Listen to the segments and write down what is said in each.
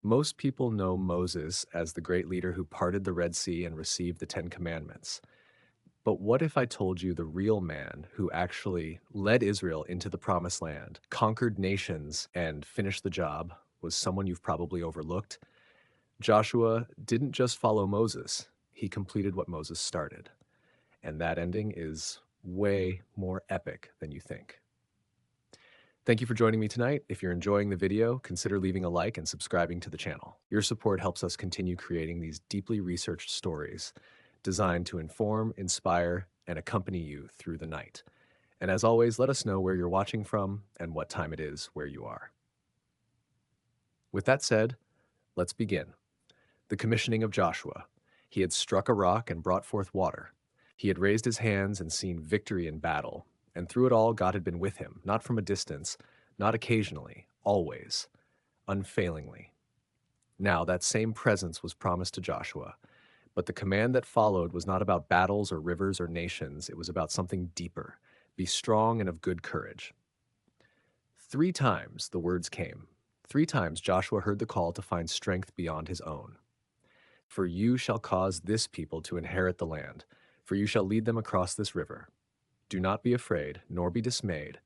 Most people know Moses as the great leader who parted the Red Sea and received the Ten Commandments. But what if I told you the real man who actually led Israel into the Promised Land, conquered nations, and finished the job was someone you've probably overlooked? Joshua didn't just follow Moses, he completed what Moses started. And that ending is way more epic than you think. Thank you for joining me tonight. If you're enjoying the video, consider leaving a like and subscribing to the channel. Your support helps us continue creating these deeply researched stories designed to inform, inspire, and accompany you through the night. And as always, let us know where you're watching from and what time it is where you are. With that said, let's begin. The commissioning of Joshua. He had struck a rock and brought forth water. He had raised his hands and seen victory in battle. And through it all, God had been with him, not from a distance, not occasionally, always, unfailingly. Now, that same presence was promised to Joshua, but the command that followed was not about battles or rivers or nations. It was about something deeper. Be strong and of good courage. 3 times the words came. 3 times Joshua heard the call to find strength beyond his own. For you shall cause this people to inherit the land, for you shall lead them across this river. Do not be afraid, nor be dismayed,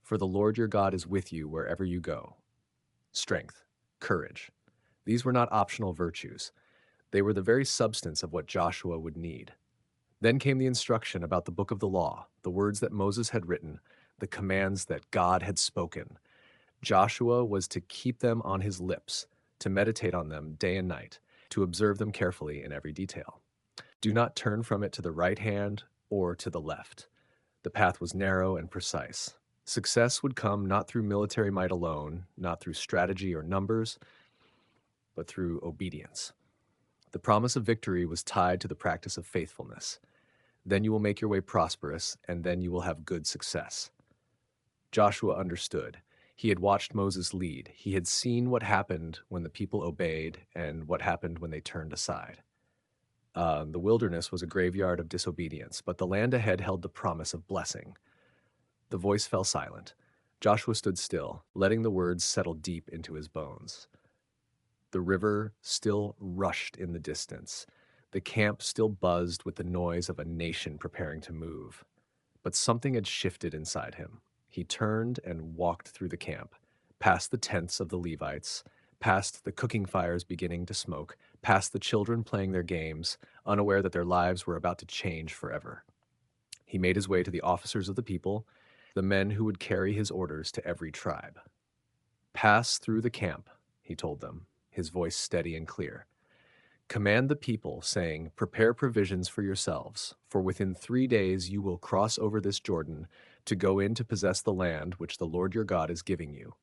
for the Lord your God is with you wherever you go. Strength, courage. These were not optional virtues. They were the very substance of what Joshua would need. Then came the instruction about the book of the law, the words that Moses had written, the commands that God had spoken. Joshua was to keep them on his lips, to meditate on them day and night, to observe them carefully in every detail. Do not turn from it to the right hand or to the left. The path was narrow and precise. Success would come not through military might alone, not through strategy or numbers, but through obedience. The promise of victory was tied to the practice of faithfulness. Then you will make your way prosperous, and then you will have good success. Joshua understood. He had watched Moses lead. He had seen what happened when the people obeyed and what happened when they turned aside. The wilderness was a graveyard of disobedience, but the land ahead held the promise of blessing. The voice fell silent. Joshua stood still, letting the words settle deep into his bones. The river still rushed in the distance. The camp still buzzed with the noise of a nation preparing to move. But something had shifted inside him. He turned and walked through the camp, past the tents of the Levites, past the cooking fires beginning to smoke, past the children playing their games, unaware that their lives were about to change forever. He made his way to the officers of the people, the men who would carry his orders to every tribe. Pass through the camp, he told them, his voice steady and clear. Command the people, saying, prepare provisions for yourselves, for within 3 days you will cross over this Jordan to go in to possess the land which the Lord your God is giving you.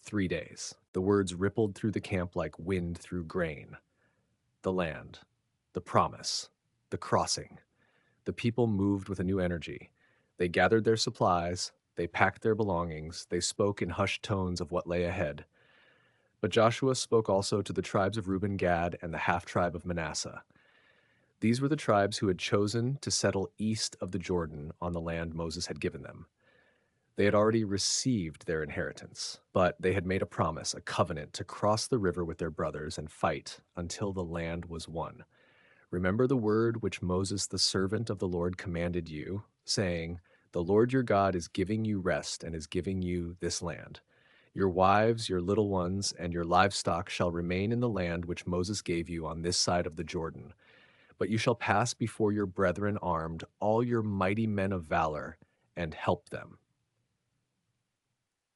3 days. The words rippled through the camp like wind through grain. The land, the promise, the crossing. The people moved with a new energy. They gathered their supplies, they packed their belongings, they spoke in hushed tones of what lay ahead. But Joshua spoke also to the tribes of Reuben, Gad, and the half-tribe of Manasseh. These were the tribes who had chosen to settle east of the Jordan on the land Moses had given them. They had already received their inheritance, but they had made a promise, a covenant, to cross the river with their brothers and fight until the land was won. Remember the word which Moses, the servant of the Lord, commanded you, saying, the Lord your God is giving you rest and is giving you this land. Your wives, your little ones, and your livestock shall remain in the land which Moses gave you on this side of the Jordan. But you shall pass before your brethren armed, all your mighty men of valor, and help them.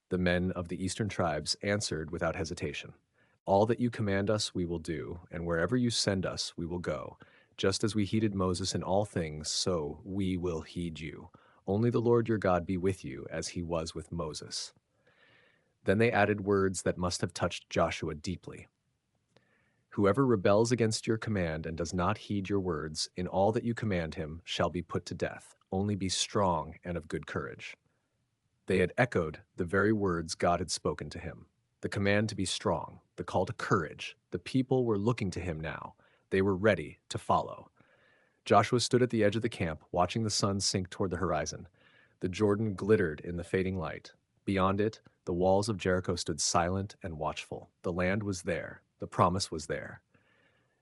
The men of the eastern tribes answered without hesitation. All that you command us we will do, and wherever you send us we will go. Just as we heeded Moses in all things, so we will heed you. Only the Lord your God be with you, as he was with Moses. Then they added words that must have touched Joshua deeply. Whoever rebels against your command and does not heed your words, in all that you command him, shall be put to death. Only be strong and of good courage. They had echoed the very words God had spoken to him. The command to be strong, the call to courage. The people were looking to him now. They were ready to follow. Joshua stood at the edge of the camp, watching the sun sink toward the horizon. The Jordan glittered in the fading light. Beyond it, the walls of Jericho stood silent and watchful. The land was there. The promise was there.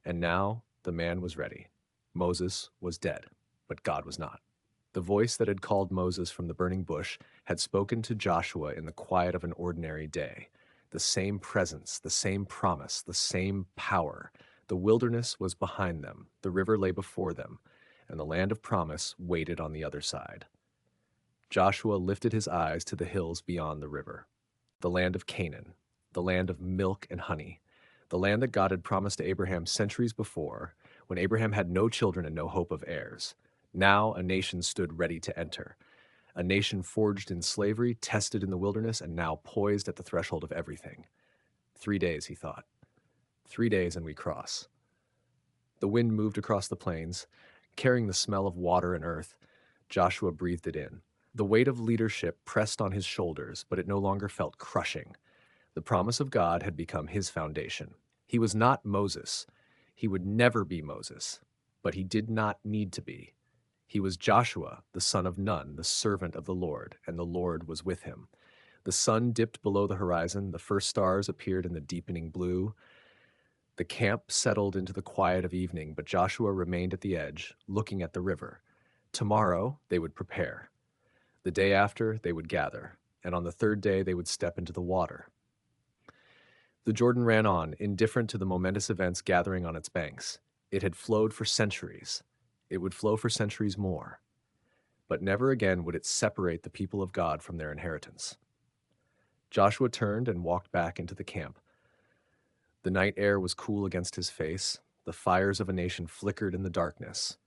And now the man was ready. Moses was dead, but God was not. The voice that had called Moses from the burning bush had spoken to Joshua in the quiet of an ordinary day. The same presence, the same promise, the same power. The wilderness was behind them, the river lay before them, and the land of promise waited on the other side. Joshua lifted his eyes to the hills beyond the river, the land of Canaan, the land of milk and honey, the land that God had promised to Abraham centuries before, when Abraham had no children and no hope of heirs. Now a nation stood ready to enter, a nation forged in slavery, tested in the wilderness, and now poised at the threshold of everything. 3 days, he thought. 3 days and we cross. The wind moved across the plains, carrying the smell of water and earth. Joshua breathed it in. The weight of leadership pressed on his shoulders, but it no longer felt crushing. The promise of God had become his foundation. He was not Moses. He would never be Moses, but he did not need to be. He was Joshua, the son of Nun, the servant of the Lord, and the Lord was with him. The sun dipped below the horizon, the first stars appeared in the deepening blue. The camp settled into the quiet of evening, but Joshua remained at the edge, looking at the river. Tomorrow they would prepare. The day after they would gather, and on the third day they would step into the water. The Jordan ran on, indifferent to the momentous events gathering on its banks. It had flowed for centuries. It would flow for centuries more. But never again would it separate the people of God from their inheritance. Joshua turned and walked back into the camp. The night air was cool against his face. The fires of a nation flickered in the darkness.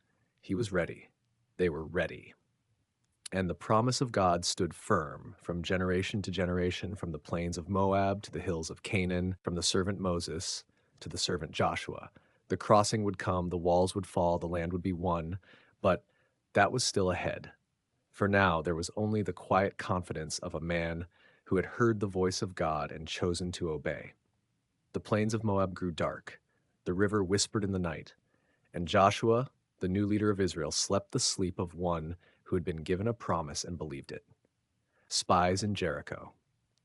He was ready. They were ready. And the promise of God stood firm from generation to generation, from the plains of Moab to the hills of Canaan, from the servant Moses to the servant Joshua. The crossing would come, the walls would fall, the land would be won, but that was still ahead. For now, there was only the quiet confidence of a man who had heard the voice of God and chosen to obey. The plains of Moab grew dark. The river whispered in the night. And Joshua, the new leader of Israel, slept the sleep of one who had been given a promise and believed it. Spies in Jericho.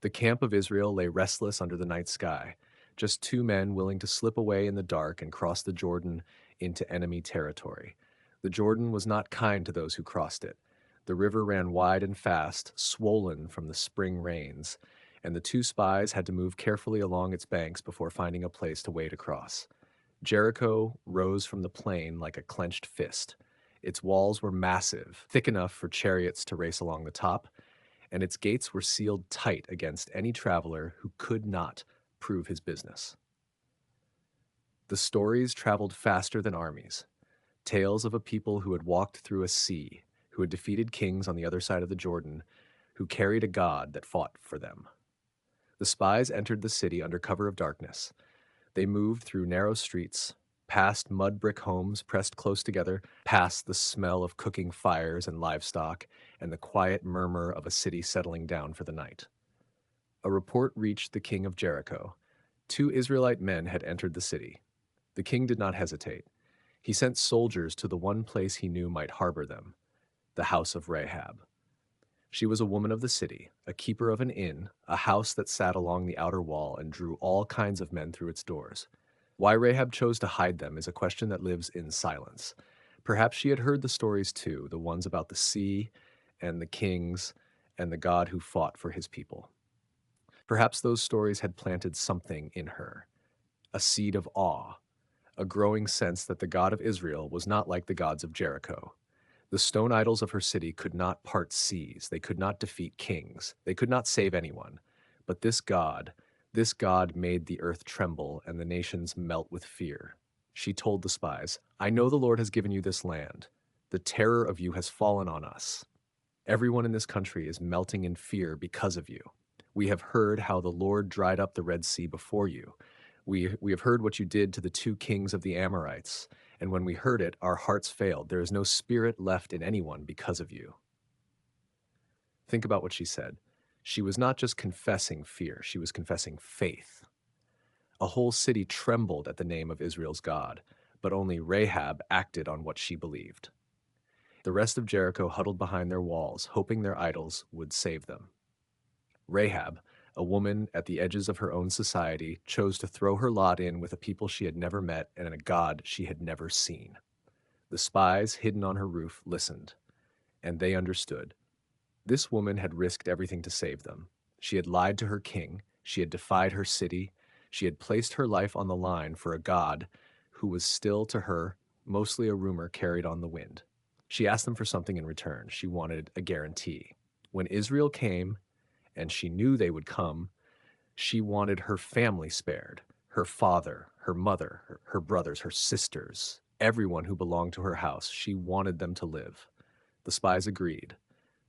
The camp of Israel lay restless under the night sky, just two men willing to slip away in the dark and cross the Jordan into enemy territory. The Jordan was not kind to those who crossed it. The river ran wide and fast, swollen from the spring rains, and the two spies had to move carefully along its banks before finding a place to wade across. Jericho rose from the plain like a clenched fist. Its walls were massive, thick enough for chariots to race along the top, and its gates were sealed tight against any traveler who could not prove his business. The stories traveled faster than armies, tales of a people who had walked through a sea, who had defeated kings on the other side of the Jordan, who carried a God that fought for them. The spies entered the city under cover of darkness. They moved through narrow streets, past mud brick homes pressed close together, past the smell of cooking fires and livestock, and the quiet murmur of a city settling down for the night. A report reached the king of Jericho. 2 Israelite men had entered the city. The king did not hesitate. He sent soldiers to the one place he knew might harbor them, the house of Rahab. She was a woman of the city, a keeper of an inn, a house that sat along the outer wall and drew all kinds of men through its doors. Why Rahab chose to hide them is a question that lives in silence. Perhaps she had heard the stories too, the ones about the sea and the kings and the God who fought for his people. Perhaps those stories had planted something in her, a seed of awe, a growing sense that the God of Israel was not like the gods of Jericho. The stone idols of her city could not part seas. They could not defeat kings. They could not save anyone. But this God made the earth tremble and the nations melt with fear. She told the spies, "I know the Lord has given you this land. The terror of you has fallen on us. Everyone in this country is melting in fear because of you. We have heard how the Lord dried up the Red Sea before you. We have heard what you did to the 2 kings of the Amorites. And when we heard it, our hearts failed. There is no spirit left in anyone because of you." Think about what she said. She was not just confessing fear, she was confessing faith. A whole city trembled at the name of Israel's God, but only Rahab acted on what she believed. The rest of Jericho huddled behind their walls, hoping their idols would save them. Rahab, A woman at the edges of her own society chose to throw her lot in with a people she had never met and a God she had never seen. The spies hidden on her roof listened, and they understood. This woman had risked everything to save them. She had lied to her king, she had defied her city, she had placed her life on the line for a God who was still to her mostly a rumor carried on the wind. She asked them for something in return. She wanted a guarantee. When Israel came, and she knew they would come, she wanted her family spared, her father, her mother, her brothers, her sisters, everyone who belonged to her house. She wanted them to live. The spies agreed.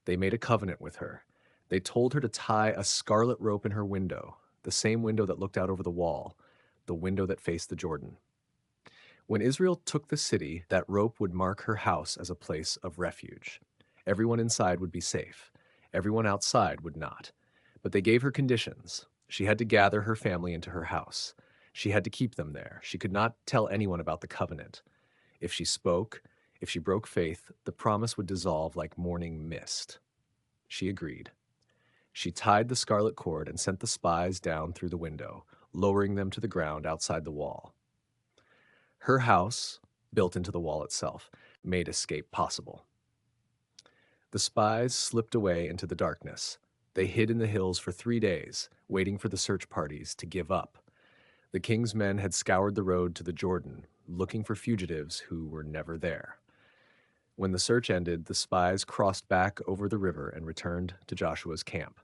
They made a covenant with her. They told her to tie a scarlet rope in her window, the same window that looked out over the wall, the window that faced the Jordan. When Israel took the city, that rope would mark her house as a place of refuge. Everyone inside would be safe. Everyone outside would not. But they gave her conditions. She had to gather her family into her house. She had to keep them there. She could not tell anyone about the covenant. If she spoke, if she broke faith, the promise would dissolve like morning mist. She agreed. She tied the scarlet cord and sent the spies down through the window, lowering them to the ground outside the wall. Her house, built into the wall itself, made escape possible. The spies slipped away into the darkness. They hid in the hills for 3 days, waiting for the search parties to give up. The king's men had scoured the road to the Jordan, looking for fugitives who were never there. When the search ended, the spies crossed back over the river and returned to Joshua's camp.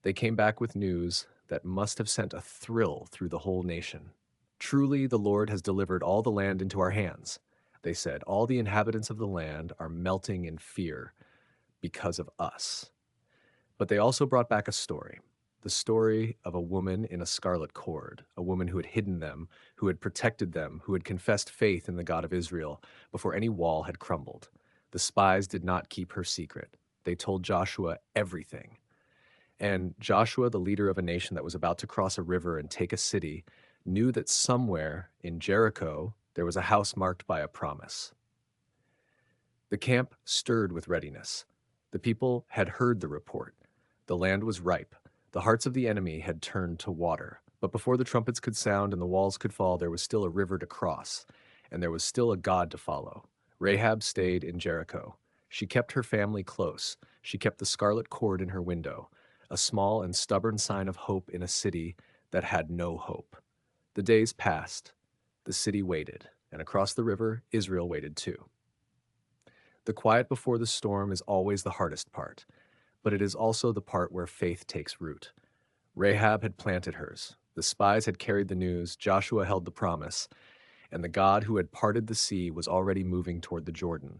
They came back with news that must have sent a thrill through the whole nation. Truly, the Lord has delivered all the land into our hands, they said. All the inhabitants of the land are melting in fear because of us. But they also brought back a story, the story of a woman in a scarlet cord, a woman who had hidden them, who had protected them, who had confessed faith in the God of Israel before any wall had crumbled. The spies did not keep her secret. They told Joshua everything. And Joshua, the leader of a nation that was about to cross a river and take a city, knew that somewhere in Jericho there was a house marked by a promise. The camp stirred with readiness. The people had heard the report. The land was ripe. The hearts of the enemy had turned to water. But before the trumpets could sound and the walls could fall, there was still a river to cross, and there was still a God to follow. Rahab stayed in Jericho. She kept her family close. She kept the scarlet cord in her window, a small and stubborn sign of hope in a city that had no hope. The days passed. The city waited, and across the river, Israel waited too. The quiet before the storm is always the hardest part, but it is also the part where faith takes root. Rahab had planted hers. The spies had carried the news. Joshua held the promise, and the God who had parted the sea was already moving toward the Jordan.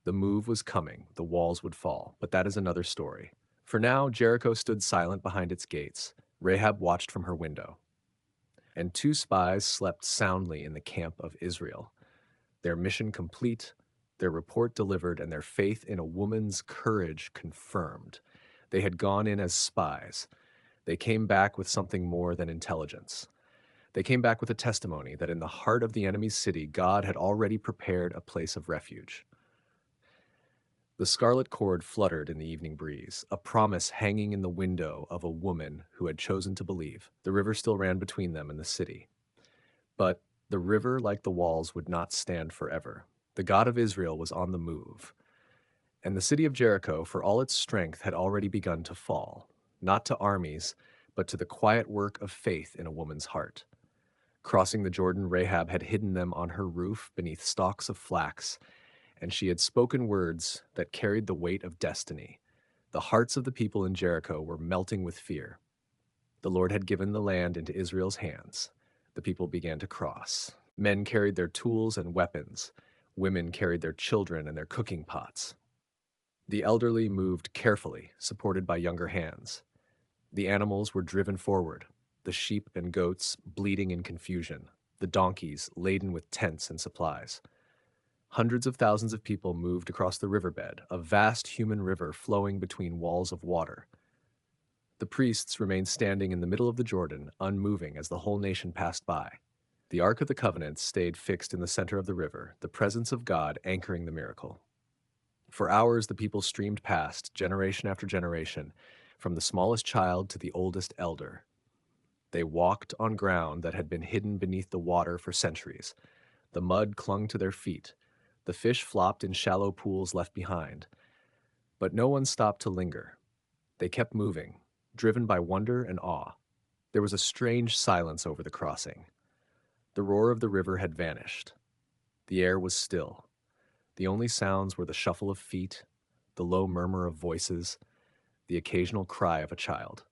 The move was coming. The walls would fall, but that is another story. For now, Jericho stood silent behind its gates. Rahab watched from her window. And 2 spies slept soundly in the camp of Israel. Their mission complete, their report delivered, and their faith in a woman's courage confirmed. They had gone in as spies. They came back with something more than intelligence. They came back with a testimony that in the heart of the enemy's city, God had already prepared a place of refuge. The scarlet cord fluttered in the evening breeze, a promise hanging in the window of a woman who had chosen to believe. The river still ran between them and the city. But the river, like the walls, would not stand forever. The God of Israel was on the move. And the city of Jericho, for all its strength, had already begun to fall, not to armies, but to the quiet work of faith in a woman's heart. Crossing the Jordan, Rahab had hidden them on her roof beneath stalks of flax, and she had spoken words that carried the weight of destiny. The hearts of the people in Jericho were melting with fear. The Lord had given the land into Israel's hands. The people began to cross. Men carried their tools and weapons. Women carried their children and their cooking pots. The elderly moved carefully, supported by younger hands. The animals were driven forward, the sheep and goats bleating in confusion, the donkeys laden with tents and supplies. Hundreds of thousands of people moved across the riverbed, a vast human river flowing between walls of water. The priests remained standing in the middle of the Jordan, unmoving as the whole nation passed by. The Ark of the Covenant stayed fixed in the center of the river, the presence of God anchoring the miracle. For hours the people streamed past, generation after generation, from the smallest child to the oldest elder. They walked on ground that had been hidden beneath the water for centuries. The mud clung to their feet. The fish flopped in shallow pools left behind. But no one stopped to linger. They kept moving, driven by wonder and awe. There was a strange silence over the crossing. The roar of the river had vanished. The air was still. The only sounds were the shuffle of feet, the low murmur of voices, the occasional cry of a child.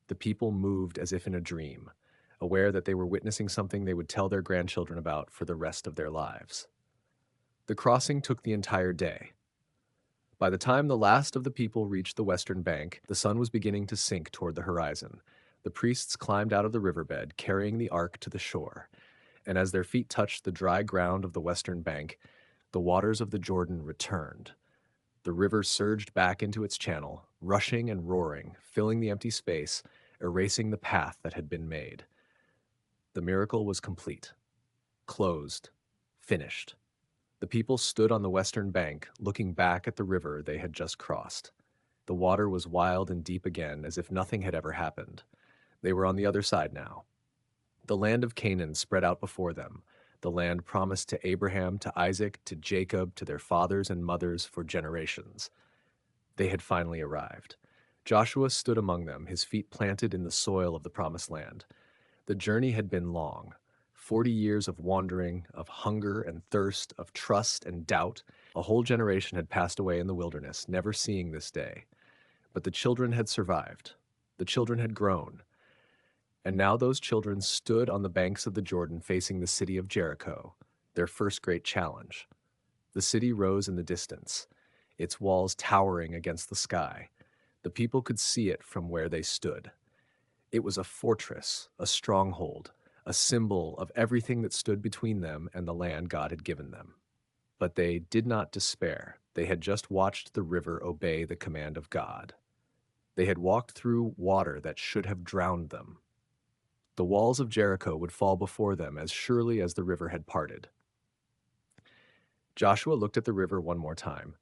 The people moved as if in a dream, aware that they were witnessing something they would tell their grandchildren about for the rest of their lives. The crossing took the entire day. By the time the last of the people reached the western bank, the sun was beginning to sink toward the horizon. The priests climbed out of the riverbed, carrying the ark to the shore, and as their feet touched the dry ground of the western bank, the waters of the Jordan returned. The river surged back into its channel, rushing and roaring, filling the empty space, erasing the path that had been made. The miracle was complete, closed, finished. The people stood on the western bank, looking back at the river they had just crossed. The water was wild and deep again, as if nothing had ever happened. They were on the other side now. The land of Canaan spread out before them, the land promised to Abraham, to Isaac, to Jacob, to their fathers and mothers for generations. They had finally arrived. Joshua stood among them, his feet planted in the soil of the promised land. The journey had been long, 40 years of wandering, of hunger and thirst, of trust and doubt. A whole generation had passed away in the wilderness, never seeing this day. But the children had survived. The children had grown. And now those children stood on the banks of the Jordan facing the city of Jericho, their first great challenge. The city rose in the distance, its walls towering against the sky. The people could see it from where they stood. It was a fortress, a stronghold, a symbol of everything that stood between them and the land God had given them. But they did not despair. They had just watched the river obey the command of God. They had walked through water that should have drowned them. The walls of Jericho would fall before them as surely as the river had parted. Joshua looked at the river one more time.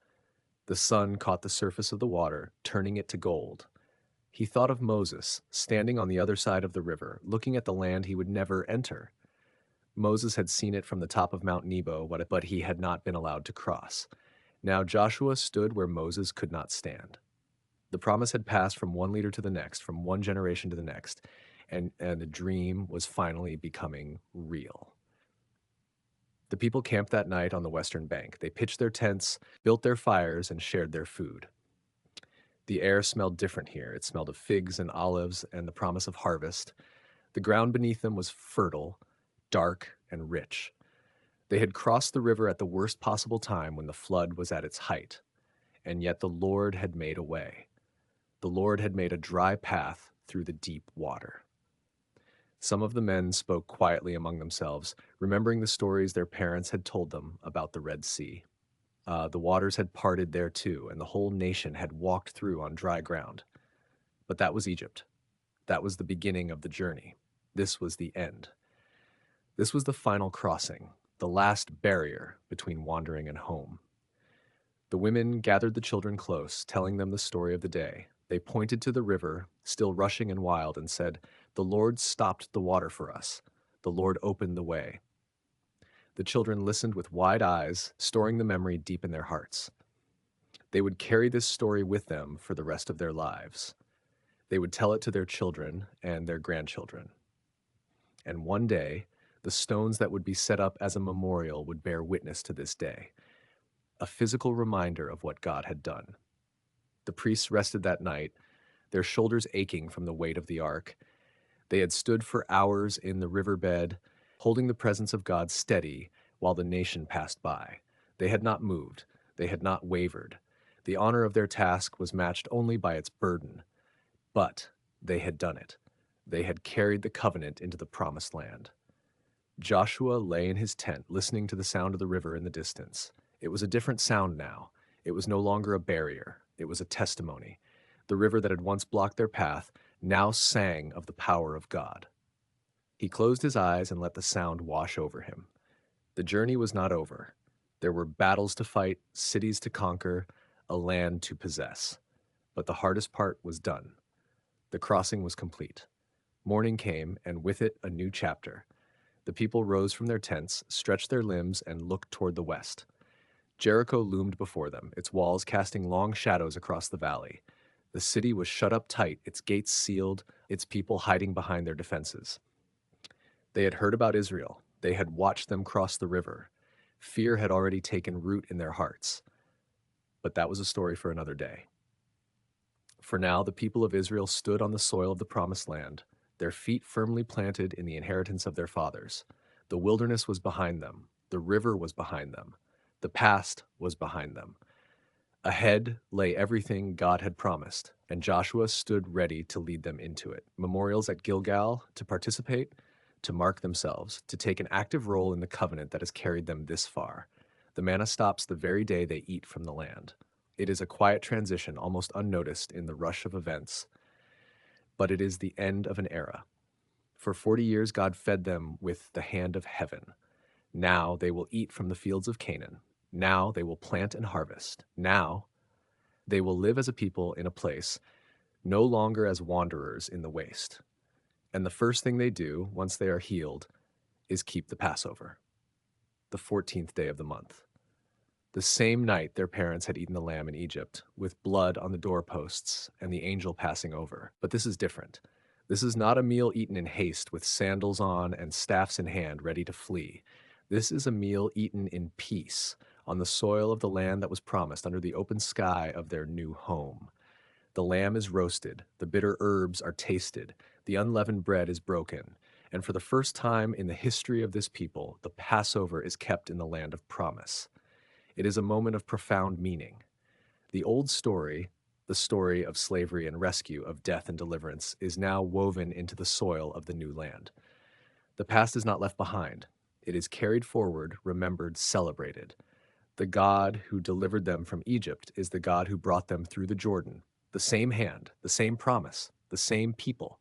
The sun caught the surface of the water, turning it to gold. He thought of Moses, standing on the other side of the river, looking at the land he would never enter. Moses had seen it from the top of Mount Nebo, but he had not been allowed to cross. Now Joshua stood where Moses could not stand. The promise had passed from one leader to the next, from one generation to the next, and the dream was finally becoming real. The people camped that night on the western bank. They pitched their tents, built their fires, and shared their food. The air smelled different here. It smelled of figs and olives and the promise of harvest. The ground beneath them was fertile, dark, and rich. They had crossed the river at the worst possible time when the flood was at its height, and yet the Lord had made a way. The Lord had made a dry path through the deep water. Some of the men spoke quietly among themselves, remembering the stories their parents had told them about the Red Sea. The waters had parted there too, and the whole nation had walked through on dry ground. But that was Egypt. That was the beginning of the journey. This was the end. This was the final crossing, the last barrier between wandering and home. The women gathered the children close, telling them the story of the day. They pointed to the river, still rushing and wild, and said, "The Lord stopped the water for us. The Lord opened the way." The children listened with wide eyes, storing the memory deep in their hearts. They would carry this story with them for the rest of their lives. They would tell it to their children and their grandchildren. And one day, the stones that would be set up as a memorial would bear witness to this day, a physical reminder of what God had done. The priests rested that night, their shoulders aching from the weight of the ark. They had stood for hours in the riverbed, holding the presence of God steady while the nation passed by. They had not moved. They had not wavered. The honor of their task was matched only by its burden. But they had done it. They had carried the covenant into the promised land. Joshua lay in his tent, listening to the sound of the river in the distance. It was a different sound now. It was no longer a barrier. It was a testimony. The river that had once blocked their path now sang of the power of God. He closed his eyes and let the sound wash over him. The journey was not over. There were battles to fight, cities to conquer, a land to possess. But the hardest part was done. The crossing was complete. Morning came, and with it a new chapter. The people rose from their tents, stretched their limbs, and looked toward the west. Jericho loomed before them, its walls casting long shadows across the valley. The city was shut up tight, its gates sealed, its people hiding behind their defenses. They had heard about Israel. They had watched them cross the river. Fear had already taken root in their hearts. But that was a story for another day. For now, the people of Israel stood on the soil of the promised land, their feet firmly planted in the inheritance of their fathers. The wilderness was behind them. The river was behind them. The past was behind them. Ahead lay everything God had promised, and Joshua stood ready to lead them into it. Memorials at Gilgal to participate, to mark themselves, to take an active role in the covenant that has carried them this far. The manna stops the very day they eat from the land. It is a quiet transition, almost unnoticed in the rush of events, but it is the end of an era. For 40 years, God fed them with the hand of heaven. Now they will eat from the fields of Canaan. Now they will plant and harvest. Now they will live as a people in a place, no longer as wanderers in the waste. And the first thing they do, once they are healed, is keep the Passover, the 14th day of the month. The same night their parents had eaten the lamb in Egypt, with blood on the doorposts and the angel passing over. But this is different. This is not a meal eaten in haste with sandals on and staffs in hand, ready to flee. This is a meal eaten in peace, on the soil of the land that was promised, under the open sky of their new home. The lamb is roasted, the bitter herbs are tasted, the unleavened bread is broken, and for the first time in the history of this people, the Passover is kept in the land of promise. It is a moment of profound meaning. The old story, the story of slavery and rescue, of death and deliverance, is now woven into the soil of the new land. The past is not left behind. It is carried forward, remembered, celebrated. The God who delivered them from Egypt is the God who brought them through the Jordan. The same hand, the same promise, the same people.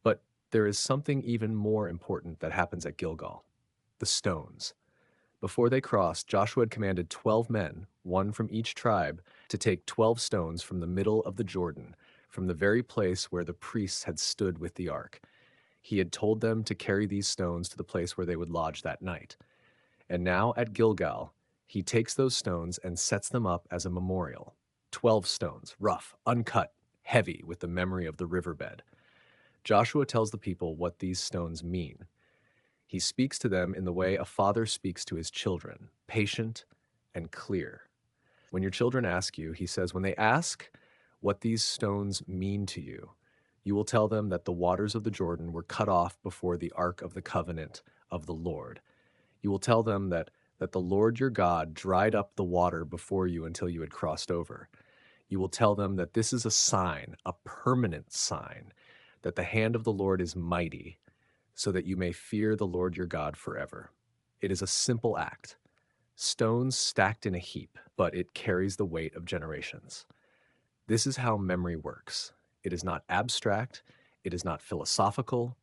But there is something even more important that happens at Gilgal: the stones. Before they crossed, Joshua had commanded 12 men, one from each tribe, to take 12 stones from the middle of the Jordan, from the very place where the priests had stood with the ark. He had told them to carry these stones to the place where they would lodge that night. And now at Gilgal, he takes those stones and sets them up as a memorial. 12 stones, rough, uncut, heavy with the memory of the riverbed. Joshua tells the people what these stones mean. He speaks to them in the way a father speaks to his children, patient and clear. When your children ask you, he says, when they ask what these stones mean to you, you will tell them that the waters of the Jordan were cut off before the ark of the covenant of the Lord. You will tell them that the Lord your God dried up the water before you until you had crossed over. You will tell them that this is a sign, a permanent sign, that the hand of the Lord is mighty, so that you may fear the Lord your God forever. It is a simple act, stones stacked in a heap, but it carries the weight of generations. This is how memory works. It is not abstract, it is not philosophical,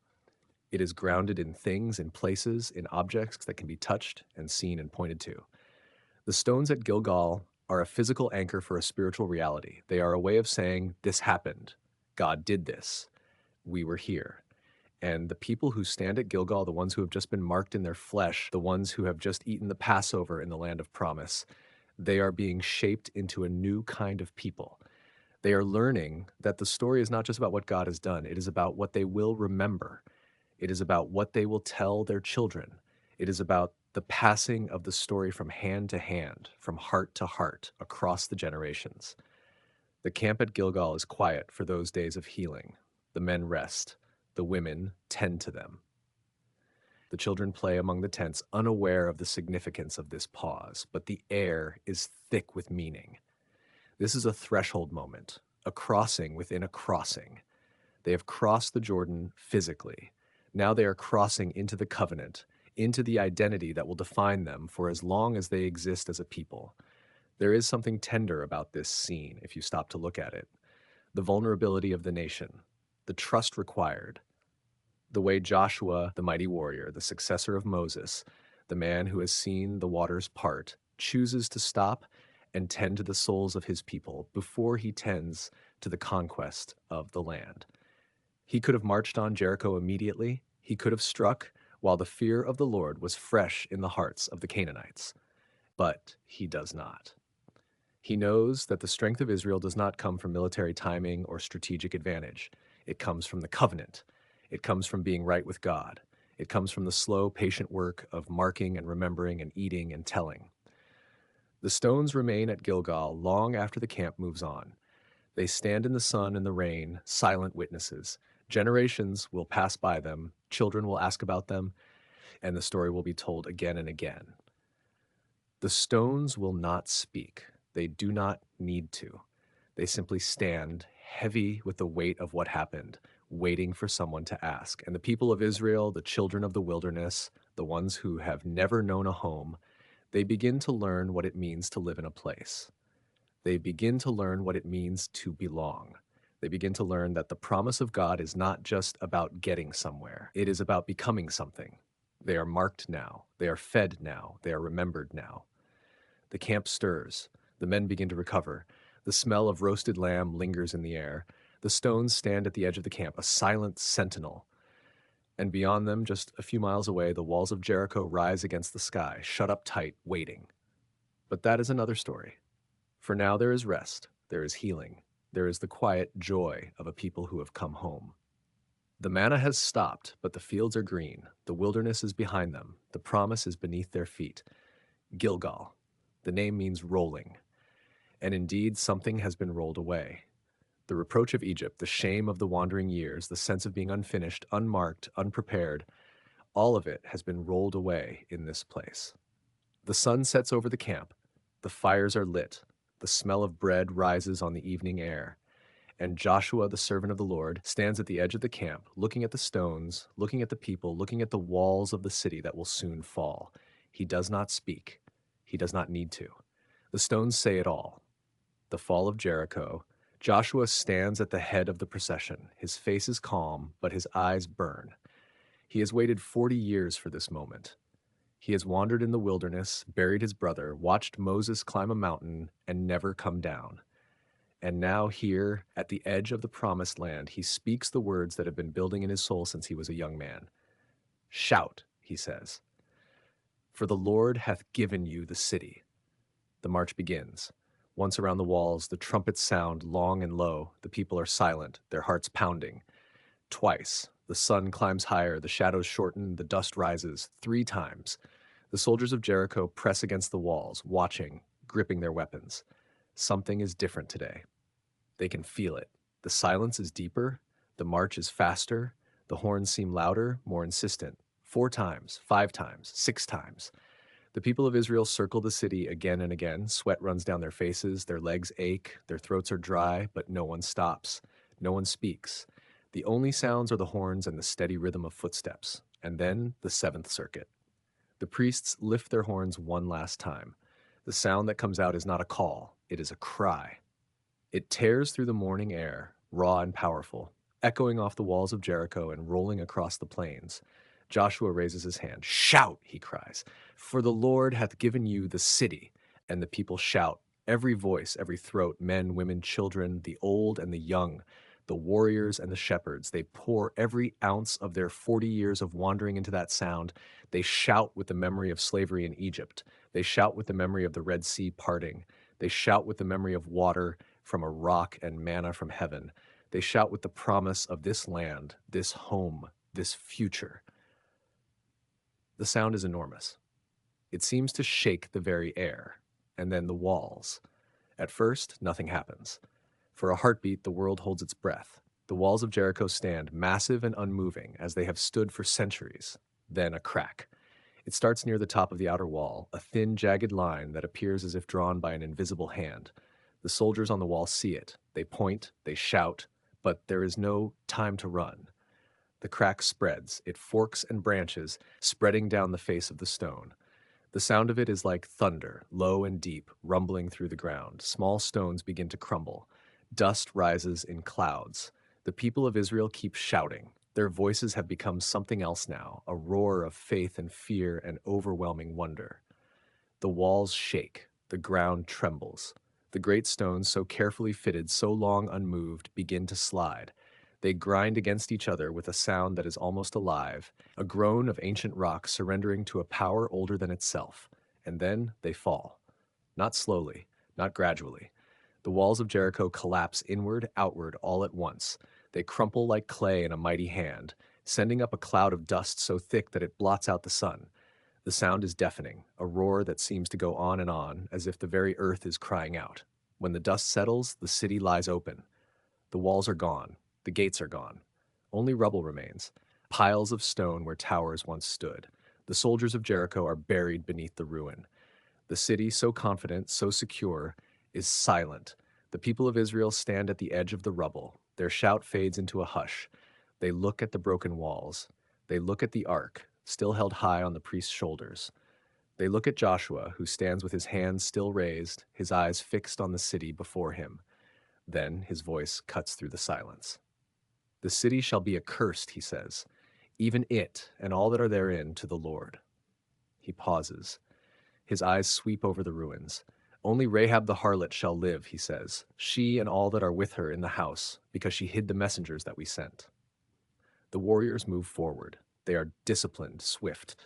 it is grounded in things, in places, in objects that can be touched and seen and pointed to. The stones at Gilgal are a physical anchor for a spiritual reality. They are a way of saying, this happened. God did this. We were here. And the people who stand at Gilgal, the ones who have just been marked in their flesh, the ones who have just eaten the Passover in the land of promise, they are being shaped into a new kind of people. They are learning that the story is not just about what God has done. It is about what they will remember. It is about what they will tell their children. It is about the passing of the story from hand to hand, from heart to heart, across the generations. The camp at Gilgal is quiet for those days of healing. The men rest. The women tend to them. The children play among the tents, unaware of the significance of this pause, but the air is thick with meaning. This is a threshold moment, a crossing within a crossing. They have crossed the Jordan physically. Now they are crossing into the covenant, into the identity that will define them for as long as they exist as a people. There is something tender about this scene if you stop to look at it. The vulnerability of the nation, the trust required, the way Joshua, the mighty warrior, the successor of Moses, the man who has seen the waters part, chooses to stop and tend to the souls of his people before he tends to the conquest of the land. He could have marched on Jericho immediately. He could have struck while the fear of the Lord was fresh in the hearts of the Canaanites. But he does not. He knows that the strength of Israel does not come from military timing or strategic advantage. It comes from the covenant. It comes from being right with God. It comes from the slow, patient work of marking and remembering and eating and telling. The stones remain at Gilgal long after the camp moves on. They stand in the sun and the rain, silent witnesses. Generations will pass by them, children will ask about them, and the story will be told again and again. The stones will not speak. They do not need to. They simply stand heavy with the weight of what happened, waiting for someone to ask. And the people of Israel, the children of the wilderness, the ones who have never known a home, they begin to learn what it means to live in a place. They begin to learn what it means to belong. They begin to learn that the promise of God is not just about getting somewhere. It is about becoming something. They are marked now. They are fed now. They are remembered now. The camp stirs. The men begin to recover. The smell of roasted lamb lingers in the air. The stones stand at the edge of the camp, a silent sentinel. And beyond them, just a few miles away, the walls of Jericho rise against the sky, shut up tight, waiting. But that is another story. For now there is rest, there is healing, there is the quiet joy of a people who have come home. The manna has stopped, but the fields are green. The wilderness is behind them. The promise is beneath their feet. Gilgal. The name means rolling. And indeed, something has been rolled away. The reproach of Egypt, the shame of the wandering years, the sense of being unfinished, unmarked, unprepared, all of it has been rolled away in this place. The sun sets over the camp. The fires are lit. The smell of bread rises on the evening air. And Joshua, the servant of the Lord, stands at the edge of the camp, looking at the stones, looking at the people, looking at the walls of the city that will soon fall. He does not speak. He does not need to. The stones say it all. The fall of Jericho. Joshua stands at the head of the procession. His face is calm, but his eyes burn. He has waited 40 years for this moment. He has wandered in the wilderness, buried his brother, watched Moses climb a mountain, and never come down. And now here, at the edge of the promised land, he speaks the words that have been building in his soul since he was a young man. Shout, he says, for the Lord hath given you the city. The march begins. Once around the walls, the trumpets sound long and low. The people are silent, their hearts pounding. Twice, the sun climbs higher, the shadows shorten, the dust rises. 3 times, the soldiers of Jericho press against the walls, watching, gripping their weapons. Something is different today. They can feel it. The silence is deeper, the march is faster, the horns seem louder, more insistent. 4 times, 5 times, 6 times. The people of Israel circle the city again and again. Sweat runs down their faces, their legs ache, their throats are dry, but no one stops. No one speaks. The only sounds are the horns and the steady rhythm of footsteps. And then the 7th circuit. The priests lift their horns one last time. The sound that comes out is not a call, it is a cry. It tears through the morning air, raw and powerful, echoing off the walls of Jericho and rolling across the plains. Joshua raises his hand. Shout, he cries, for the Lord hath given you the city. And the people shout, every voice, every throat, men, women, children, the old and the young, the warriors and the shepherds. They pour every ounce of their 40 years of wandering into that sound. They shout with the memory of slavery in Egypt. They shout with the memory of the Red Sea parting. They shout with the memory of water from a rock and manna from heaven. They shout with the promise of this land, this home, this future. The sound is enormous. It seems to shake the very air, and then the walls. At first, nothing happens. For a heartbeat, the world holds its breath. The walls of Jericho stand massive and unmoving as they have stood for centuries. Then a crack. It starts near the top of the outer wall, a thin, jagged line that appears as if drawn by an invisible hand. The soldiers on the wall see it. They point, they shout, but there is no time to run. The crack spreads. It forks and branches, spreading down the face of the stone. The sound of it is like thunder, low and deep, rumbling through the ground. Small stones begin to crumble. Dust rises in clouds. The people of Israel keep shouting. Their voices have become something else now, a roar of faith and fear and overwhelming wonder. The walls shake. The ground trembles. The great stones, so carefully fitted, so long unmoved, begin to slide. They grind against each other with a sound that is almost alive, a groan of ancient rock surrendering to a power older than itself. And then they fall. Not slowly, not gradually. The walls of Jericho collapse inward, outward, all at once. They crumple like clay in a mighty hand, sending up a cloud of dust so thick that it blots out the sun. The sound is deafening, a roar that seems to go on, as if the very earth is crying out. When the dust settles, the city lies open. The walls are gone. The gates are gone. Only rubble remains, piles of stone where towers once stood. The soldiers of Jericho are buried beneath the ruin. The city, so confident, so secure, is silent. The people of Israel stand at the edge of the rubble. Their shout fades into a hush. They look at the broken walls. They look at the ark, still held high on the priest's shoulders. They look at Joshua, who stands with his hands still raised, his eyes fixed on the city before him. Then his voice cuts through the silence. The city shall be accursed, he says, even it and all that are therein to the Lord. He pauses. His eyes sweep over the ruins. Only Rahab the harlot shall live, he says, she and all that are with her in the house, because she hid the messengers that we sent. The warriors move forward. They are disciplined, swift.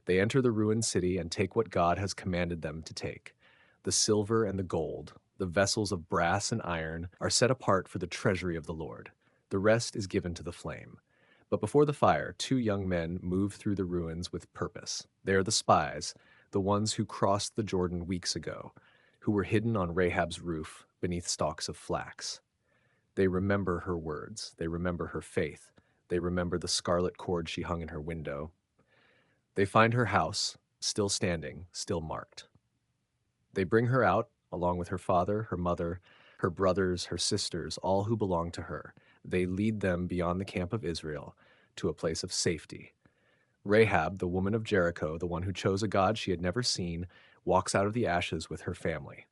They enter the ruined city and take what God has commanded them to take. The silver and the gold, the vessels of brass and iron, are set apart for the treasury of the Lord. The rest is given to the flame. But before the fire, two young men move through the ruins with purpose. They are the spies, the ones who crossed the Jordan weeks ago, who were hidden on Rahab's roof beneath stalks of flax. They remember her words. They remember her faith. They remember the scarlet cord she hung in her window. They find her house, still standing, still marked. They bring her out, along with her father, her mother, her brothers, her sisters, all who belong to her. They lead them beyond the camp of Israel to a place of safety. Rahab, the woman of Jericho, the one who chose a God she had never seen, walks out of the ashes with her family.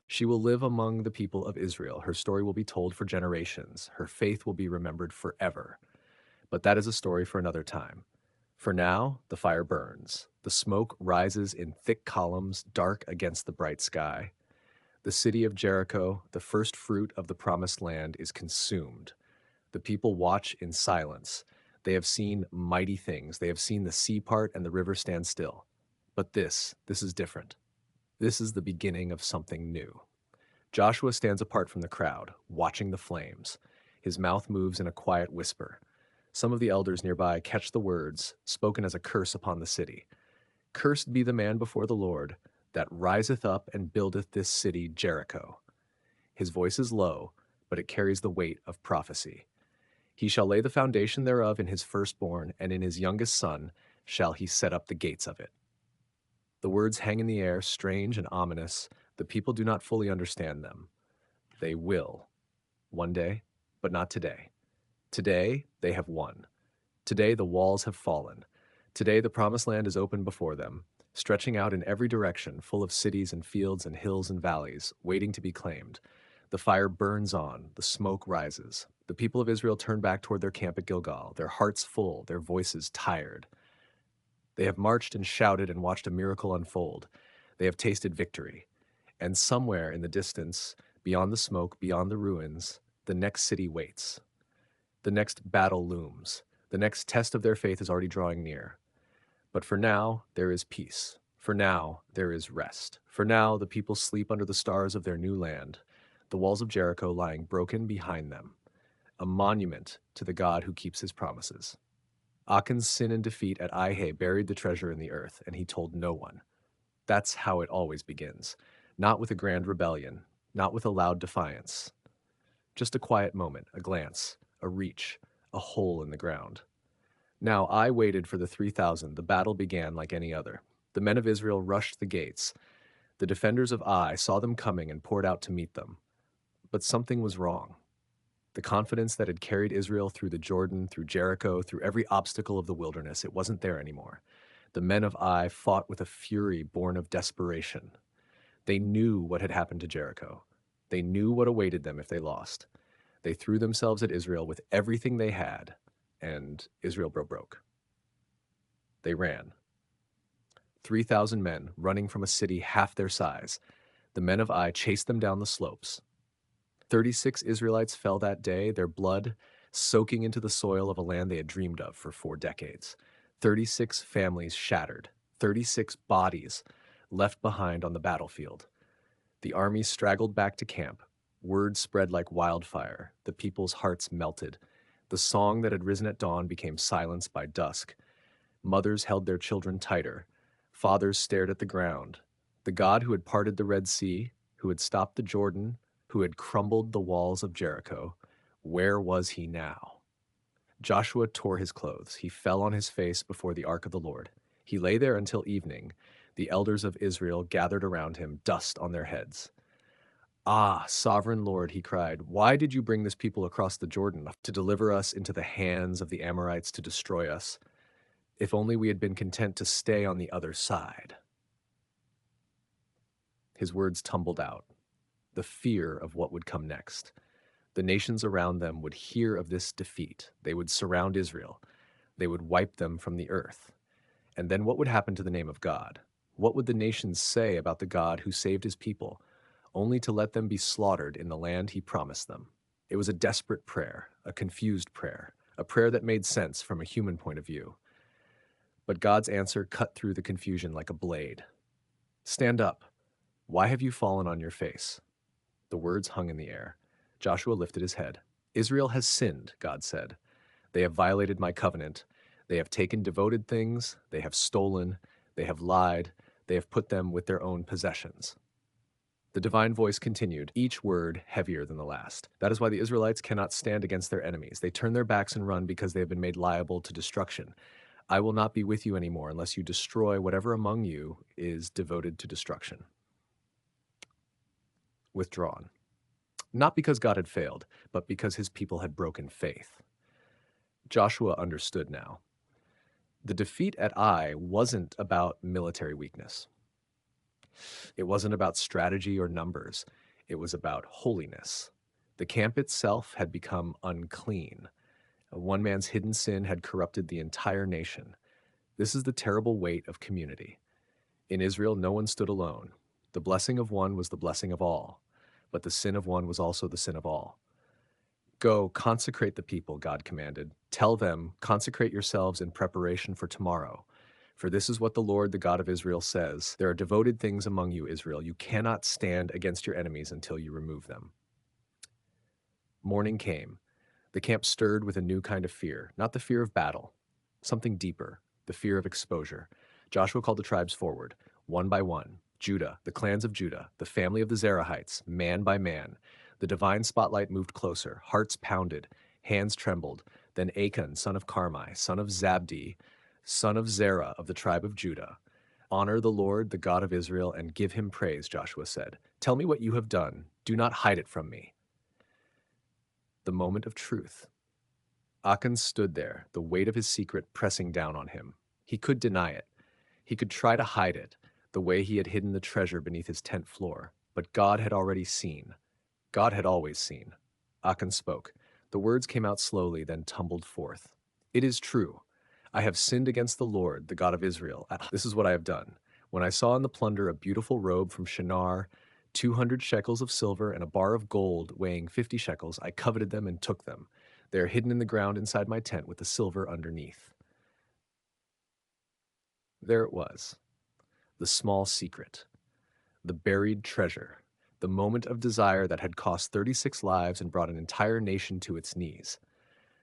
She will live among the people of Israel. Her story will be told for generations. Her faith will be remembered forever. But that is a story for another time. For now, the fire burns. The smoke rises in thick columns, dark against the bright sky. The city of Jericho, the first fruit of the promised land, is consumed. The people watch in silence. They have seen mighty things. They have seen the sea part and the river stand still. But this is different. This is the beginning of something new. Joshua stands apart from the crowd, watching the flames. His mouth moves in a quiet whisper. Some of the elders nearby catch the words, spoken as a curse upon the city. Cursed be the man before the Lord, that riseth up and buildeth this city Jericho. His voice is low, but it carries the weight of prophecy. He shall lay the foundation thereof in his firstborn, and in his youngest son shall he set up the gates of it. The words hang in the air, strange and ominous. The people do not fully understand them. They will. One day, but not today. Today, they have won. Today, the walls have fallen. Today, the promised land is open before them, stretching out in every direction, full of cities and fields and hills and valleys, waiting to be claimed. The fire burns on, the smoke rises. The people of Israel turn back toward their camp at Gilgal, their hearts full, their voices tired. They have marched and shouted and watched a miracle unfold. They have tasted victory. And somewhere in the distance, beyond the smoke, beyond the ruins, the next city waits. The next battle looms. The next test of their faith is already drawing near. But for now, there is peace. For now, there is rest. For now, the people sleep under the stars of their new land, the walls of Jericho lying broken behind them, a monument to the God who keeps his promises. Achan's sin and defeat at Ai buried the treasure in the earth, and he told no one. That's how it always begins. Not with a grand rebellion, not with a loud defiance. Just a quiet moment, a glance, a reach, a hole in the ground. Now I waited for the 3,000. The battle began like any other. The men of Israel rushed the gates. The defenders of Ai saw them coming and poured out to meet them. But something was wrong. The confidence that had carried Israel through the Jordan, through Jericho, through every obstacle of the wilderness, it wasn't there anymore. The men of Ai fought with a fury born of desperation. They knew what had happened to Jericho. They knew what awaited them if they lost. They threw themselves at Israel with everything they had, and Israel broke. They ran. 3,000 men running from a city half their size. The men of Ai chased them down the slopes. 36 Israelites fell that day, their blood soaking into the soil of a land they had dreamed of for 4 decades. 36 families shattered, 36 bodies left behind on the battlefield. The army straggled back to camp. Word spread like wildfire. The people's hearts melted. The song that had risen at dawn became silence by dusk. Mothers held their children tighter. Fathers stared at the ground. The God who had parted the Red Sea, who had stopped the Jordan, who had crumbled the walls of Jericho, where was he now? Joshua tore his clothes. He fell on his face before the ark of the Lord. He lay there until evening. The elders of Israel gathered around him, dust on their heads. Ah, sovereign Lord, he cried, why did you bring this people across the Jordan to deliver us into the hands of the Amorites to destroy us? If only we had been content to stay on the other side. His words tumbled out. The fear of what would come next. The nations around them would hear of this defeat. They would surround Israel. They would wipe them from the earth. And then what would happen to the name of God? What would the nations say about the God who saved his people, only to let them be slaughtered in the land he promised them? It was a desperate prayer, a confused prayer, a prayer that made sense from a human point of view. But God's answer cut through the confusion like a blade. Stand up. Why have you fallen on your face? The words hung in the air. Joshua lifted his head. Israel has sinned, God said. They have violated my covenant. They have taken devoted things. They have stolen. They have lied. They have put them with their own possessions. The divine voice continued, each word heavier than the last. That is why the Israelites cannot stand against their enemies. They turn their backs and run because they have been made liable to destruction. I will not be with you anymore unless you destroy whatever among you is devoted to destruction. Withdrawn. Not because God had failed, but because his people had broken faith. Joshua understood now. The defeat at Ai wasn't about military weakness. It wasn't about strategy or numbers. It was about holiness. The camp itself had become unclean. One man's hidden sin had corrupted the entire nation. This is the terrible weight of community. In Israel, no one stood alone. The blessing of one was the blessing of all, but the sin of one was also the sin of all. Go, consecrate the people, God commanded. Tell them, consecrate yourselves in preparation for tomorrow. For this is what the Lord, the God of Israel, says. There are devoted things among you, Israel. You cannot stand against your enemies until you remove them. Morning came. The camp stirred with a new kind of fear, not the fear of battle, something deeper, the fear of exposure. Joshua called the tribes forward, one by one. Judah, the clans of Judah, the family of the Zerahites, man by man. The divine spotlight moved closer, hearts pounded, hands trembled. Then Achan, son of Carmi, son of Zabdi, son of Zerah of the tribe of Judah. Honor the Lord, the God of Israel, and give him praise, Joshua said. Tell me what you have done. Do not hide it from me. The moment of truth. Achan stood there, the weight of his secret pressing down on him. He could deny it. He could try to hide it, the way he had hidden the treasure beneath his tent floor. But God had already seen. God had always seen. Achan spoke. The words came out slowly, then tumbled forth. It is true. I have sinned against the Lord, the God of Israel. This is what I have done. When I saw in the plunder a beautiful robe from Shinar, 200 shekels of silver, and a bar of gold weighing 50 shekels, I coveted them and took them. They are hidden in the ground inside my tent with the silver underneath. There it was, the small secret, the buried treasure, the moment of desire that had cost 36 lives and brought an entire nation to its knees.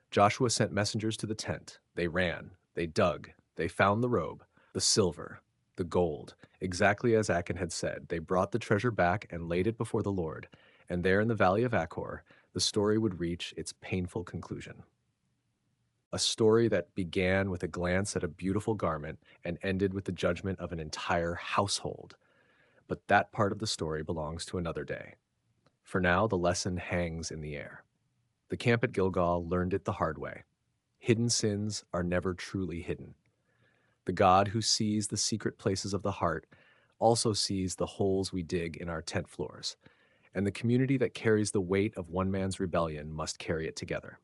Joshua sent messengers to the tent. They ran, they dug, they found the robe, the silver, the gold, exactly as Achan had said. They brought the treasure back and laid it before the Lord, and there in the valley of Achor, the story would reach its painful conclusion. A story that began with a glance at a beautiful garment and ended with the judgment of an entire household. But that part of the story belongs to another day. For now, the lesson hangs in the air. The camp at Gilgal learned it the hard way. Hidden sins are never truly hidden. The God who sees the secret places of the heart also sees the holes we dig in our tent floors, and the community that carries the weight of one man's rebellion must carry it together.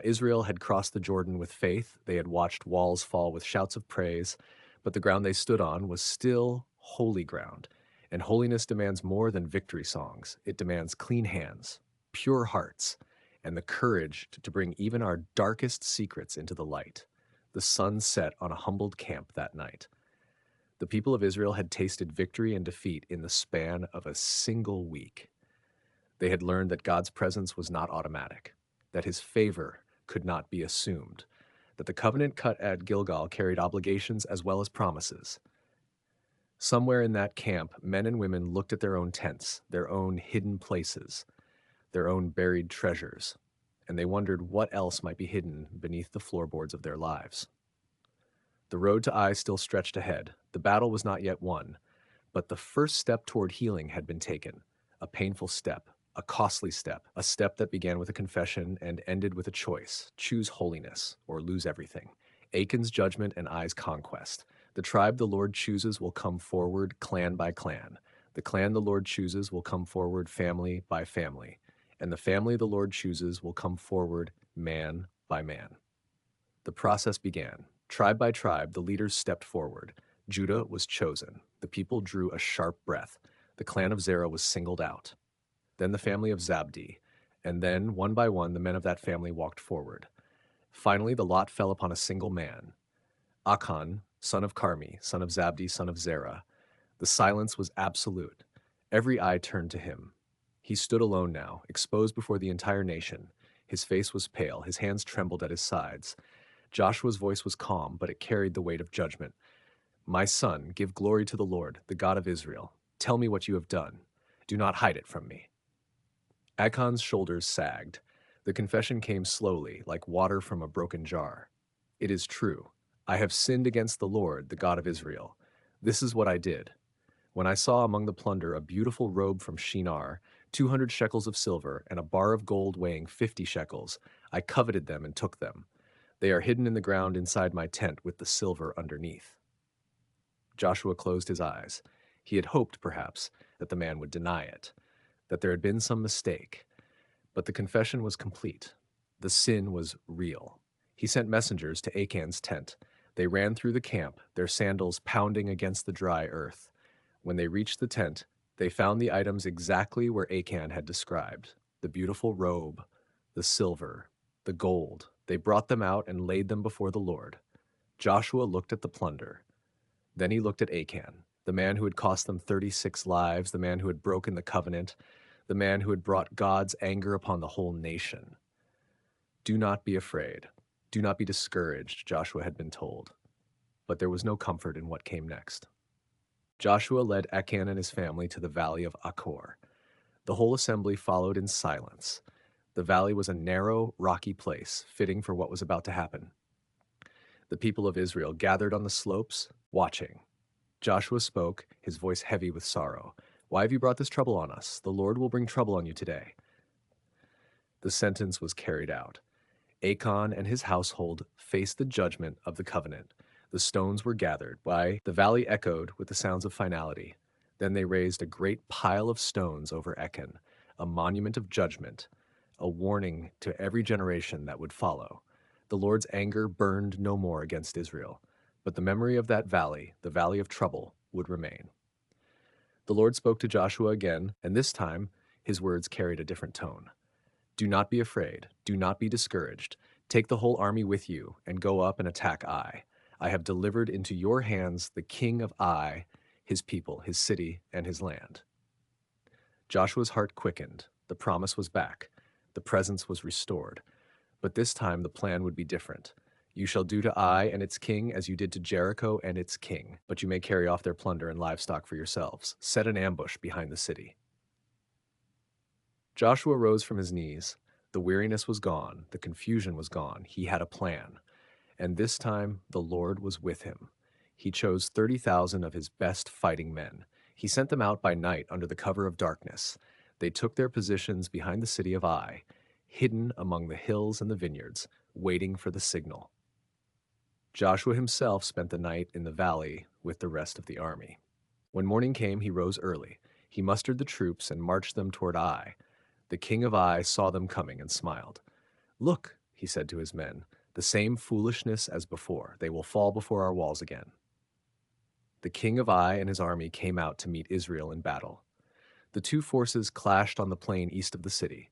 Israel had crossed the Jordan with faith. They had watched walls fall with shouts of praise, but the ground they stood on was still holy ground. And holiness demands more than victory songs. It demands clean hands, pure hearts, and the courage to bring even our darkest secrets into the light. The sun set on a humbled camp that night. The people of Israel had tasted victory and defeat in the span of a single week. They had learned that God's presence was not automatic, that his favor could not be assumed, that the covenant cut at Gilgal carried obligations as well as promises. Somewhere in that camp, men and women looked at their own tents, their own hidden places, their own buried treasures, and they wondered what else might be hidden beneath the floorboards of their lives. The road to Ai still stretched ahead. The battle was not yet won, but the first step toward healing had been taken. A painful step, a costly step, a step that began with a confession and ended with a choice. Choose holiness or lose everything. Achan's judgment and Ai's conquest. The tribe the Lord chooses will come forward clan by clan. The clan the Lord chooses will come forward family by family. And the family the Lord chooses will come forward man by man. The process began. Tribe by tribe, the leaders stepped forward. Judah was chosen. The people drew a sharp breath. The clan of Zerah was singled out. Then the family of Zabdi. And then, one by one, the men of that family walked forward. Finally, the lot fell upon a single man, Achan, son of Carmi, son of Zabdi, son of Zerah. The silence was absolute. Every eye turned to him. He stood alone now, exposed before the entire nation. His face was pale, his hands trembled at his sides. Joshua's voice was calm, but it carried the weight of judgment. My son, give glory to the Lord, the God of Israel. Tell me what you have done. Do not hide it from me. Achan's shoulders sagged. The confession came slowly, like water from a broken jar. It is true. I have sinned against the Lord, the God of Israel. This is what I did. When I saw among the plunder a beautiful robe from Shinar, 200 shekels of silver, and a bar of gold weighing 50 shekels, I coveted them and took them. They are hidden in the ground inside my tent with the silver underneath. Joshua closed his eyes. He had hoped, perhaps, that the man would deny it, that there had been some mistake. But the confession was complete. The sin was real. He sent messengers to Achan's tent. They ran through the camp, their sandals pounding against the dry earth. When they reached the tent, they found the items exactly where Achan had described: the beautiful robe, the silver, the gold. They brought them out and laid them before the Lord. Joshua looked at the plunder. Then he looked at Achan, the man who had cost them 36 lives, the man who had broken the covenant, the man who had brought God's anger upon the whole nation. Do not be afraid. Do not be discouraged, Joshua had been told. But there was no comfort in what came next. Joshua led Achan and his family to the valley of Achor. The whole assembly followed in silence. The valley was a narrow, rocky place, fitting for what was about to happen. The people of Israel gathered on the slopes, watching. Joshua spoke, his voice heavy with sorrow. Why have you brought this trouble on us? The Lord will bring trouble on you today. The sentence was carried out. Achan and his household faced the judgment of the covenant. The stones were gathered. Why, the valley echoed with the sounds of finality. Then they raised a great pile of stones over Achan, a monument of judgment, a warning to every generation that would follow. The Lord's anger burned no more against Israel, but the memory of that valley, the valley of trouble, would remain. The Lord spoke to Joshua again, and this time his words carried a different tone. Do not be afraid. Do not be discouraged. Take the whole army with you and go up and attack Ai. I have delivered into your hands the king of Ai, his people, his city, and his land. Joshua's heart quickened. The promise was back. The presence was restored. But this time the plan would be different. You shall do to Ai and its king as you did to Jericho and its king, but you may carry off their plunder and livestock for yourselves. Set an ambush behind the city. Joshua rose from his knees. The weariness was gone. The confusion was gone. He had a plan. And this time the Lord was with him. He chose 30,000 of his best fighting men. He sent them out by night under the cover of darkness. They took their positions behind the city of Ai, hidden among the hills and the vineyards, waiting for the signal. Joshua himself spent the night in the valley with the rest of the army. When morning came, he rose early. He mustered the troops and marched them toward Ai. The king of Ai saw them coming and smiled. Look, he said to his men, the same foolishness as before. They will fall before our walls again. The king of Ai and his army came out to meet Israel in battle. The two forces clashed on the plain east of the city.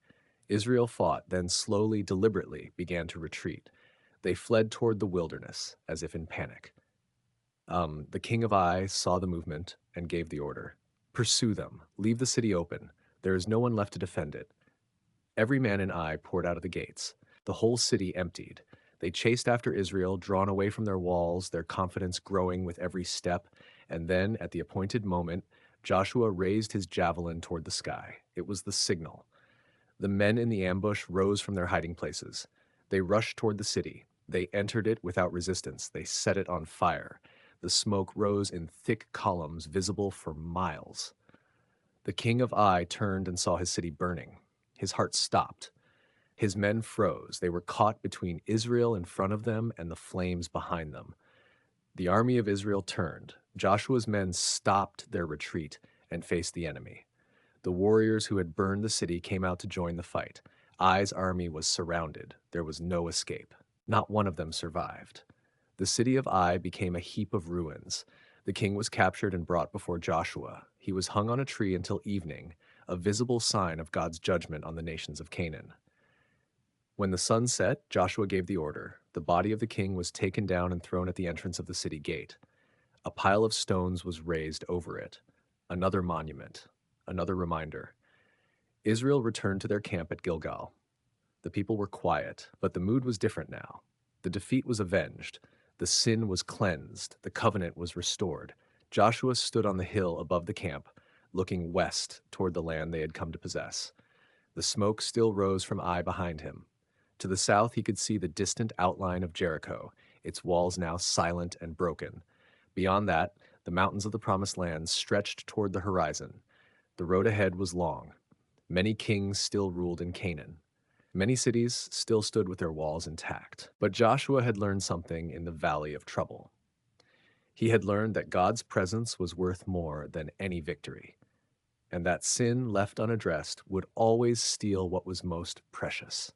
Israel fought, then slowly, deliberately began to retreat. They fled toward the wilderness, as if in panic. The king of Ai saw the movement and gave the order: "Pursue them, leave the city open. There is no one left to defend it." Every man in Ai poured out of the gates. The whole city emptied. They chased after Israel, drawn away from their walls, their confidence growing with every step. And then, at the appointed moment, Joshua raised his javelin toward the sky. It was the signal. The men in the ambush rose from their hiding places. They rushed toward the city. They entered it without resistance. They set it on fire. The smoke rose in thick columns visible for miles. The king of Ai turned and saw his city burning. His heart stopped. His men froze. They were caught between Israel in front of them and the flames behind them. The army of Israel turned. Joshua's men stopped their retreat and faced the enemy. The warriors who had burned the city came out to join the fight. Ai's army was surrounded. There was no escape. Not one of them survived. The city of Ai became a heap of ruins. The king was captured and brought before Joshua. He was hung on a tree until evening, a visible sign of God's judgment on the nations of Canaan. When the sun set, Joshua gave the order. The body of the king was taken down and thrown at the entrance of the city gate. A pile of stones was raised over it. Another monument, another reminder. Israel returned to their camp at Gilgal. The people were quiet, but the mood was different now. The defeat was avenged. The sin was cleansed. The covenant was restored. Joshua stood on the hill above the camp, looking west toward the land they had come to possess. The smoke still rose from Ai behind him. To the south, he could see the distant outline of Jericho, its walls now silent and broken. Beyond that, the mountains of the Promised Land stretched toward the horizon. The road ahead was long. Many kings still ruled in Canaan. Many cities still stood with their walls intact. But Joshua had learned something in the valley of trouble. He had learned that God's presence was worth more than any victory, and that sin left unaddressed would always steal what was most precious.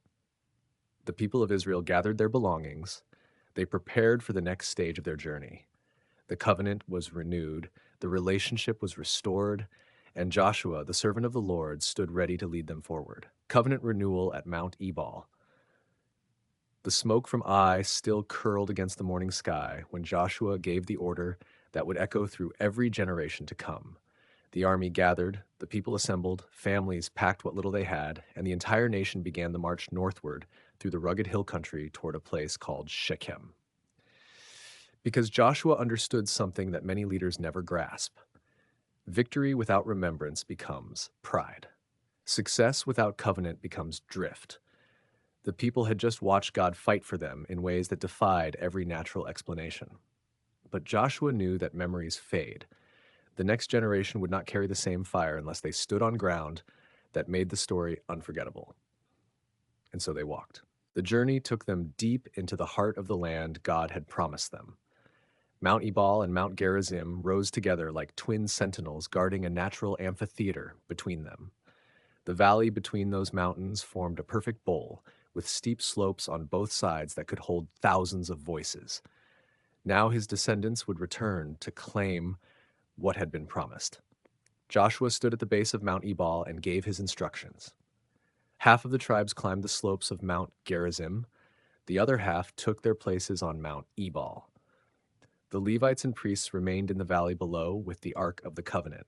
The people of Israel gathered their belongings. They prepared for the next stage of their journey. The covenant was renewed, the relationship was restored, and Joshua, the servant of the Lord, stood ready to lead them forward. Covenant renewal at Mount Ebal. The smoke from Ai still curled against the morning sky when Joshua gave the order that would echo through every generation to come. The army gathered, the people assembled, families packed what little they had, and the entire nation began the march northward through the rugged hill country toward a place called Shechem. Because Joshua understood something that many leaders never grasp. Victory without remembrance becomes pride. Success without covenant becomes drift. The people had just watched God fight for them in ways that defied every natural explanation. But Joshua knew that memories fade. The next generation would not carry the same fire unless they stood on ground that made the story unforgettable. And so they walked. The journey took them deep into the heart of the land God had promised them. Mount Ebal and Mount Gerizim rose together like twin sentinels guarding a natural amphitheater between them. The valley between those mountains formed a perfect bowl, with steep slopes on both sides that could hold thousands of voices. Now his descendants would return to claim what had been promised. Joshua stood at the base of Mount Ebal and gave his instructions. Half of the tribes climbed the slopes of Mount Gerizim. The other half took their places on Mount Ebal. The Levites and priests remained in the valley below with the Ark of the Covenant.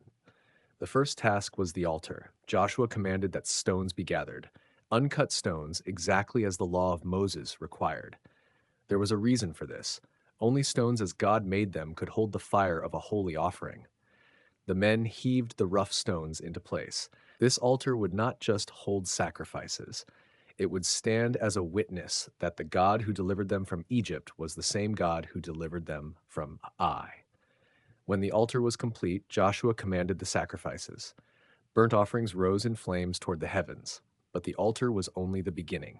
The first task was the altar. Joshua commanded that stones be gathered, uncut stones exactly as the law of Moses required. There was a reason for this. Only stones as God made them could hold the fire of a holy offering. The men heaved the rough stones into place. This altar would not just hold sacrifices. It would stand as a witness that the God who delivered them from Egypt was the same God who delivered them from Ai. When the altar was complete, Joshua commanded the sacrifices. Burnt offerings rose in flames toward the heavens, but the altar was only the beginning.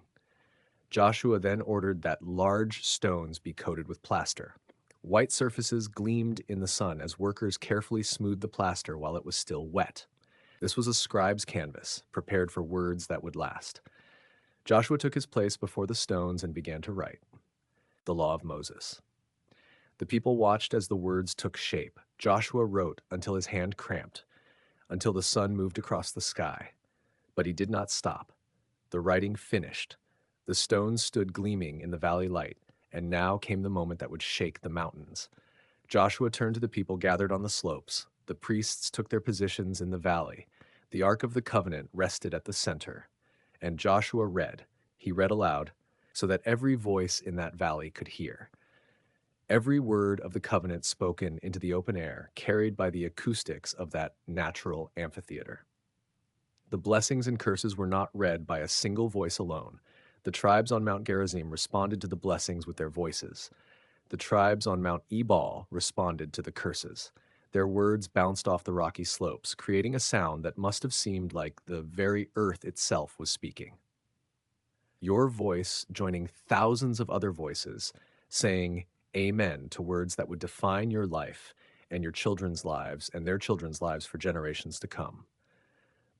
Joshua then ordered that large stones be coated with plaster. White surfaces gleamed in the sun as workers carefully smoothed the plaster while it was still wet. This was a scribe's canvas, prepared for words that would last. Joshua took his place before the stones and began to write the law of Moses. The people watched as the words took shape. Joshua wrote until his hand cramped, until the sun moved across the sky. But he did not stop. The writing finished. The stones stood gleaming in the valley light, and now came the moment that would shake the mountains. Joshua turned to the people gathered on the slopes. The priests took their positions in the valley. The Ark of the Covenant rested at the center. And Joshua read. He read aloud, so that every voice in that valley could hear. Every word of the covenant spoken into the open air, carried by the acoustics of that natural amphitheater. The blessings and curses were not read by a single voice alone. The tribes on Mount Gerizim responded to the blessings with their voices. The tribes on Mount Ebal responded to the curses. Their words bounced off the rocky slopes, creating a sound that must have seemed like the very earth itself was speaking. Your voice joining thousands of other voices, saying amen to words that would define your life and your children's lives and their children's lives for generations to come.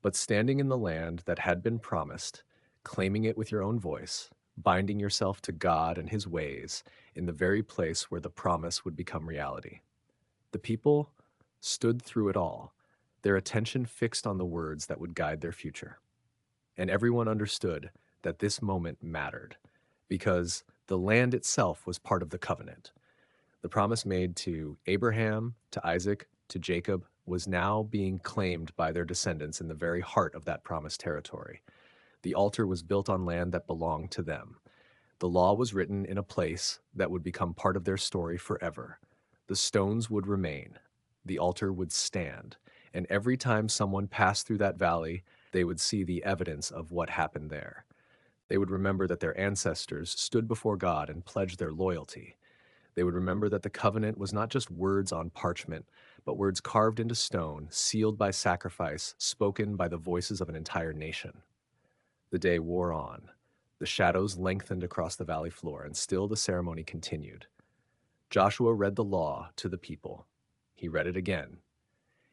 But standing in the land that had been promised, claiming it with your own voice, binding yourself to God and his ways in the very place where the promise would become reality. The people stood through it all, their attention fixed on the words that would guide their future. And everyone understood that this moment mattered, because the land itself was part of the covenant. The promise made to Abraham, to Isaac, to Jacob was now being claimed by their descendants in the very heart of that promised territory. The altar was built on land that belonged to them. The law was written in a place that would become part of their story forever. The stones would remain. The altar would stand. And every time someone passed through that valley, they would see the evidence of what happened there. They would remember that their ancestors stood before God and pledged their loyalty. They would remember that the covenant was not just words on parchment, but words carved into stone, sealed by sacrifice, spoken by the voices of an entire nation. The day wore on. The shadows lengthened across the valley floor, and still the ceremony continued. Joshua read the law to the people. He read it again.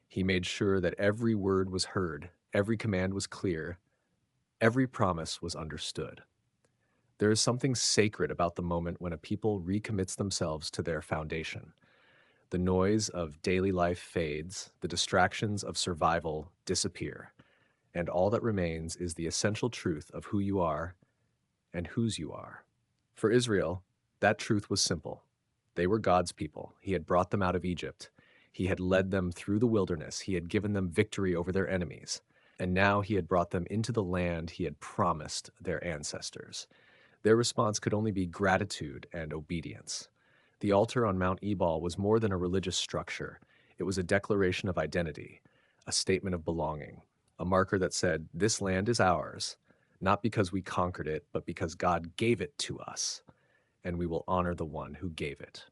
He made sure that every word was heard, every command was clear, every promise was understood. There is something sacred about the moment when a people recommits themselves to their foundation. The noise of daily life fades, the distractions of survival disappear, and all that remains is the essential truth of who you are and whose you are. For Israel, that truth was simple. They were God's people. He had brought them out of Egypt. He had led them through the wilderness. He had given them victory over their enemies. And now he had brought them into the land he had promised their ancestors. Their response could only be gratitude and obedience. The altar on Mount Ebal was more than a religious structure. It was a declaration of identity, a statement of belonging, a marker that said, "This land is ours, not because we conquered it, but because God gave it to us, and we will honor the one who gave it."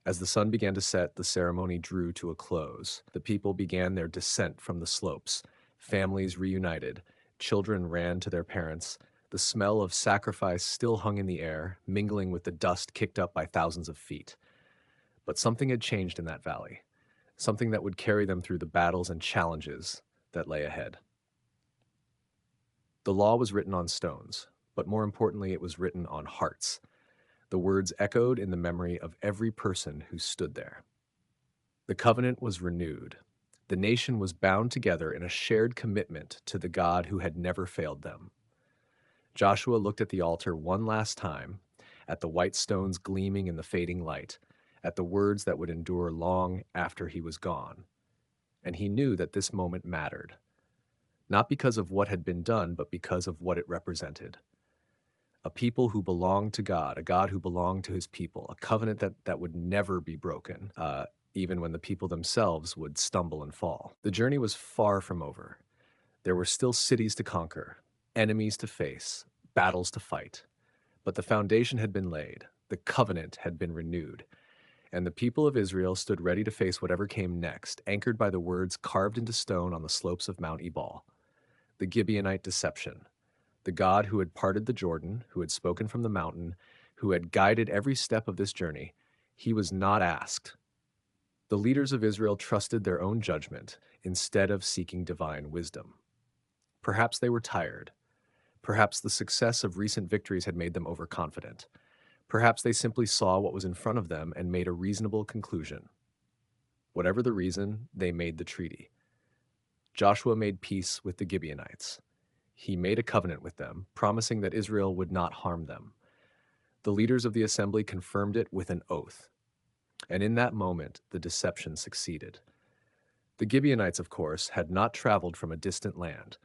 As the sun began to set, the ceremony drew to a close. The people began their descent from the slopes. Families reunited. Children ran to their parents. The smell of sacrifice still hung in the air, mingling with the dust kicked up by thousands of feet. But something had changed in that valley, something that would carry them through the battles and challenges that lay ahead. The law was written on stones, but more importantly, it was written on hearts. The words echoed in the memory of every person who stood there. The covenant was renewed. The nation was bound together in a shared commitment to the God who had never failed them. Joshua looked at the altar one last time, at the white stones gleaming in the fading light, at the words that would endure long after he was gone. And he knew that this moment mattered, not because of what had been done, but because of what it represented. A people who belonged to God, a God who belonged to his people, a covenant that would never be broken, even when the people themselves would stumble and fall. The journey was far from over. There were still cities to conquer, enemies to face, battles to fight. But the foundation had been laid, the covenant had been renewed, and the people of Israel stood ready to face whatever came next, anchored by the words carved into stone on the slopes of Mount Ebal. The Gibeonite deception. The God who had parted the Jordan, who had spoken from the mountain, who had guided every step of this journey, he was not asked. The leaders of Israel trusted their own judgment instead of seeking divine wisdom. Perhaps they were tired. Perhaps the success of recent victories had made them overconfident. Perhaps they simply saw what was in front of them and made a reasonable conclusion. Whatever the reason, they made the treaty. Joshua made peace with the Gibeonites. He made a covenant with them, promising that Israel would not harm them. The leaders of the assembly confirmed it with an oath. And in that moment, the deception succeeded. The Gibeonites, of course, had not traveled from a distant land.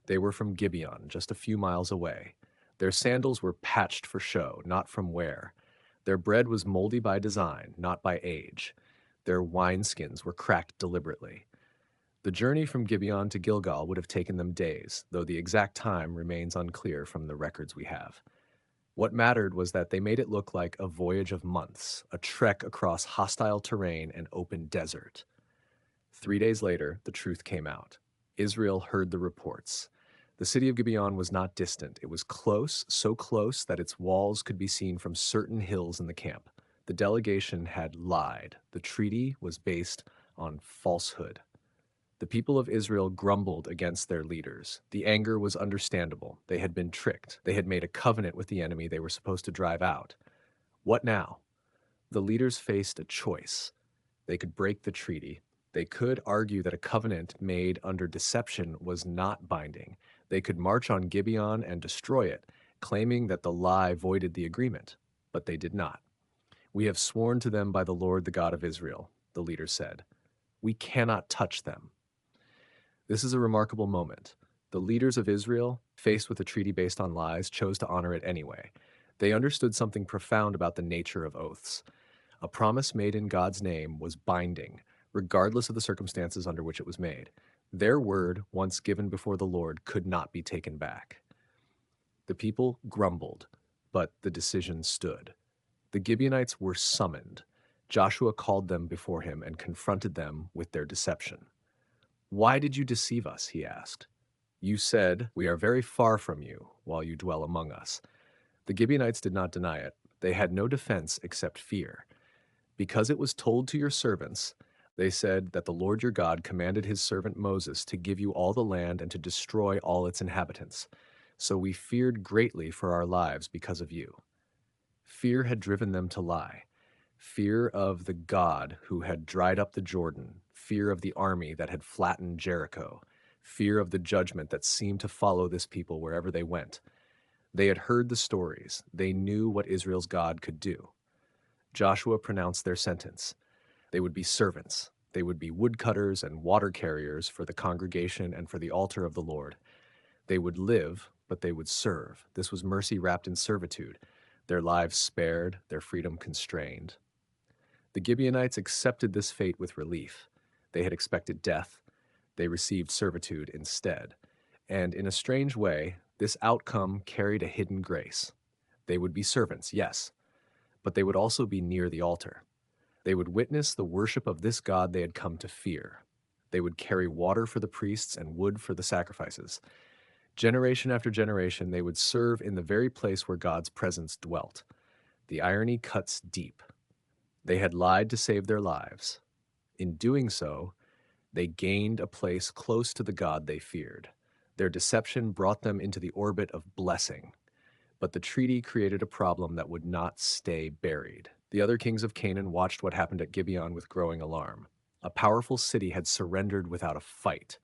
They were from Gibeon, just a few miles away. Their sandals were patched for show, not from wear. Their bread was moldy by design, not by age. Their wineskins were cracked deliberately. The journey from Gibeon to Gilgal would have taken them days, though the exact time remains unclear from the records we have. What mattered was that they made it look like a voyage of months, a trek across hostile terrain and open desert. 3 days later, the truth came out. Israel heard the reports. The city of Gibeon was not distant. It was close, so close that its walls could be seen from certain hills in the camp. The delegation had lied. The treaty was based on falsehood. The people of Israel grumbled against their leaders. The anger was understandable. They had been tricked. They had made a covenant with the enemy they were supposed to drive out. What now? The leaders faced a choice. They could break the treaty. They could argue that a covenant made under deception was not binding. They could march on Gibeon and destroy it, claiming that the lie voided the agreement. But they did not. "We have sworn to them by the Lord, the God of Israel," the leaders said. "We cannot touch them." This is a remarkable moment. The leaders of Israel, faced with a treaty based on lies, chose to honor it anyway. They understood something profound about the nature of oaths. A promise made in God's name was binding, regardless of the circumstances under which it was made. Their word, once given before the Lord, could not be taken back. The people grumbled, but the decision stood. The Gibeonites were summoned. Joshua called them before him and confronted them with their deception. "Why did you deceive us?" he asked. "You said, 'We are very far from you, while you dwell among us.'" The Gibeonites did not deny it. They had no defense except fear. "Because it was told to your servants," they said, "that the Lord your God commanded his servant Moses to give you all the land and to destroy all its inhabitants. So we feared greatly for our lives because of you." Fear had driven them to lie. Fear of the God who had dried up the Jordan, fear of the army that had flattened Jericho, fear of the judgment that seemed to follow this people wherever they went. They had heard the stories. They knew what Israel's God could do. Joshua pronounced their sentence. They would be servants. They would be woodcutters and water carriers for the congregation and for the altar of the Lord. They would live, but they would serve. This was mercy wrapped in servitude. Their lives spared, their freedom constrained. The Gibeonites accepted this fate with relief. They had expected death. They received servitude instead. And in a strange way, this outcome carried a hidden grace. They would be servants, yes, but they would also be near the altar. They would witness the worship of this God they had come to fear. They would carry water for the priests and wood for the sacrifices. Generation after generation, they would serve in the very place where God's presence dwelt. The irony cuts deep. They had lied to save their lives. In doing so, they gained a place close to the God they feared. Their deception brought them into the orbit of blessing. But the treaty created a problem that would not stay buried. The other kings of Canaan watched what happened at Gibeon with growing alarm. A powerful city had surrendered without a fight.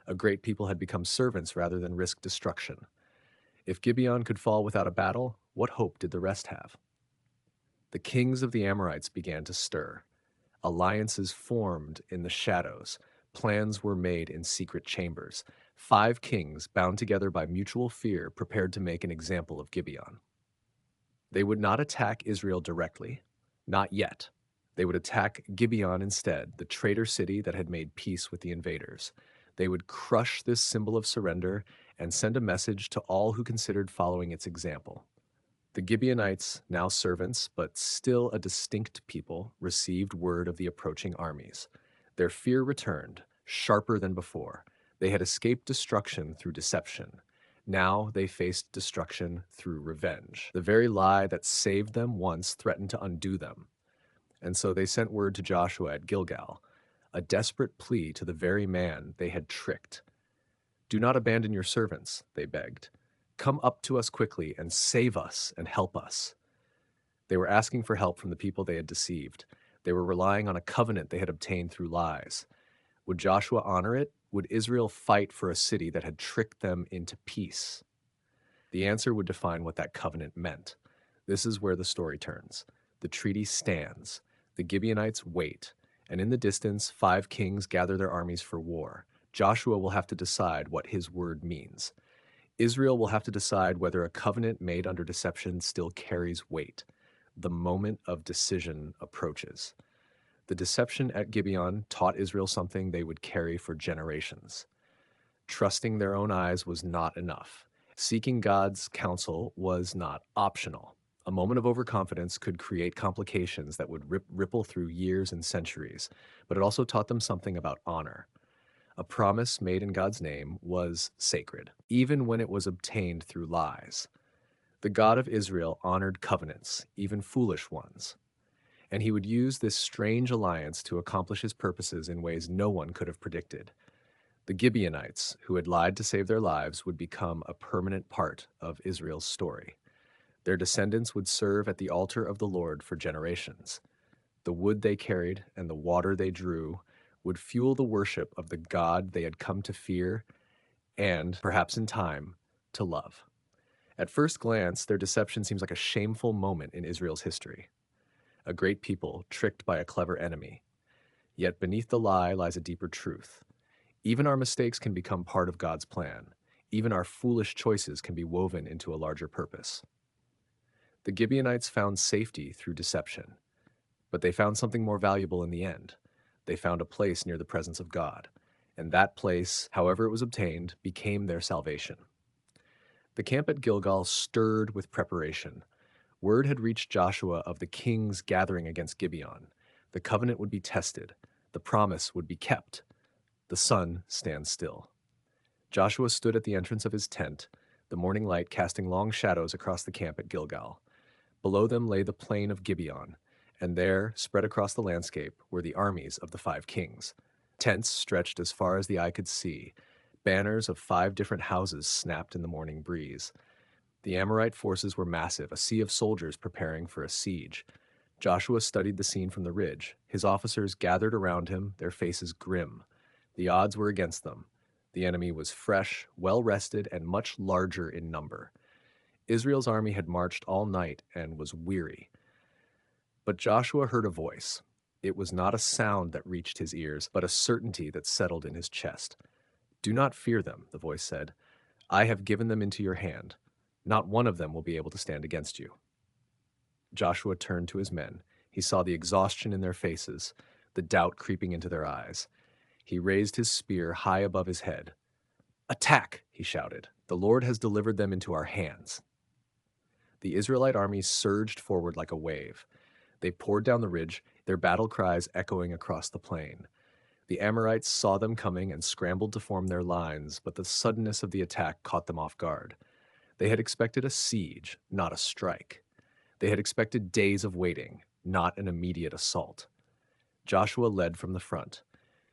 A great people had become servants rather than risk destruction. If Gibeon could fall without a battle, what hope did the rest have? The kings of the Amorites began to stir. Alliances formed in the shadows. Plans were made in secret chambers. 5 kings, bound together by mutual fear, prepared to make an example of Gibeon. They would not attack Israel directly, not yet. They would attack Gibeon instead, the traitor city that had made peace with the invaders. They would crush this symbol of surrender and send a message to all who considered following its example. The Gibeonites, now servants, but still a distinct people, received word of the approaching armies. Their fear returned, sharper than before. They had escaped destruction through deception. Now they faced destruction through revenge. The very lie that saved them once threatened to undo them. And so they sent word to Joshua at Gilgal, a desperate plea to the very man they had tricked. "Do not abandon your servants," they begged. "Come up to us quickly and save us and help us." They were asking for help from the people they had deceived. They were relying on a covenant they had obtained through lies. Would Joshua honor it? Would Israel fight for a city that had tricked them into peace? The answer would define what that covenant meant. This is where the story turns. The treaty stands. The Gibeonites wait. And in the distance, 5 kings gather their armies for war. Joshua will have to decide what his word means. Israel will have to decide whether a covenant made under deception still carries weight. The moment of decision approaches. The deception at Gibeon taught Israel something they would carry for generations. Trusting their own eyes was not enough. Seeking God's counsel was not optional. A moment of overconfidence could create complications that would ripple through years and centuries, but it also taught them something about honor. A promise made in God's name was sacred, even when it was obtained through lies. The God of Israel honored covenants, even foolish ones, and he would use this strange alliance to accomplish his purposes in ways no one could have predicted. The Gibeonites, who had lied to save their lives, would become a permanent part of Israel's story. Their descendants would serve at the altar of the Lord for generations. The wood they carried and the water they drew would fuel the worship of the God they had come to fear and, perhaps in time, to love. At first glance, their deception seems like a shameful moment in Israel's history. A great people tricked by a clever enemy. Yet beneath the lie lies a deeper truth. Even our mistakes can become part of God's plan. Even our foolish choices can be woven into a larger purpose. The Gibeonites found safety through deception, but they found something more valuable in the end. They found a place near the presence of God, and that place, however it was obtained, became their salvation. The camp at Gilgal stirred with preparation. Word had reached Joshua of the kings gathering against Gibeon. The covenant would be tested. The promise would be kept. The sun stands still. Joshua stood at the entrance of his tent, the morning light casting long shadows across the camp at Gilgal. Below them lay the plain of Gibeon, and there, spread across the landscape, were the armies of the 5 kings. Tents stretched as far as the eye could see. Banners of 5 different houses snapped in the morning breeze. The Amorite forces were massive, a sea of soldiers preparing for a siege. Joshua studied the scene from the ridge. His officers gathered around him, their faces grim. The odds were against them. The enemy was fresh, well-rested, and much larger in number. Israel's army had marched all night and was weary. But Joshua heard a voice. It was not a sound that reached his ears, but a certainty that settled in his chest. "Do not fear them," the voice said. "I have given them into your hand. Not one of them will be able to stand against you." Joshua turned to his men. He saw the exhaustion in their faces, the doubt creeping into their eyes. He raised his spear high above his head. "Attack!" he shouted. "The Lord has delivered them into our hands." The Israelite army surged forward like a wave. They poured down the ridge, their battle cries echoing across the plain. The Amorites saw them coming and scrambled to form their lines, but the suddenness of the attack caught them off guard. They had expected a siege, not a strike. They had expected days of waiting, not an immediate assault. Joshua led from the front.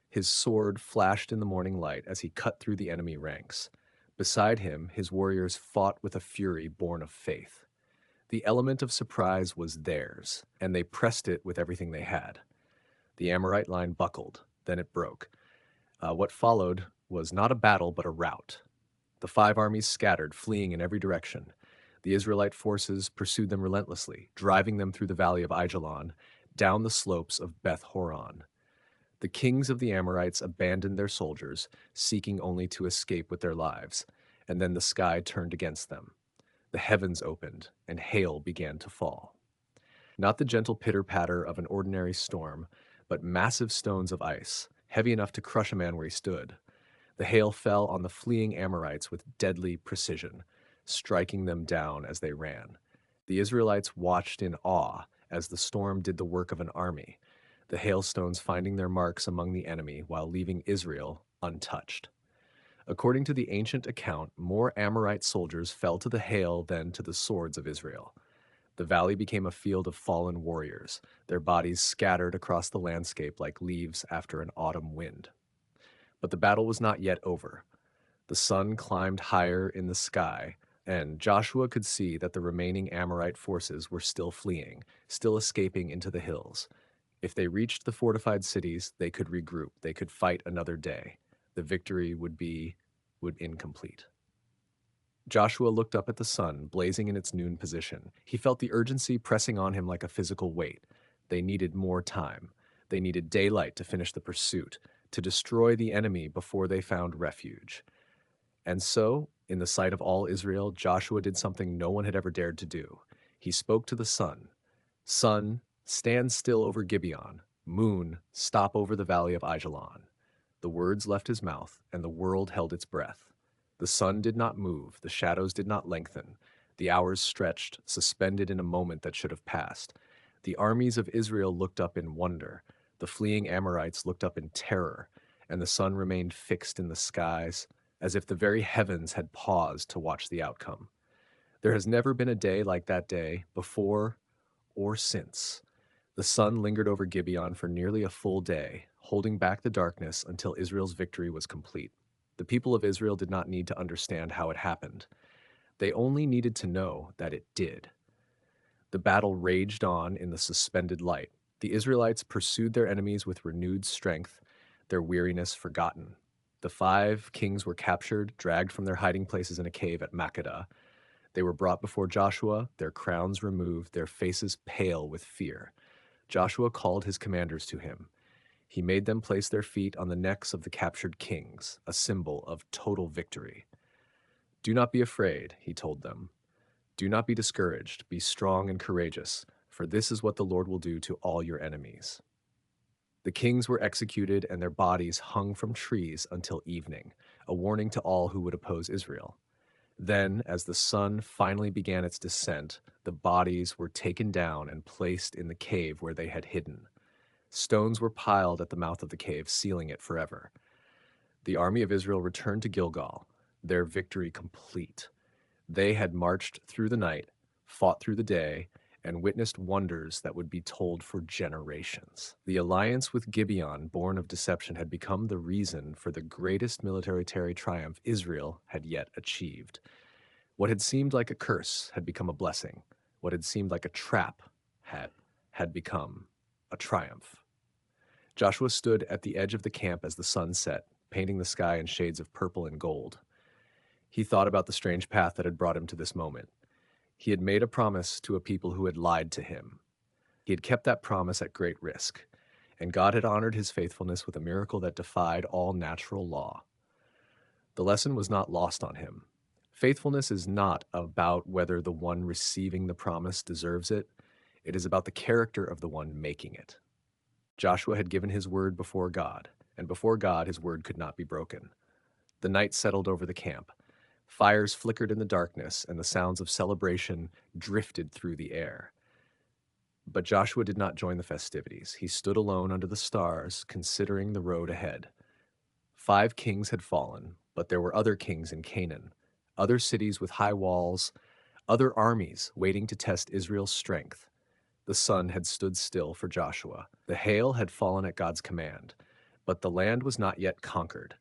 His sword flashed in the morning light as he cut through the enemy ranks. Beside him, his warriors fought with a fury born of faith. The element of surprise was theirs, and they pressed it with everything they had. The Amorite line buckled, then it broke. What followed was not a battle, but a rout. The 5 armies scattered, fleeing in every direction. The Israelite forces pursued them relentlessly, driving them through the valley of Aijalon, down the slopes of Beth Horon. The kings of the Amorites abandoned their soldiers, seeking only to escape with their lives, and then the sky turned against them. The heavens opened, and hail began to fall. Not the gentle pitter-patter of an ordinary storm, but massive stones of ice, heavy enough to crush a man where he stood. The hail fell on the fleeing Amorites with deadly precision, striking them down as they ran. The Israelites watched in awe as the storm did the work of an army, the hailstones finding their marks among the enemy while leaving Israel untouched. According to the ancient account, more Amorite soldiers fell to the hail than to the swords of Israel. The valley became a field of fallen warriors, their bodies scattered across the landscape like leaves after an autumn wind. But the battle was not yet over. The sun climbed higher in the sky, and Joshua could see that the remaining Amorite forces were still fleeing, still escaping into the hills. If they reached the fortified cities, they could regroup. They could fight another day. The victory would incomplete. Joshua looked up at the sun, blazing in its noon position. He felt the urgency pressing on him like a physical weight. They needed more time. They needed daylight to finish the pursuit, to destroy the enemy before they found refuge. And so, in the sight of all Israel, Joshua did something no one had ever dared to do. He spoke to the sun. Sun, stand still over Gibeon. Moon, stop over the valley of Ajalon. The words left his mouth, and the world held its breath. The sun did not move, the shadows did not lengthen. The hours stretched, suspended in a moment that should have passed. The armies of Israel looked up in wonder. The fleeing Amorites looked up in terror, and the sun remained fixed in the skies, as if the very heavens had paused to watch the outcome. There has never been a day like that day, before or since. The sun lingered over Gibeon for nearly a full day, holding back the darkness until Israel's victory was complete. The people of Israel did not need to understand how it happened. They only needed to know that it did. The battle raged on in the suspended light. The Israelites pursued their enemies with renewed strength, their weariness forgotten. The 5 kings were captured, dragged from their hiding places in a cave at Makkedah. They were brought before Joshua, their crowns removed, their faces pale with fear. Joshua called his commanders to him. He made them place their feet on the necks of the captured kings, a symbol of total victory. Do not be afraid, he told them. Do not be discouraged. Be strong and courageous, for this is what the Lord will do to all your enemies. The kings were executed and their bodies hung from trees until evening, a warning to all who would oppose Israel. Then, as the sun finally began its descent, the bodies were taken down and placed in the cave where they had hidden. Stones were piled at the mouth of the cave, sealing it forever. The army of Israel returned to Gilgal, their victory complete. They had marched through the night, fought through the day, and witnessed wonders that would be told for generations. The alliance with Gibeon, born of deception, had become the reason for the greatest military triumph Israel had yet achieved. What had seemed like a curse had become a blessing. What had seemed like a trap had become a triumph. Joshua stood at the edge of the camp as the sun set, painting the sky in shades of purple and gold. He thought about the strange path that had brought him to this moment. He had made a promise to a people who had lied to him. He had kept that promise at great risk, and God had honored his faithfulness with a miracle that defied all natural law. The lesson was not lost on him. Faithfulness is not about whether the one receiving the promise deserves it. It is about the character of the one making it. Joshua had given his word before God, and before God his word could not be broken. The night settled over the camp. Fires flickered in the darkness, and the sounds of celebration drifted through the air. But Joshua did not join the festivities. He stood alone under the stars, considering the road ahead. 5 kings had fallen, but there were other kings in Canaan, other cities with high walls, other armies waiting to test Israel's strength. The sun had stood still for Joshua. The hail had fallen at God's command, but the land was not yet conquered.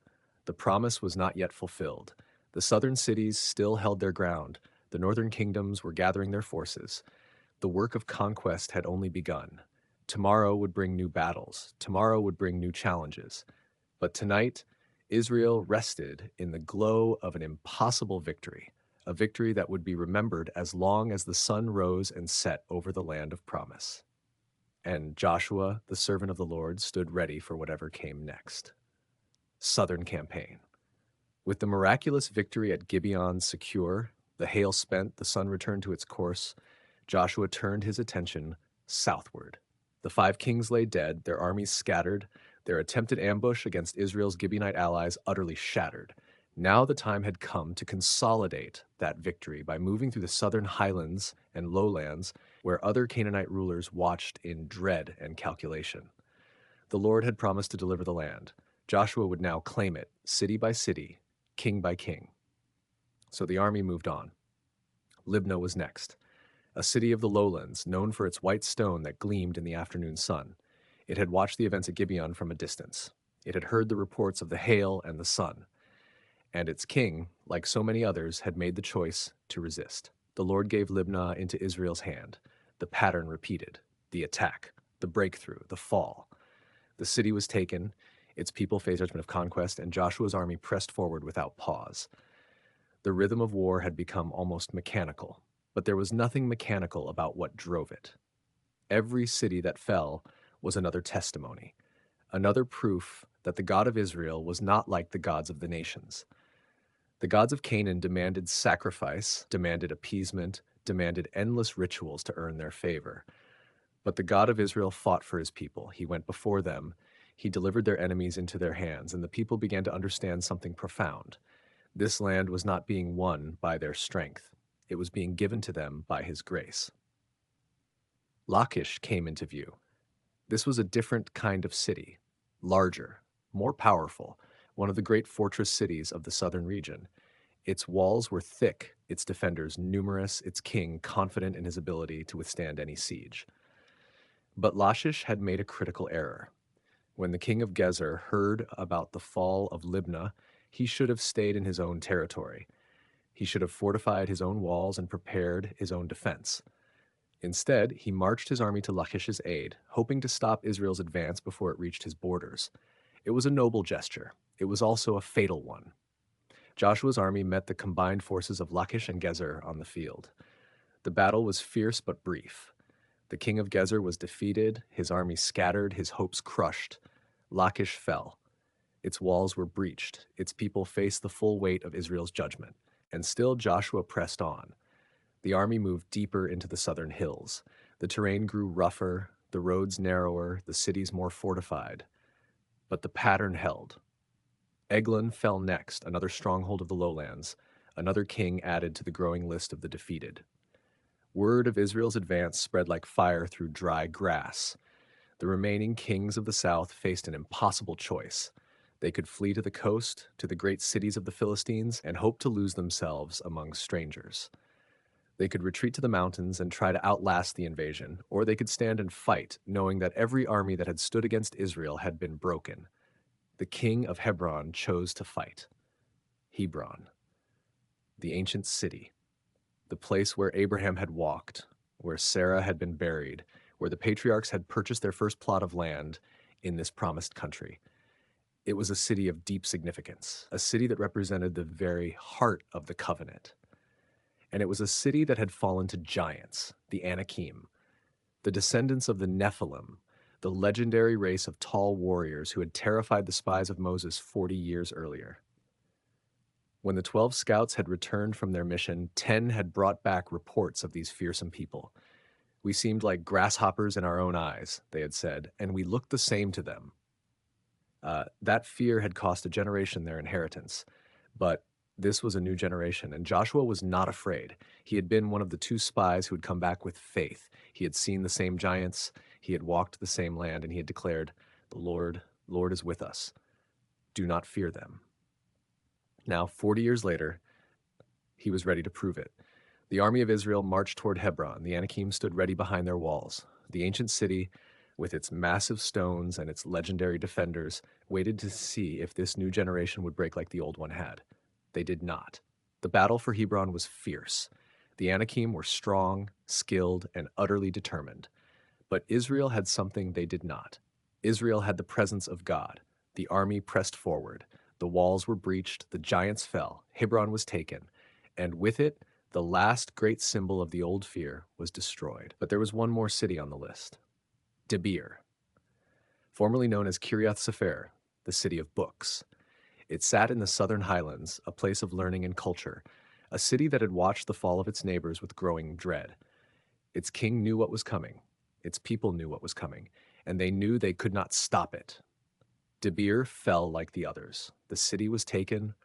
The promise was not yet fulfilled. The southern cities still held their ground. The northern kingdoms were gathering their forces. The work of conquest had only begun. Tomorrow would bring new battles. Tomorrow would bring new challenges. But tonight, Israel rested in the glow of an impossible victory, a victory that would be remembered as long as the sun rose and set over the land of promise. And Joshua, the servant of the Lord, stood ready for whatever came next. Southern Campaign. With the miraculous victory at Gibeon secure, the hail spent, the sun returned to its course, Joshua turned his attention southward. The 5 kings lay dead, their armies scattered, their attempted ambush against Israel's Gibeonite allies utterly shattered. Now the time had come to consolidate that victory by moving through the southern highlands and lowlands where other Canaanite rulers watched in dread and calculation. The Lord had promised to deliver the land. Joshua would now claim it, city by city, king by king. So the army moved on. Libnah was next, a city of the lowlands, known for its white stone that gleamed in the afternoon sun. It had watched the events at Gibeon from a distance. It had heard the reports of the hail and the sun. And its king, like so many others, had made the choice to resist. The Lord gave Libnah into Israel's hand. The pattern repeated. The attack, the breakthrough, the fall. The city was taken, its people faced judgment of conquest, and Joshua's army pressed forward without pause. The rhythm of war had become almost mechanical, but there was nothing mechanical about what drove it. Every city that fell was another testimony, another proof that the God of Israel was not like the gods of the nations. The gods of Canaan demanded sacrifice, demanded appeasement, demanded endless rituals to earn their favor. But the God of Israel fought for his people. He went before them. He delivered their enemies into their hands, and the people began to understand something profound. This land was not being won by their strength. It was being given to them by his grace. Lachish came into view. This was a different kind of city, larger, more powerful, one of the great fortress cities of the southern region. Its walls were thick, its defenders numerous, its king confident in his ability to withstand any siege. But Lachish had made a critical error. When the king of Gezer heard about the fall of Libnah, he should have stayed in his own territory. He should have fortified his own walls and prepared his own defense. Instead, he marched his army to Lachish's aid, hoping to stop Israel's advance before it reached his borders. It was a noble gesture. It was also a fatal one. Joshua's army met the combined forces of Lachish and Gezer on the field. The battle was fierce but brief. The king of Gezer was defeated, his army scattered, his hopes crushed. Lachish fell. Its walls were breached, its people faced the full weight of Israel's judgment. And still Joshua pressed on. The army moved deeper into the southern hills. The terrain grew rougher, the roads narrower, the cities more fortified. But the pattern held. Eglon fell next, another stronghold of the lowlands, another king added to the growing list of the defeated. Word of Israel's advance spread like fire through dry grass. The remaining kings of the south faced an impossible choice. They could flee to the coast, to the great cities of the Philistines, and hope to lose themselves among strangers. They could retreat to the mountains and try to outlast the invasion, or they could stand and fight, knowing that every army that had stood against Israel had been broken. The king of Hebron chose to fight. Hebron, the ancient city, the place where Abraham had walked, where Sarah had been buried, where the patriarchs had purchased their first plot of land in this promised country. It was a city of deep significance, a city that represented the very heart of the covenant. And it was a city that had fallen to giants, the Anakim, the descendants of the Nephilim, the legendary race of tall warriors who had terrified the spies of Moses 40 years earlier. When the 12 scouts had returned from their mission, 10 had brought back reports of these fearsome people. We seemed like grasshoppers in our own eyes, they had said, and we looked the same to them. That fear had cost a generation their inheritance, but this was a new generation, and Joshua was not afraid. He had been one of the 2 spies who had come back with faith. He had seen the same giants, he had walked the same land, and he had declared, "The Lord is with us. Do not fear them." Now, 40 years later, he was ready to prove it. The army of Israel marched toward Hebron. The Anakim stood ready behind their walls. The ancient city, with its massive stones and its legendary defenders, waited to see if this new generation would break like the old one had. They did not. The battle for Hebron was fierce. The Anakim were strong, skilled, and utterly determined. But Israel had something they did not. Israel had the presence of God. The army pressed forward. The walls were breached, the giants fell, Hebron was taken, and with it, the last great symbol of the old fear was destroyed. But there was one more city on the list. Debir, formerly known as Kiriath Sefer, the city of books. It sat in the southern highlands, a place of learning and culture, a city that had watched the fall of its neighbors with growing dread. Its king knew what was coming. Its people knew what was coming, and they knew they could not stop it. Debir fell like the others. The city was taken.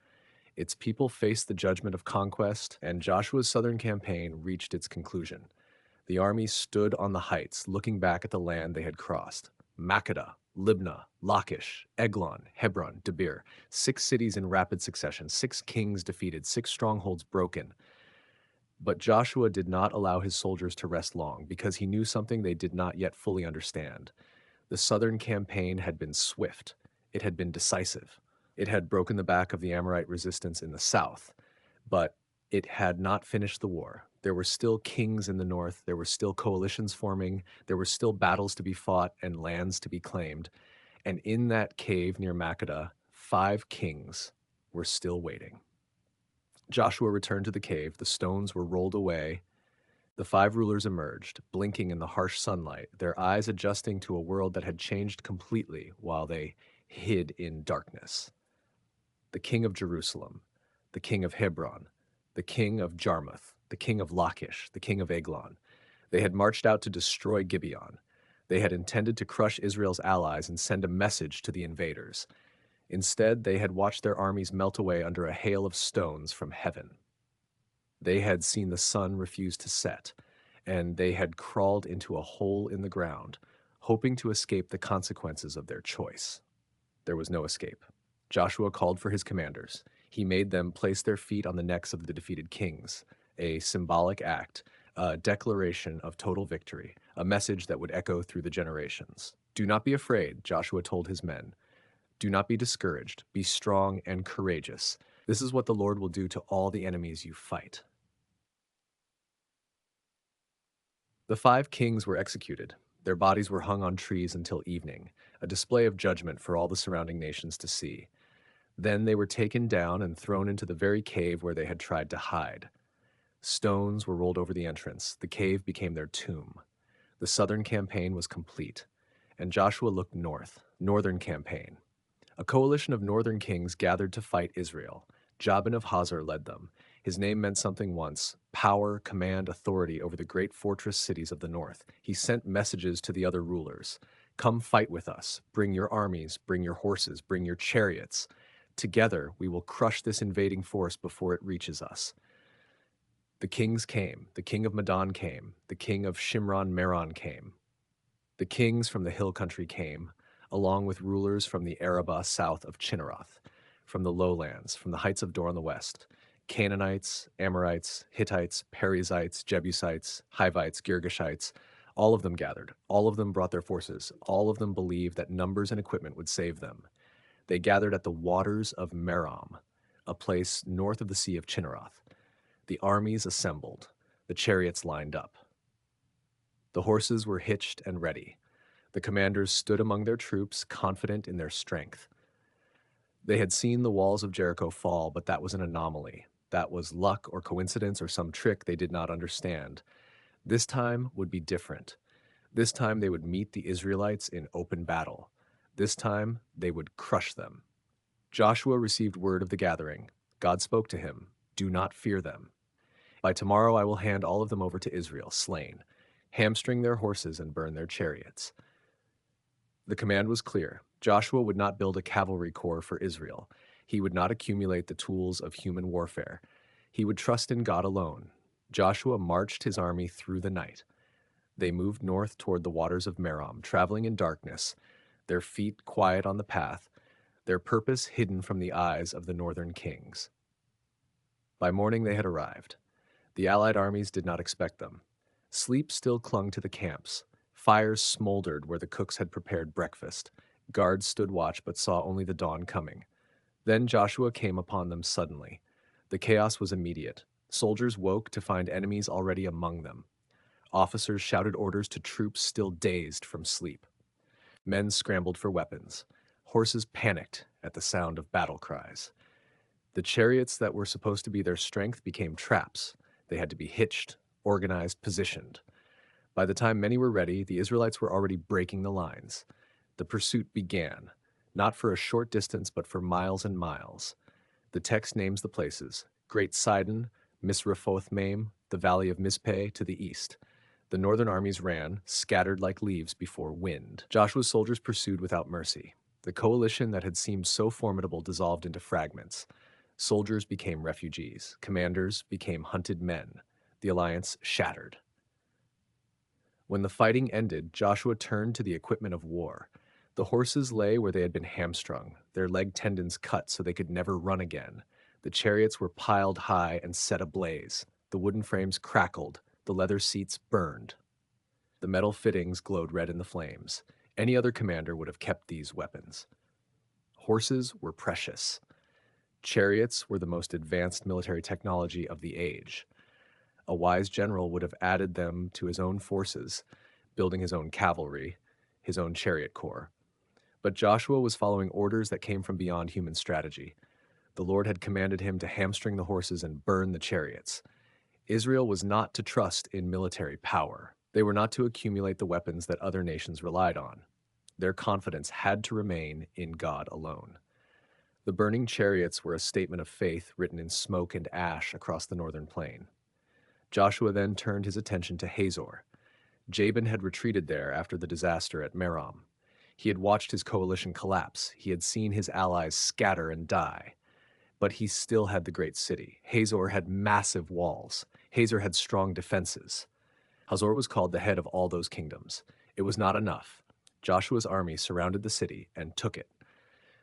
Its people faced the judgment of conquest, and Joshua's southern campaign reached its conclusion. The army stood on the heights, looking back at the land they had crossed. Makkedah, Libnah, Lachish, Eglon, Hebron, Debir. 6 cities in rapid succession, 6 kings defeated, 6 strongholds broken. But Joshua did not allow his soldiers to rest long, because he knew something they did not yet fully understand. The southern campaign had been swift. It had been decisive. It had broken the back of the Amorite resistance in the south, but it had not finished the war. There were still kings in the north, there were still coalitions forming, there were still battles to be fought and lands to be claimed. And in that cave near Makkedah, 5 kings were still waiting. Joshua returned to the cave, the stones were rolled away. The 5 rulers emerged, blinking in the harsh sunlight, their eyes adjusting to a world that had changed completely while they hid in darkness. The king of Jerusalem, the king of Hebron, the king of Jarmuth, the king of Lachish, the king of Eglon. They had marched out to destroy Gibeon. They had intended to crush Israel's allies and send a message to the invaders. Instead, they had watched their armies melt away under a hail of stones from heaven. They had seen the sun refuse to set, and they had crawled into a hole in the ground, hoping to escape the consequences of their choice. There was no escape. Joshua called for his commanders. He made them place their feet on the necks of the defeated kings, a symbolic act, a declaration of total victory, a message that would echo through the generations. Do not be afraid, Joshua told his men. Do not be discouraged. Be strong and courageous. This is what the Lord will do to all the enemies you fight. The 5 kings were executed. Their bodies were hung on trees until evening, a display of judgment for all the surrounding nations to see. Then they were taken down and thrown into the very cave where they had tried to hide. Stones were rolled over the entrance. The cave became their tomb. The southern campaign was complete, and Joshua looked north, northern campaign. A coalition of northern kings gathered to fight Israel. Jabin of Hazor led them. His name meant something once: power, command, authority over the great fortress cities of the north. He sent messages to the other rulers. Come fight with us. Bring your armies, bring your horses, bring your chariots. Together we will crush this invading force before it reaches us. The kings came. The king of Madon came. The king of Shimron Meron came. The kings from the hill country came, along with rulers from the Arabah south of Chinneroth, from the lowlands, from the heights of Dor on the west, Canaanites, Amorites, Hittites, Perizzites, Jebusites, Hivites, Girgashites, all of them gathered. All of them brought their forces. All of them believed that numbers and equipment would save them. They gathered at the waters of Merom, a place north of the Sea of Chinneroth. The armies assembled. The chariots lined up. The horses were hitched and ready. The commanders stood among their troops, confident in their strength. They had seen the walls of Jericho fall, but that was an anomaly. That was luck or coincidence or some trick they did not understand. This time would be different. This time they would meet the Israelites in open battle. This time they would crush them. Joshua received word of the gathering. God spoke to him, "Do not fear them. By tomorrow I will hand all of them over to Israel, slain, hamstring their horses and burn their chariots." The command was clear. Joshua would not build a cavalry corps for Israel. He would not accumulate the tools of human warfare. He would trust in God alone. Joshua marched his army through the night. They moved north toward the waters of Merom, traveling in darkness, their feet quiet on the path, their purpose hidden from the eyes of the northern kings. By morning they had arrived. The allied armies did not expect them. Sleep still clung to the camps. Fires smoldered where the cooks had prepared breakfast. Guards stood watch but saw only the dawn coming. Then Joshua came upon them suddenly. The chaos was immediate. Soldiers woke to find enemies already among them. Officers shouted orders to troops still dazed from sleep. Men scrambled for weapons. Horses panicked at the sound of battle cries. The chariots that were supposed to be their strength became traps. They had to be hitched, organized, positioned. By the time many were ready, the Israelites were already breaking the lines. The pursuit began, not for a short distance, but for miles and miles. The text names the places: Great Sidon, Misrephoth-maim, the valley of Mizpeh to the east. The northern armies ran, scattered like leaves before wind. Joshua's soldiers pursued without mercy. The coalition that had seemed so formidable dissolved into fragments. Soldiers became refugees. Commanders became hunted men. The alliance shattered. When the fighting ended, Joshua turned to the equipment of war. The horses lay where they had been hamstrung, their leg tendons cut so they could never run again. The chariots were piled high and set ablaze. The wooden frames crackled. The leather seats burned. The metal fittings glowed red in the flames. Any other commander would have kept these weapons. Horses were precious. Chariots were the most advanced military technology of the age. A wise general would have added them to his own forces, building his own cavalry, his own chariot corps. But Joshua was following orders that came from beyond human strategy. The Lord had commanded him to hamstring the horses and burn the chariots. Israel was not to trust in military power. They were not to accumulate the weapons that other nations relied on. Their confidence had to remain in God alone. The burning chariots were a statement of faith written in smoke and ash across the northern plain. Joshua then turned his attention to Hazor. Jabin had retreated there after the disaster at Merom. He had watched his coalition collapse. He had seen his allies scatter and die. But he still had the great city. Hazor had massive walls. Hazor had strong defenses. Hazor was called the head of all those kingdoms. It was not enough. Joshua's army surrounded the city and took it.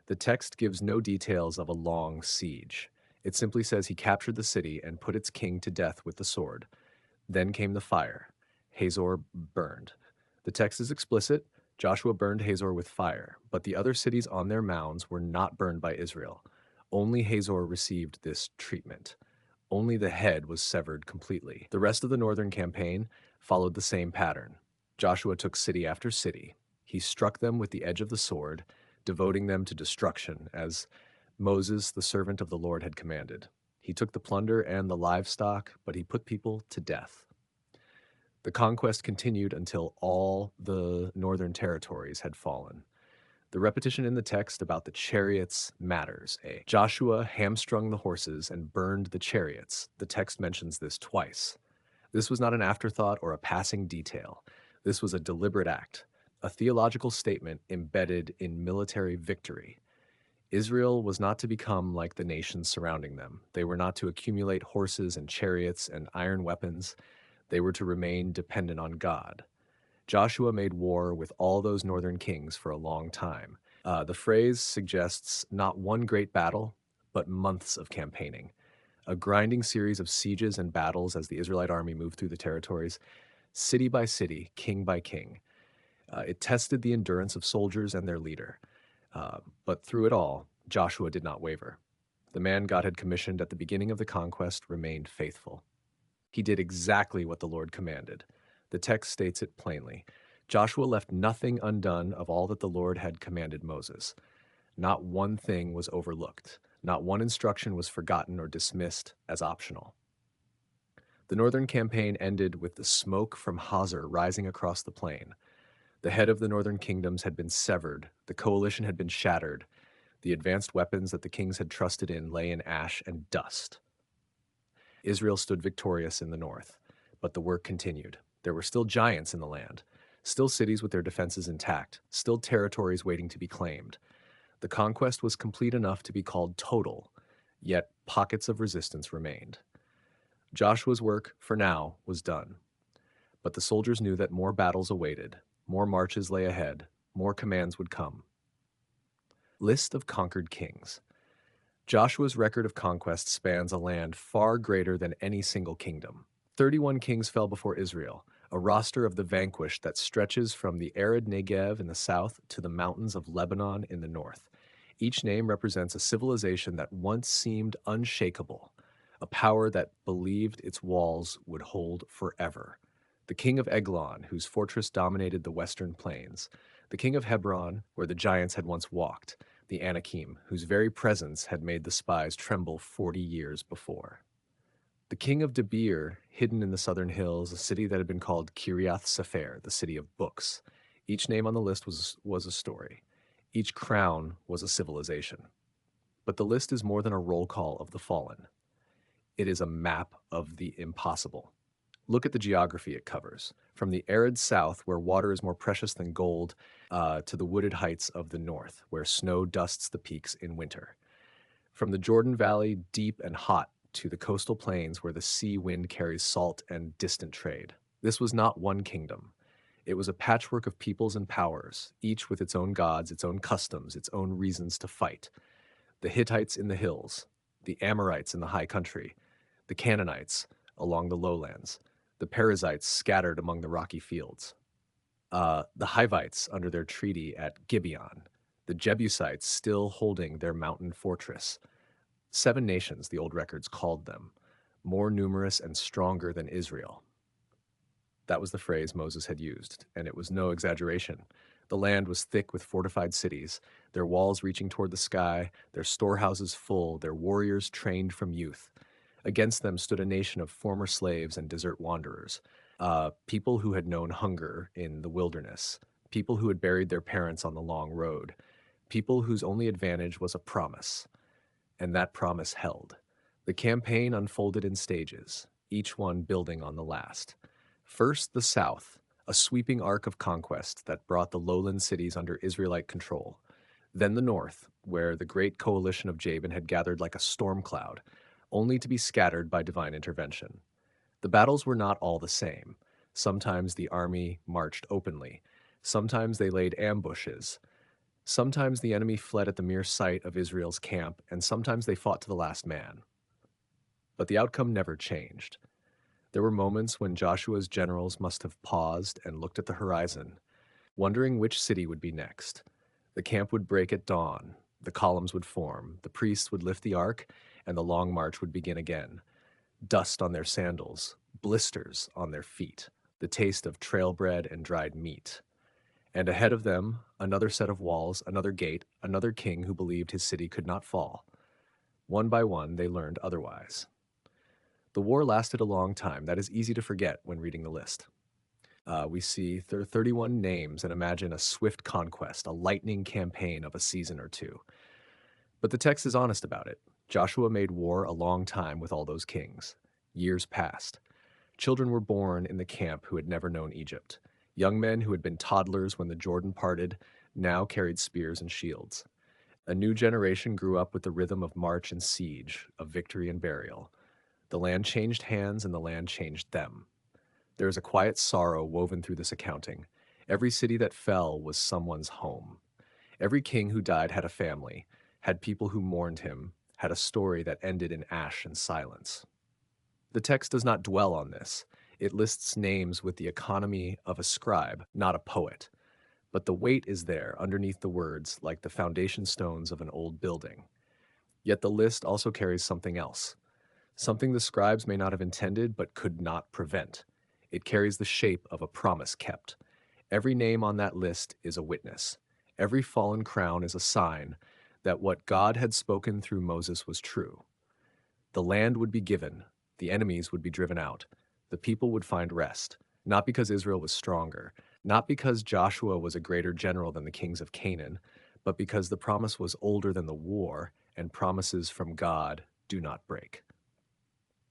The text gives no details of a long siege. It simply says he captured the city and put its king to death with the sword. Then came the fire. Hazor burned. The text is explicit. Joshua burned Hazor with fire, but the other cities on their mounds were not burned by Israel. Only Hazor received this treatment. Only the head was severed completely. The rest of the northern campaign followed the same pattern. Joshua took city after city. He struck them with the edge of the sword, devoting them to destruction, as Moses, the servant of the Lord, had commanded. He took the plunder and the livestock, but he put people to death. The conquest continued until all the northern territories had fallen. The repetition in the text about the chariots matters. Joshua hamstrung the horses and burned the chariots. The text mentions this twice. This was not an afterthought or a passing detail. This was a deliberate act, a theological statement embedded in military victory. Israel was not to become like the nations surrounding them. They were not to accumulate horses and chariots and iron weapons. They were to remain dependent on God. Joshua made war with all those northern kings for a long time. The phrase suggests not one great battle, but months of campaigning, a grinding series of sieges and battles as the Israelite army moved through the territories, city by city, king by king. It tested the endurance of soldiers and their leader. But through it all, Joshua did not waver. The man God had commissioned at the beginning of the conquest remained faithful. He did exactly what the Lord commanded. The text states it plainly. Joshua left nothing undone of all that the Lord had commanded Moses. Not one thing was overlooked. Not one instruction was forgotten or dismissed as optional. The northern campaign ended with the smoke from Hazor rising across the plain. The head of the northern kingdoms had been severed. The coalition had been shattered. The advanced weapons that the kings had trusted in lay in ash and dust. Israel stood victorious in the north, but the work continued. There were still giants in the land, still cities with their defenses intact, still territories waiting to be claimed. The conquest was complete enough to be called total, yet pockets of resistance remained. Joshua's work, for now, was done. But the soldiers knew that more battles awaited, more marches lay ahead, more commands would come. List of conquered kings. Joshua's record of conquest spans a land far greater than any single kingdom. 31 kings fell before Israel, a roster of the vanquished that stretches from the arid Negev in the south to the mountains of Lebanon in the north. Each name represents a civilization that once seemed unshakable, a power that believed its walls would hold forever. The king of Eglon, whose fortress dominated the western plains. The king of Hebron, where the giants had once walked. The Anakim, whose very presence had made the spies tremble 40 years before. The king of Debir, hidden in the southern hills, a city that had been called Kiriath Sefer, the city of books. Each name on the list was a story. Each crown was a civilization. But the list is more than a roll call of the fallen. It is a map of the impossible. Look at the geography it covers. From the arid south, where water is more precious than gold, to the wooded heights of the north, where snow dusts the peaks in winter. From the Jordan Valley, deep and hot, to the coastal plains, where the sea wind carries salt and distant trade. This was not one kingdom. It was a patchwork of peoples and powers, each with its own gods, its own customs, its own reasons to fight. The Hittites in the hills, the Amorites in the high country, the Canaanites along the lowlands, the Perizzites scattered among the rocky fields, the Hivites under their treaty at Gibeon, the Jebusites still holding their mountain fortress. 7 nations, the old records called them. more numerous and stronger than Israel. That was the phrase Moses had used, and it was no exaggeration. The land was thick with fortified cities, their walls reaching toward the sky, their storehouses full, their warriors trained from youth. Against them stood a nation of former slaves and desert wanderers, people who had known hunger in the wilderness, people who had buried their parents on the long road, people whose only advantage was a promise, and that promise held. The campaign unfolded in stages, each one building on the last. First, the south, a sweeping arc of conquest that brought the lowland cities under Israelite control. Then the north, where the great coalition of Jabin had gathered like a storm cloud, only to be scattered by divine intervention. The battles were not all the same. Sometimes the army marched openly. Sometimes they laid ambushes. Sometimes the enemy fled at the mere sight of Israel's camp, and sometimes they fought to the last man. But the outcome never changed. There were moments when Joshua's generals must have paused and looked at the horizon, wondering which city would be next. The camp would break at dawn, the columns would form, the priests would lift the ark, and the long march would begin again. Dust on their sandals, blisters on their feet, the taste of trail bread and dried meat. And ahead of them, another set of walls, another gate, another king who believed his city could not fall. One by one, they learned otherwise. The war lasted a long time. That is easy to forget when reading the list. We see 31 names and imagine a swift conquest, a lightning campaign of a season or two. But the text is honest about it. Joshua made war a long time with all those kings. Years passed. Children were born in the camp who had never known Egypt. Young men who had been toddlers when the Jordan parted now carried spears and shields. A new generation grew up with the rhythm of march and siege, of victory and burial. The land changed hands and the land changed them. There is a quiet sorrow woven through this accounting. Every city that fell was someone's home. Every king who died had a family, had people who mourned him, had a story that ended in ash and silence. The text does not dwell on this. It lists names with the economy of a scribe, not a poet. But the weight is there underneath the words, like the foundation stones of an old building. Yet the list also carries something else, something the scribes may not have intended but could not prevent. It carries the shape of a promise kept. Every name on that list is a witness. Every fallen crown is a sign that what God had spoken through Moses was true. The land would be given, the enemies would be driven out, the people would find rest, not because Israel was stronger, not because Joshua was a greater general than the kings of Canaan, but because the promise was older than the war, and promises from God do not break.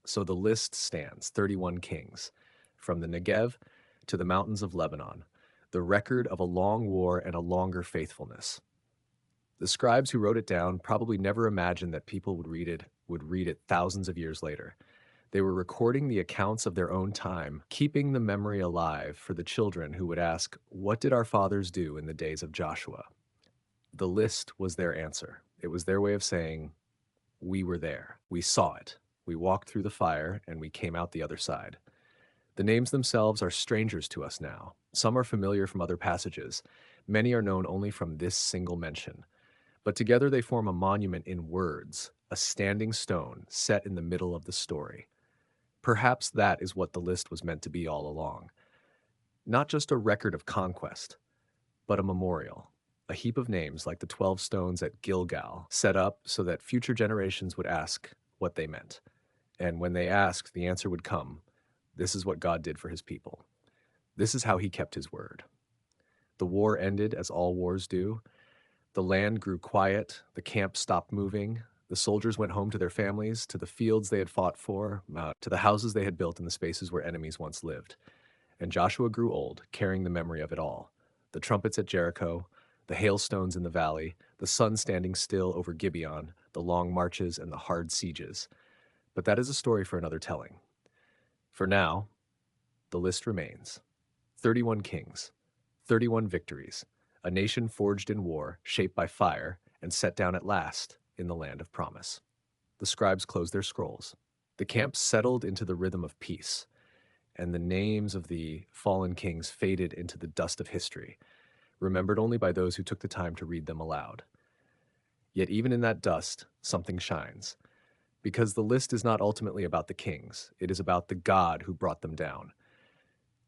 So the list stands, 31 kings, from the Negev to the mountains of Lebanon, the record of a long war and a longer faithfulness. The scribes who wrote it down probably never imagined that people would read it thousands of years later. They were recording the accounts of their own time, keeping the memory alive for the children who would ask, "What did our fathers do in the days of Joshua?" The list was their answer. It was their way of saying, "We were there. We saw it. We walked through the fire, and we came out the other side." The names themselves are strangers to us now. Some are familiar from other passages. Many are known only from this single mention. But together they form a monument in words, a standing stone set in the middle of the story. Perhaps that is what the list was meant to be all along. Not just a record of conquest, but a memorial, a heap of names like the 12 stones at Gilgal, set up so that future generations would ask what they meant. And when they asked, the answer would come. This is what God did for his people. This is how he kept his word. The war ended as all wars do. The land grew quiet, the camp stopped moving, the soldiers went home to their families, to the fields they had fought for, to the houses they had built in the spaces where enemies once lived. And Joshua grew old, carrying the memory of it all. The trumpets at Jericho, the hailstones in the valley, the sun standing still over Gibeon, the long marches and the hard sieges. But that is a story for another telling. For now, the list remains. 31 kings, 31 victories, a nation forged in war, shaped by fire, and set down at last in the land of promise. The scribes closed their scrolls. The camp settled into the rhythm of peace, and the names of the fallen kings faded into the dust of history, remembered only by those who took the time to read them aloud. Yet even in that dust, something shines. Because the list is not ultimately about the kings, it is about the God who brought them down.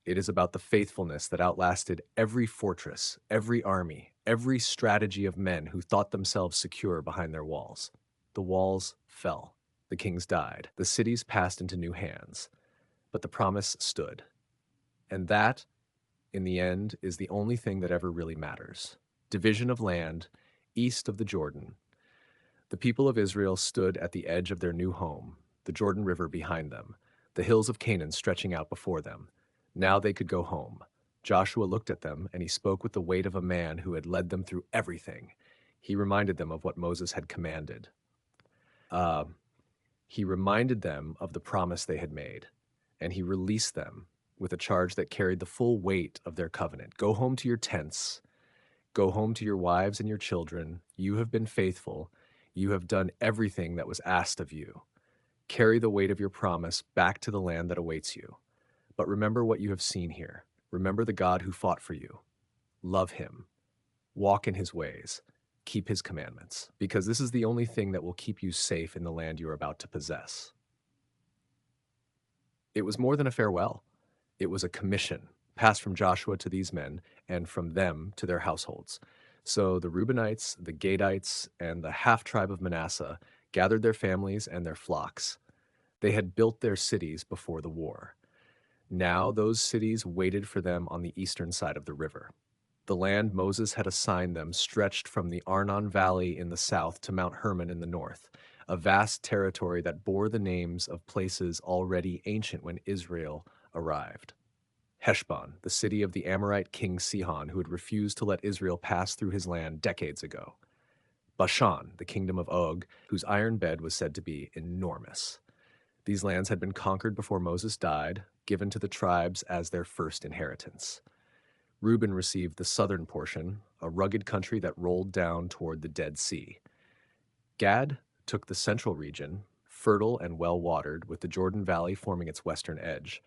It is about the faithfulness that outlasted every fortress, every army, every strategy of men who thought themselves secure behind their walls. The walls fell. The kings died. The cities passed into new hands. But the promise stood. And that, in the end, is the only thing that ever really matters. Division of land east of the Jordan. The people of Israel stood at the edge of their new home, the Jordan River behind them, the hills of Canaan stretching out before them. Now they could go home. Joshua looked at them, and he spoke with the weight of a man who had led them through everything. He reminded them of what Moses had commanded. Uh, he reminded them of the promise they had made, and he released them with a charge that carried the full weight of their covenant. Go home to your tents. Go home to your wives and your children. You have been faithful. You have done everything that was asked of you. Carry the weight of your promise back to the land that awaits you. But remember what you have seen here. Remember the God who fought for you. Love him. Walk in his ways. Keep his commandments, because this is the only thing that will keep you safe in the land you are about to possess. It was more than a farewell. It was a commission passed from Joshua to these men and from them to their households. So the Reubenites, the Gadites, and the half tribe of Manasseh gathered their families and their flocks. They had built their cities before the war. Now those cities waited for them on the eastern side of the river. The land Moses had assigned them stretched from the Arnon Valley in the south to Mount Hermon in the north, a vast territory that bore the names of places already ancient when Israel arrived. Heshbon, the city of the Amorite king Sihon, who had refused to let Israel pass through his land decades ago. Bashan, the kingdom of Og, whose iron bed was said to be enormous. These lands had been conquered before Moses died, given to the tribes as their first inheritance. Reuben received the southern portion, a rugged country that rolled down toward the Dead Sea. Gad took the central region, fertile and well-watered, with the Jordan Valley forming its western edge.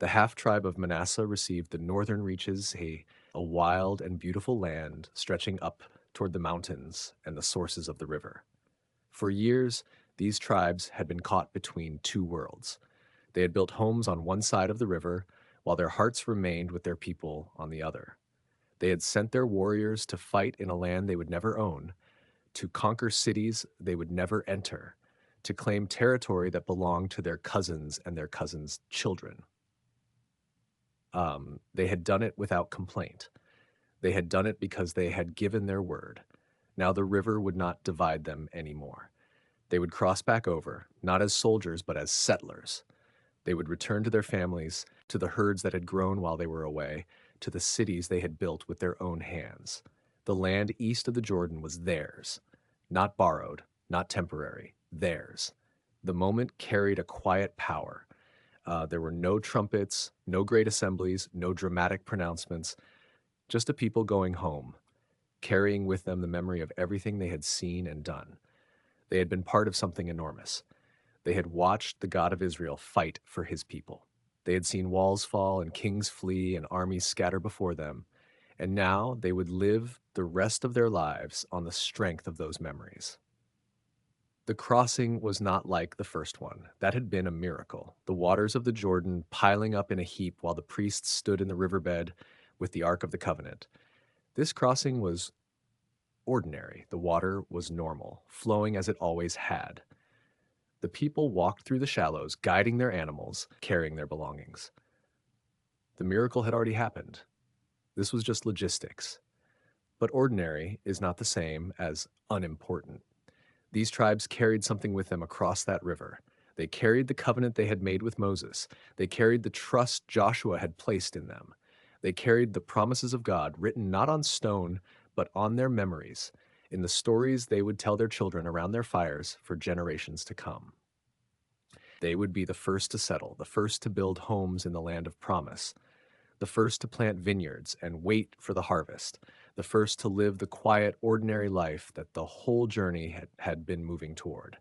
The half-tribe of Manasseh received the northern reaches, a wild and beautiful land stretching up toward the mountains and the sources of the river. For years, these tribes had been caught between two worlds. They had built homes on one side of the river, while their hearts remained with their people on the other. They had sent their warriors to fight in a land they would never own, to conquer cities they would never enter, to claim territory that belonged to their cousins and their cousins' children. They had done it without complaint. They had done it because they had given their word. Now the river would not divide them anymore. They would cross back over, not as soldiers, but as settlers. They would return to their families, to the herds that had grown while they were away, to the cities they had built with their own hands. The land east of the Jordan was theirs, not borrowed, not temporary, theirs. The moment carried a quiet power. There were no trumpets, no great assemblies, no dramatic pronouncements, just a people going home, carrying with them the memory of everything they had seen and done. They had been part of something enormous. They had watched the God of Israel fight for his people. They had seen walls fall and kings flee and armies scatter before them, and now they would live the rest of their lives on the strength of those memories. The crossing was not like the first one. That had been a miracle. The waters of the Jordan piling up in a heap while the priests stood in the riverbed with the Ark of the Covenant. This crossing was ordinary. The water was normal, flowing as it always had. The people walked through the shallows, guiding their animals, carrying their belongings. The miracle had already happened. This was just logistics. But ordinary is not the same as unimportant. These tribes carried something with them across that river. They carried the covenant they had made with Moses. They carried the trust Joshua had placed in them. They carried the promises of God written not on stone, but on their memories, in the stories they would tell their children around their fires for generations to come. They would be the first to settle, the first to build homes in the land of promise, the first to plant vineyards and wait for the harvest, the first to live the quiet, ordinary life that the whole journey had been moving toward.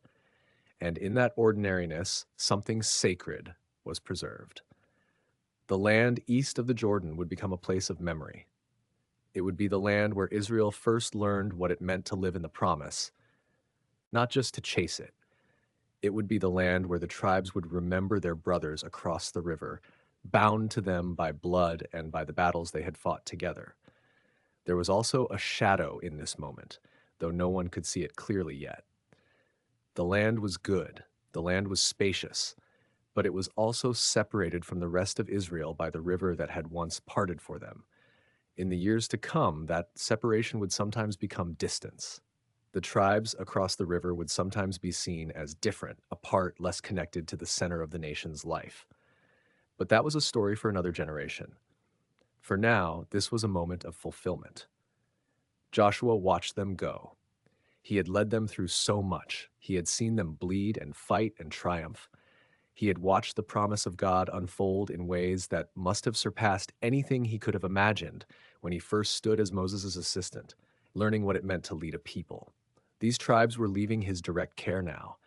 And in that ordinariness, something sacred was preserved. The land east of the Jordan would become a place of memory. It would be the land where Israel first learned what it meant to live in the promise, not just to chase it. It would be the land where the tribes would remember their brothers across the river, bound to them by blood and by the battles they had fought together. There was also a shadow in this moment, though no one could see it clearly yet. The land was good, the land was spacious, but it was also separated from the rest of Israel by the river that had once parted for them. In the years to come, that separation would sometimes become distance. The tribes across the river would sometimes be seen as different, apart, less connected to the center of the nation's life. But that was a story for another generation. For now, this was a moment of fulfillment. Joshua watched them go. He had led them through so much. He had seen them bleed and fight and triumph. He had watched the promise of God unfold in ways that must have surpassed anything he could have imagined when he first stood as Moses' assistant, learning what it meant to lead a people. These tribes were leaving his direct care now.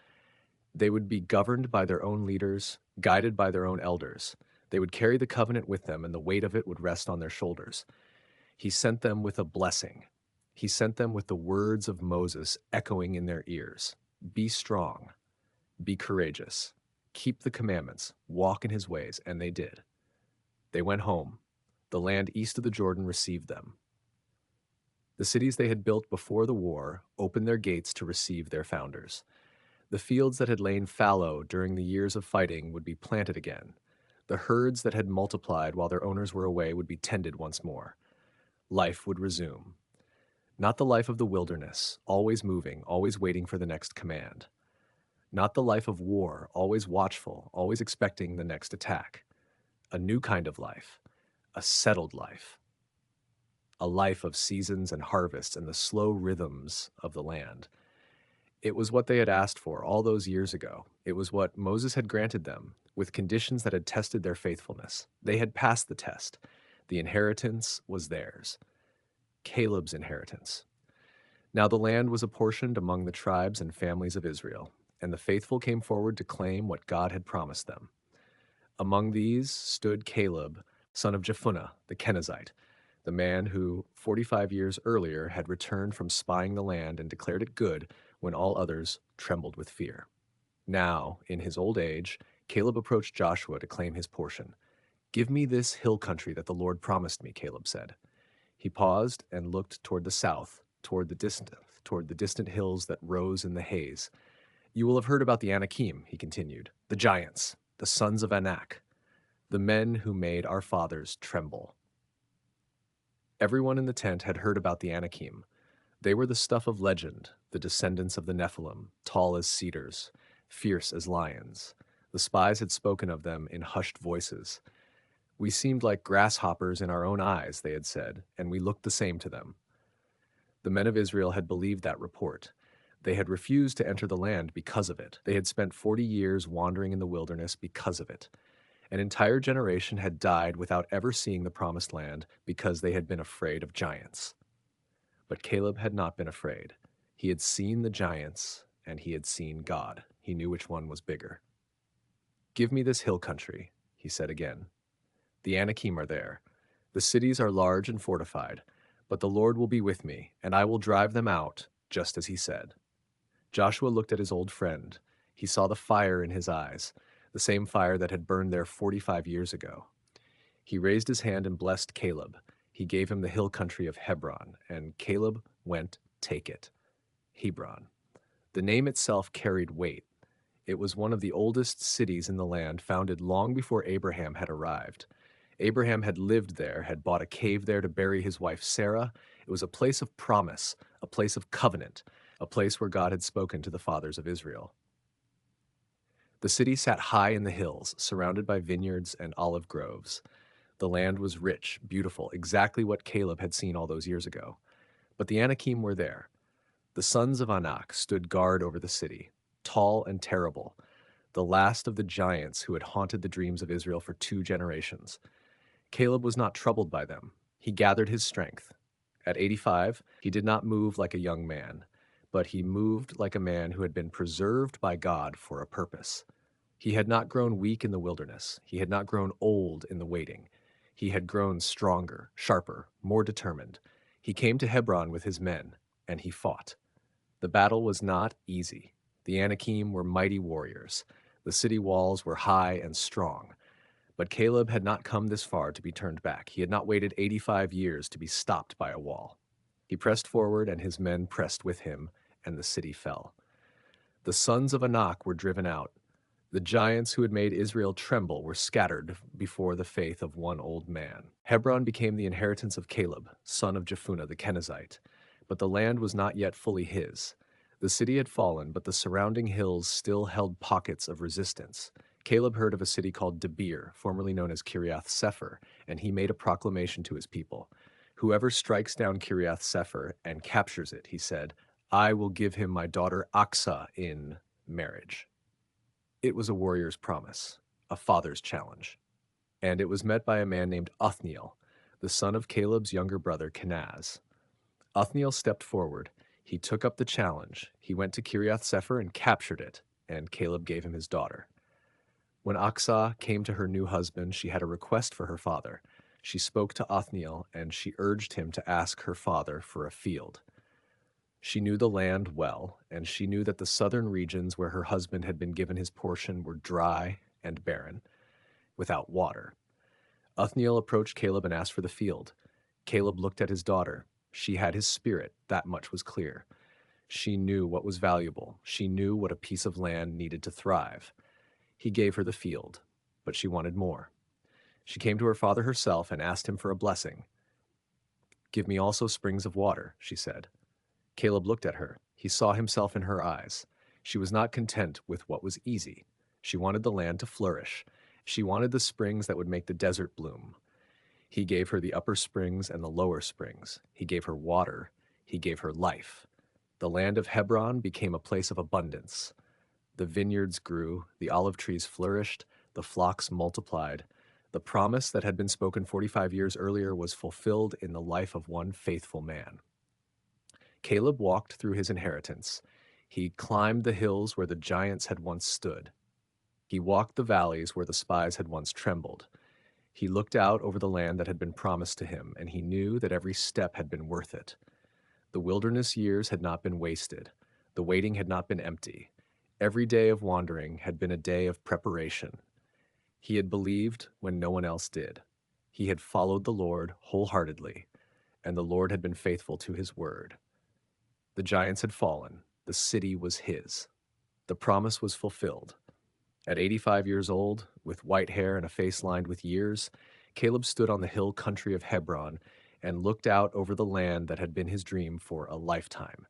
They would be governed by their own leaders, guided by their own elders. They would carry the covenant with them, and the weight of it would rest on their shoulders. He sent them with a blessing. He sent them with the words of Moses echoing in their ears. Be strong, be courageous, keep the commandments, walk in his ways, and they did. They went home. The land east of the Jordan received them. The cities they had built before the war opened their gates to receive their founders. The fields that had lain fallow during the years of fighting would be planted again. The herds that had multiplied while their owners were away would be tended once more. Life would resume. Not the life of the wilderness, always moving, always waiting for the next command. Not the life of war, always watchful, always expecting the next attack. A new kind of life, a settled life. A life of seasons and harvests and the slow rhythms of the land. It was what they had asked for all those years ago. It was what Moses had granted them, with conditions that had tested their faithfulness. They had passed the test. The inheritance was theirs. Caleb's inheritance. Now the land was apportioned among the tribes and families of Israel, and the faithful came forward to claim what God had promised them. Among these stood Caleb, son of Jephunneh, the Kenizzite, the man who, 45 years earlier, had returned from spying the land and declared it good when all others trembled with fear. Now, in his old age, Caleb approached Joshua to claim his portion. Give me this hill country that the Lord promised me, Caleb said. He paused and looked toward the south, toward the distant hills that rose in the haze. You will have heard about the Anakim, he continued, the giants, the sons of Anak, the men who made our fathers tremble. Everyone in the tent had heard about the Anakim. They were the stuff of legend, the descendants of the Nephilim, tall as cedars, fierce as lions. The spies had spoken of them in hushed voices. We seemed like grasshoppers in our own eyes, they had said, and we looked the same to them. The men of Israel had believed that report. They had refused to enter the land because of it. They had spent 40 years wandering in the wilderness because of it. An entire generation had died without ever seeing the promised land because they had been afraid of giants. But Caleb had not been afraid. He had seen the giants, and he had seen God. He knew which one was bigger. Give me this hill country, he said again. The Anakim are there. The cities are large and fortified, but the Lord will be with me, and I will drive them out, just as he said. Joshua looked at his old friend. He saw the fire in his eyes, the same fire that had burned there 45 years ago. He raised his hand and blessed Caleb. He gave him the hill country of Hebron, and Caleb went take it. Hebron. The name itself carried weight. It was one of the oldest cities in the land, founded long before Abraham had arrived. Abraham had lived there, had bought a cave there to bury his wife Sarah. It was a place of promise, a place of covenant, a place where God had spoken to the fathers of Israel. The city sat high in the hills, surrounded by vineyards and olive groves. The land was rich, beautiful, exactly what Caleb had seen all those years ago. But the Anakim were there. The sons of Anak stood guard over the city, tall and terrible, the last of the giants who had haunted the dreams of Israel for 2 generations. Caleb was not troubled by them. He gathered his strength. At 85, he did not move like a young man, but he moved like a man who had been preserved by God for a purpose. He had not grown weak in the wilderness. He had not grown old in the waiting. He had grown stronger, sharper, more determined. He came to Hebron with his men, and he fought. The battle was not easy. The Anakim were mighty warriors. The city walls were high and strong. But Caleb had not come this far to be turned back. He had not waited 85 years to be stopped by a wall. He pressed forward, and his men pressed with him, and the city fell. The sons of Anak were driven out. The giants who had made Israel tremble were scattered before the faith of one old man. Hebron became the inheritance of Caleb, son of Jephunneh the Kenizzite. But the land was not yet fully his. The city had fallen, but the surrounding hills still held pockets of resistance. Caleb heard of a city called Debir, formerly known as Kiriath Sepher, and he made a proclamation to his people. Whoever strikes down Kiriath Sepher and captures it, he said, I will give him my daughter Aksah in marriage. It was a warrior's promise, a father's challenge, and it was met by a man named Othniel, the son of Caleb's younger brother Kenaz. Othniel stepped forward. He took up the challenge. He went to Kiriath Sepher and captured it, and Caleb gave him his daughter. When Aksah came to her new husband, she had a request for her father. She spoke to Othniel, and she urged him to ask her father for a field. She knew the land well, and she knew that the southern regions where her husband had been given his portion were dry and barren, without water. Othniel approached Caleb and asked for the field. Caleb looked at his daughter. She had his spirit, that much was clear. She knew what was valuable. She knew what a piece of land needed to thrive. He gave her the field, but she wanted more. She came to her father herself and asked him for a blessing. Give me also springs of water, she said. Caleb looked at her. He saw himself in her eyes. She was not content with what was easy. She wanted the land to flourish. She wanted the springs that would make the desert bloom. He gave her the upper springs and the lower springs. He gave her water. He gave her life. The land of Hebron became a place of abundance. The vineyards grew, the olive trees flourished, the flocks multiplied. The promise that had been spoken 45 years earlier was fulfilled in the life of one faithful man. Caleb walked through his inheritance. He climbed the hills where the giants had once stood. He walked the valleys where the spies had once trembled. He looked out over the land that had been promised to him, and he knew that every step had been worth it. The wilderness years had not been wasted. The waiting had not been empty. Every day of wandering had been a day of preparation. He had believed when no one else did. He had followed the Lord wholeheartedly, and the Lord had been faithful to his word. The giants had fallen. The city was his. The promise was fulfilled. At 85 years old, with white hair and a face lined with years, Caleb stood on the hill country of Hebron and looked out over the land that had been his dream for a lifetime.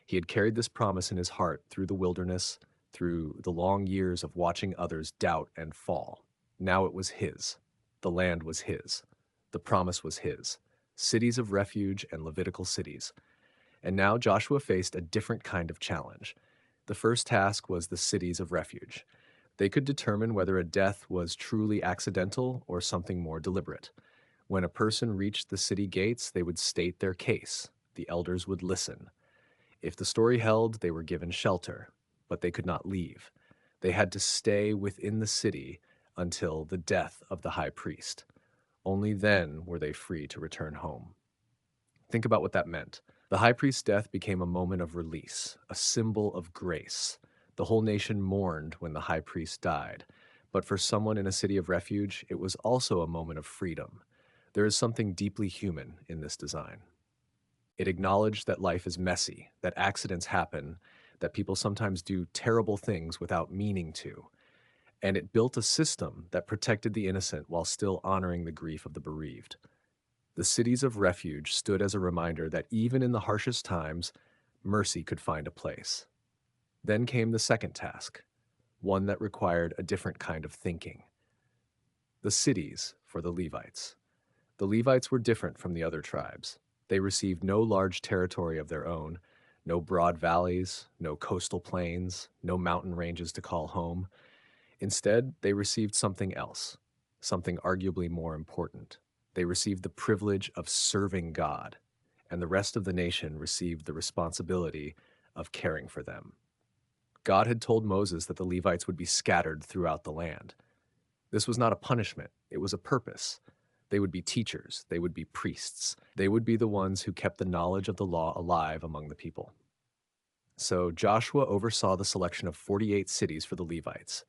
He had carried this promise in his heart through the wilderness, through the long years of watching others doubt and fall. Now it was his. The land was his. The promise was his. Cities of refuge and Levitical cities. And now Joshua faced a different kind of challenge. The first task was the cities of refuge. They could determine whether a death was truly accidental or something more deliberate. When a person reached the city gates, they would state their case. The elders would listen. If the story held, they were given shelter, but they could not leave. They had to stay within the city until the death of the high priest. Only then were they free to return home. Think about what that meant. The high priest's death became a moment of release, a symbol of grace. The whole nation mourned when the high priest died. But for someone in a city of refuge, it was also a moment of freedom. There is something deeply human in this design. It acknowledged that life is messy, that accidents happen, that people sometimes do terrible things without meaning to. And it built a system that protected the innocent while still honoring the grief of the bereaved. The cities of refuge stood as a reminder that even in the harshest times, mercy could find a place. Then came the second task, one that required a different kind of thinking. The cities for the Levites. The Levites were different from the other tribes. They received no large territory of their own, no broad valleys, no coastal plains, no mountain ranges to call home. Instead, they received something else, something arguably more important. They received the privilege of serving God, and the rest of the nation received the responsibility of caring for them. God had told Moses that the Levites would be scattered throughout the land. This was not a punishment, it was a purpose. They would be teachers, they would be priests, they would be the ones who kept the knowledge of the law alive among the people. So Joshua oversaw the selection of 48 cities for the Levites.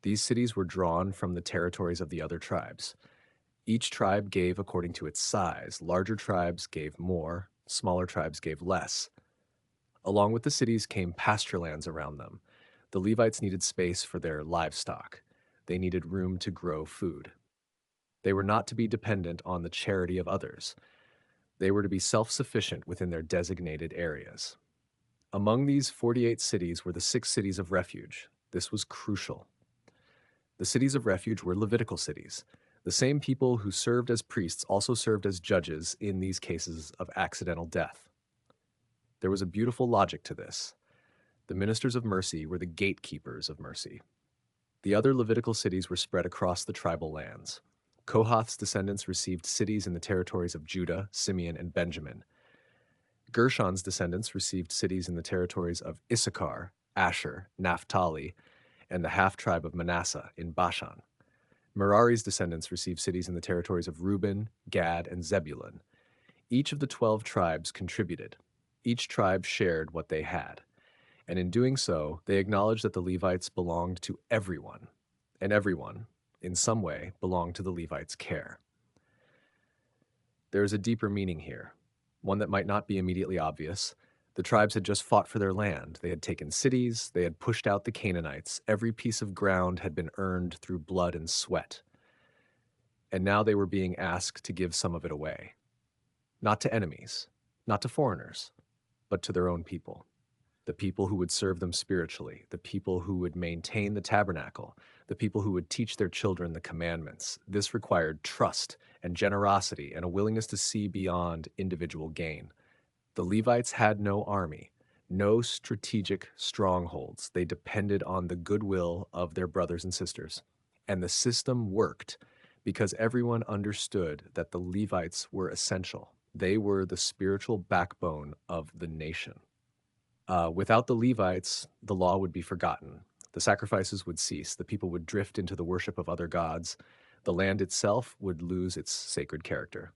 These cities were drawn from the territories of the other tribes. Each tribe gave according to its size. Larger tribes gave more, smaller tribes gave less. Along with the cities came pasture lands around them. The Levites needed space for their livestock. They needed room to grow food. They were not to be dependent on the charity of others. They were to be self sufficient within their designated areas. Among these 48 cities were the 6 cities of refuge. This was crucial. The cities of refuge were Levitical cities. The same people who served as priests also served as judges in these cases of accidental death. There was a beautiful logic to this. The ministers of mercy were the gatekeepers of mercy. The other Levitical cities were spread across the tribal lands. Kohath's descendants received cities in the territories of Judah, Simeon, and Benjamin. Gershon's descendants received cities in the territories of Issachar, Asher, Naphtali, and the half-tribe of Manasseh in Bashan. Merari's descendants received cities in the territories of Reuben, Gad, and Zebulun. Each of the 12 tribes contributed. Each tribe shared what they had. And in doing so, they acknowledged that the Levites belonged to everyone, and everyone, in some way, belonged to the Levites' care. There is a deeper meaning here, one that might not be immediately obvious. The tribes had just fought for their land. They had taken cities, they had pushed out the Canaanites. Every piece of ground had been earned through blood and sweat. And now they were being asked to give some of it away. Not to enemies, not to foreigners, but to their own people. The people who would serve them spiritually, the people who would maintain the tabernacle, the people who would teach their children the commandments. This required trust and generosity and a willingness to see beyond individual gain. The Levites had no army, no strategic strongholds. They depended on the goodwill of their brothers and sisters. And the system worked because everyone understood that the Levites were essential. They were the spiritual backbone of the nation. Without the Levites, the law would be forgotten. The sacrifices would cease. The people would drift into the worship of other gods. The land itself would lose its sacred character.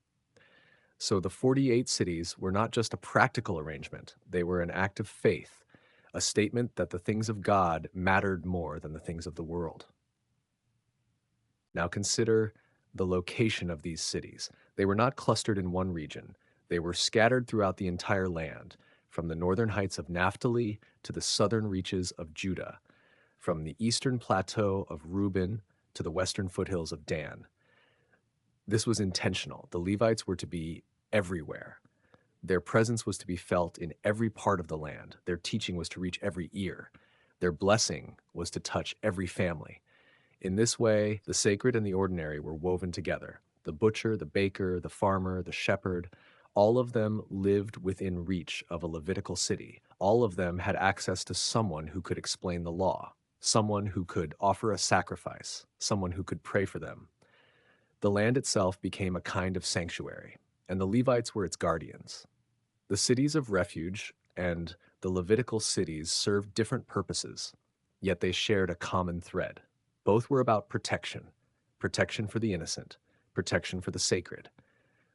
So the 48 cities were not just a practical arrangement. They were an act of faith, a statement that the things of God mattered more than the things of the world. Now consider the location of these cities. They were not clustered in one region. They were scattered throughout the entire land, from the northern heights of Naphtali to the southern reaches of Judah, from the eastern plateau of Reuben to the western foothills of Dan. This was intentional. The Levites were to be everywhere. Their presence was to be felt in every part of the land. Their teaching was to reach every ear. Their blessing was to touch every family. In this way, the sacred and the ordinary were woven together. The butcher, the baker, the farmer, the shepherd, all of them lived within reach of a Levitical city. All of them had access to someone who could explain the law, someone who could offer a sacrifice, someone who could pray for them. The land itself became a kind of sanctuary, and the Levites were its guardians. The cities of refuge and the Levitical cities served different purposes, yet they shared a common thread. Both were about protection, protection for the innocent, protection for the sacred.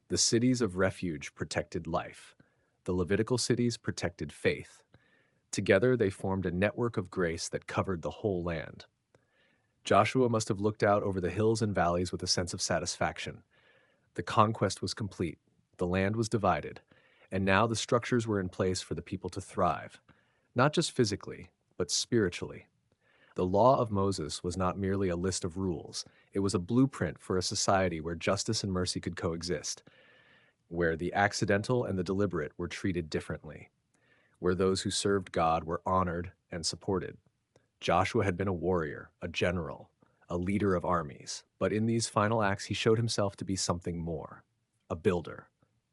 The cities of refuge protected life. The Levitical cities protected faith. Together they formed a network of grace that covered the whole land. Joshua must have looked out over the hills and valleys with a sense of satisfaction. The conquest was complete. The land was divided. And now the structures were in place for the people to thrive, not just physically, but spiritually. The law of Moses was not merely a list of rules. It was a blueprint for a society where justice and mercy could coexist, where the accidental and the deliberate were treated differently, where those who served God were honored and supported. Joshua had been a warrior, a general, a leader of armies, but in these final acts he showed himself to be something more: a builder,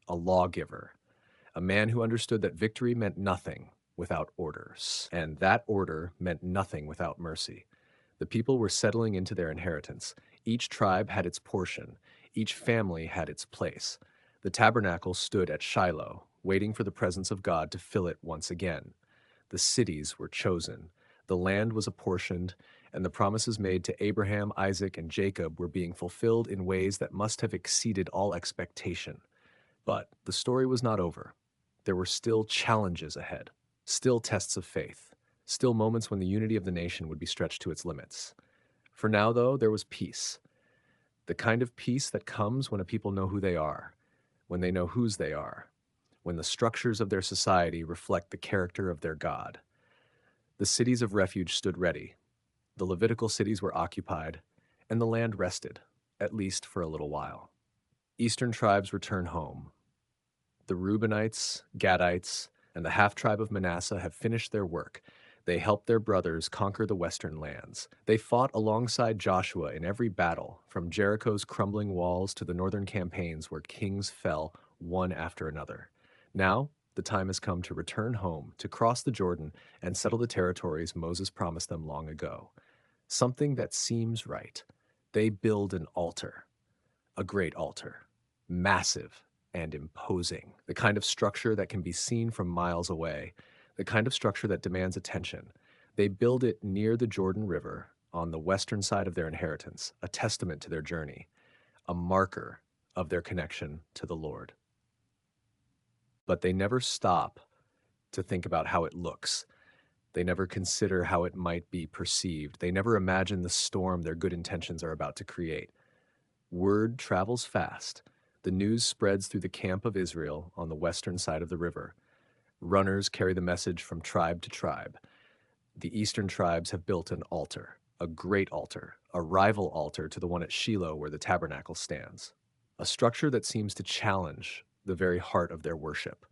a lawgiver, a man who understood that victory meant nothing without orders, and that order meant nothing without mercy. The people were settling into their inheritance. Each tribe had its portion. Each family had its place. The tabernacle stood at Shiloh, waiting for the presence of God to fill it once again. The cities were chosen. The land was apportioned, and the promises made to Abraham, Isaac, and Jacob were being fulfilled in ways that must have exceeded all expectation. But the story was not over. There were still challenges ahead. still tests of faith, still moments when the unity of the nation would be stretched to its limits. For now, though, there was peace, the kind of peace that comes when a people know who they are, when they know whose they are, when the structures of their society reflect the character of their God. The cities of refuge stood ready, the Levitical cities were occupied, and the land rested, at least for a little while. Eastern tribes returned home. The Reubenites, Gadites, and the half-tribe of Manasseh have finished their work. They helped their brothers conquer the western lands. They fought alongside Joshua in every battle, from Jericho's crumbling walls to the northern campaigns where kings fell one after another. Now, the time has come to return home, to cross the Jordan and settle the territories Moses promised them long ago. Something that seems right. They build an altar, a great altar, massive and imposing, the kind of structure that can be seen from miles away, the kind of structure that demands attention. They build it near the Jordan River on the western side of their inheritance, a testament to their journey, a marker of their connection to the Lord. But they never stop to think about how it looks. They never consider how it might be perceived. They never imagine the storm their good intentions are about to create. Word travels fast. The news spreads through the camp of Israel on the western side of the river. Runners carry the message from tribe to tribe. The eastern tribes have built an altar, a great altar, a rival altar to the one at Shiloh where the tabernacle stands. A structure that seems to challenge the very heart of their worship.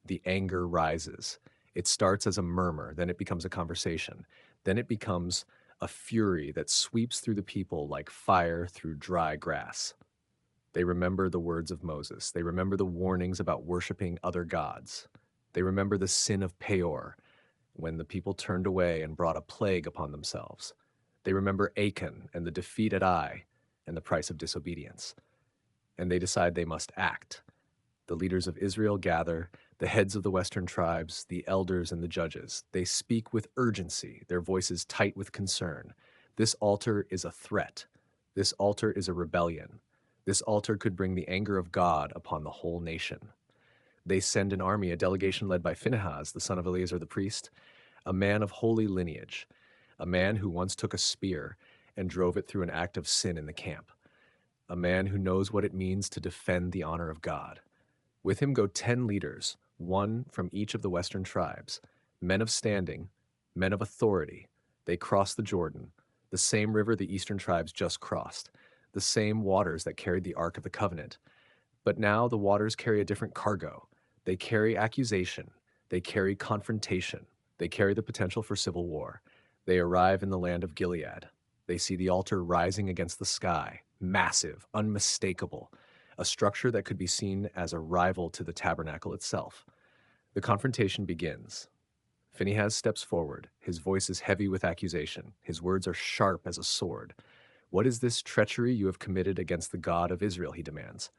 The anger rises. It starts as a murmur, then it becomes a conversation. Then it becomes a fury that sweeps through the people like fire through dry grass. They remember the words of Moses. They remember the warnings about worshiping other gods. They remember the sin of Peor, when the people turned away and brought a plague upon themselves. They remember Achan and the defeat at Ai and the price of disobedience. And they decide they must act. The leaders of Israel gather, the heads of the western tribes, the elders and the judges. They speak with urgency, their voices tight with concern. This altar is a threat. This altar is a rebellion. This altar could bring the anger of God upon the whole nation. They send an army, a delegation led by Phinehas, the son of Eleazar the priest, a man of holy lineage, a man who once took a spear and drove it through an act of sin in the camp, a man who knows what it means to defend the honor of God. With him go 10 leaders, one from each of the western tribes, men of standing, men of authority. They cross the Jordan, the same river the eastern tribes just crossed, the same waters that carried the Ark of the Covenant. But now the waters carry a different cargo. They carry accusation. They carry confrontation. They carry the potential for civil war. They arrive in the land of Gilead. They see the altar rising against the sky, massive, unmistakable, a structure that could be seen as a rival to the tabernacle itself. The confrontation begins. Phinehas steps forward. His voice is heavy with accusation. His words are sharp as a sword. What is this treachery you have committed against the God of Israel, he demands.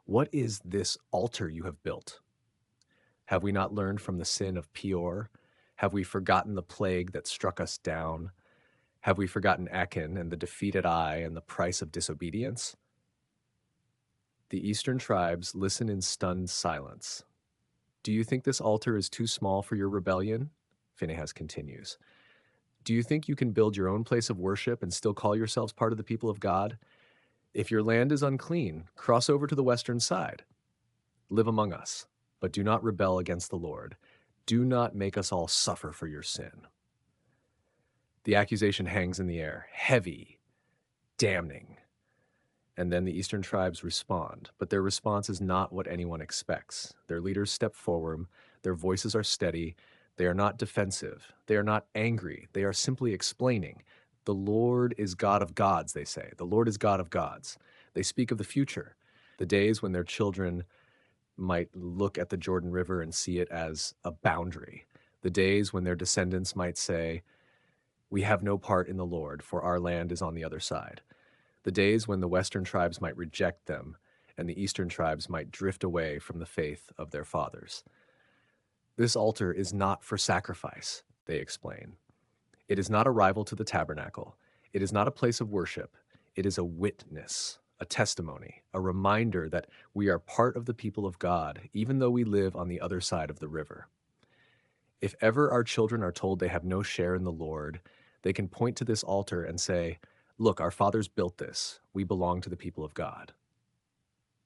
What is this altar you have built? Have we not learned from the sin of Peor? Have we forgotten the plague that struck us down? Have we forgotten Achan and the defeat at Ai and the price of disobedience? The eastern tribes listen in stunned silence. Do you think this altar is too small for your rebellion? Phinehas continues. Do you think you can build your own place of worship and still call yourselves part of the people of God? If your land is unclean, cross over to the western side. Live among us, but do not rebel against the Lord. Do not make us all suffer for your sin. The accusation hangs in the air, heavy, damning. And then the eastern tribes respond, but their response is not what anyone expects. Their leaders step forward, their voices are steady, they are not defensive, they are not angry, they are simply explaining. The Lord is God of gods, they say. The Lord is God of gods. They speak of the future, the days when their children might look at the Jordan River and see it as a boundary, the days when their descendants might say, "We have no part in the Lord, for our land is on the other side." The days when the western tribes might reject them and the eastern tribes might drift away from the faith of their fathers. This altar is not for sacrifice, they explain. It is not a rival to the tabernacle. It is not a place of worship. It is a witness, a testimony, a reminder that we are part of the people of God, even though we live on the other side of the river. If ever our children are told they have no share in the Lord, they can point to this altar and say, "Look, our fathers built this. We belong to the people of God."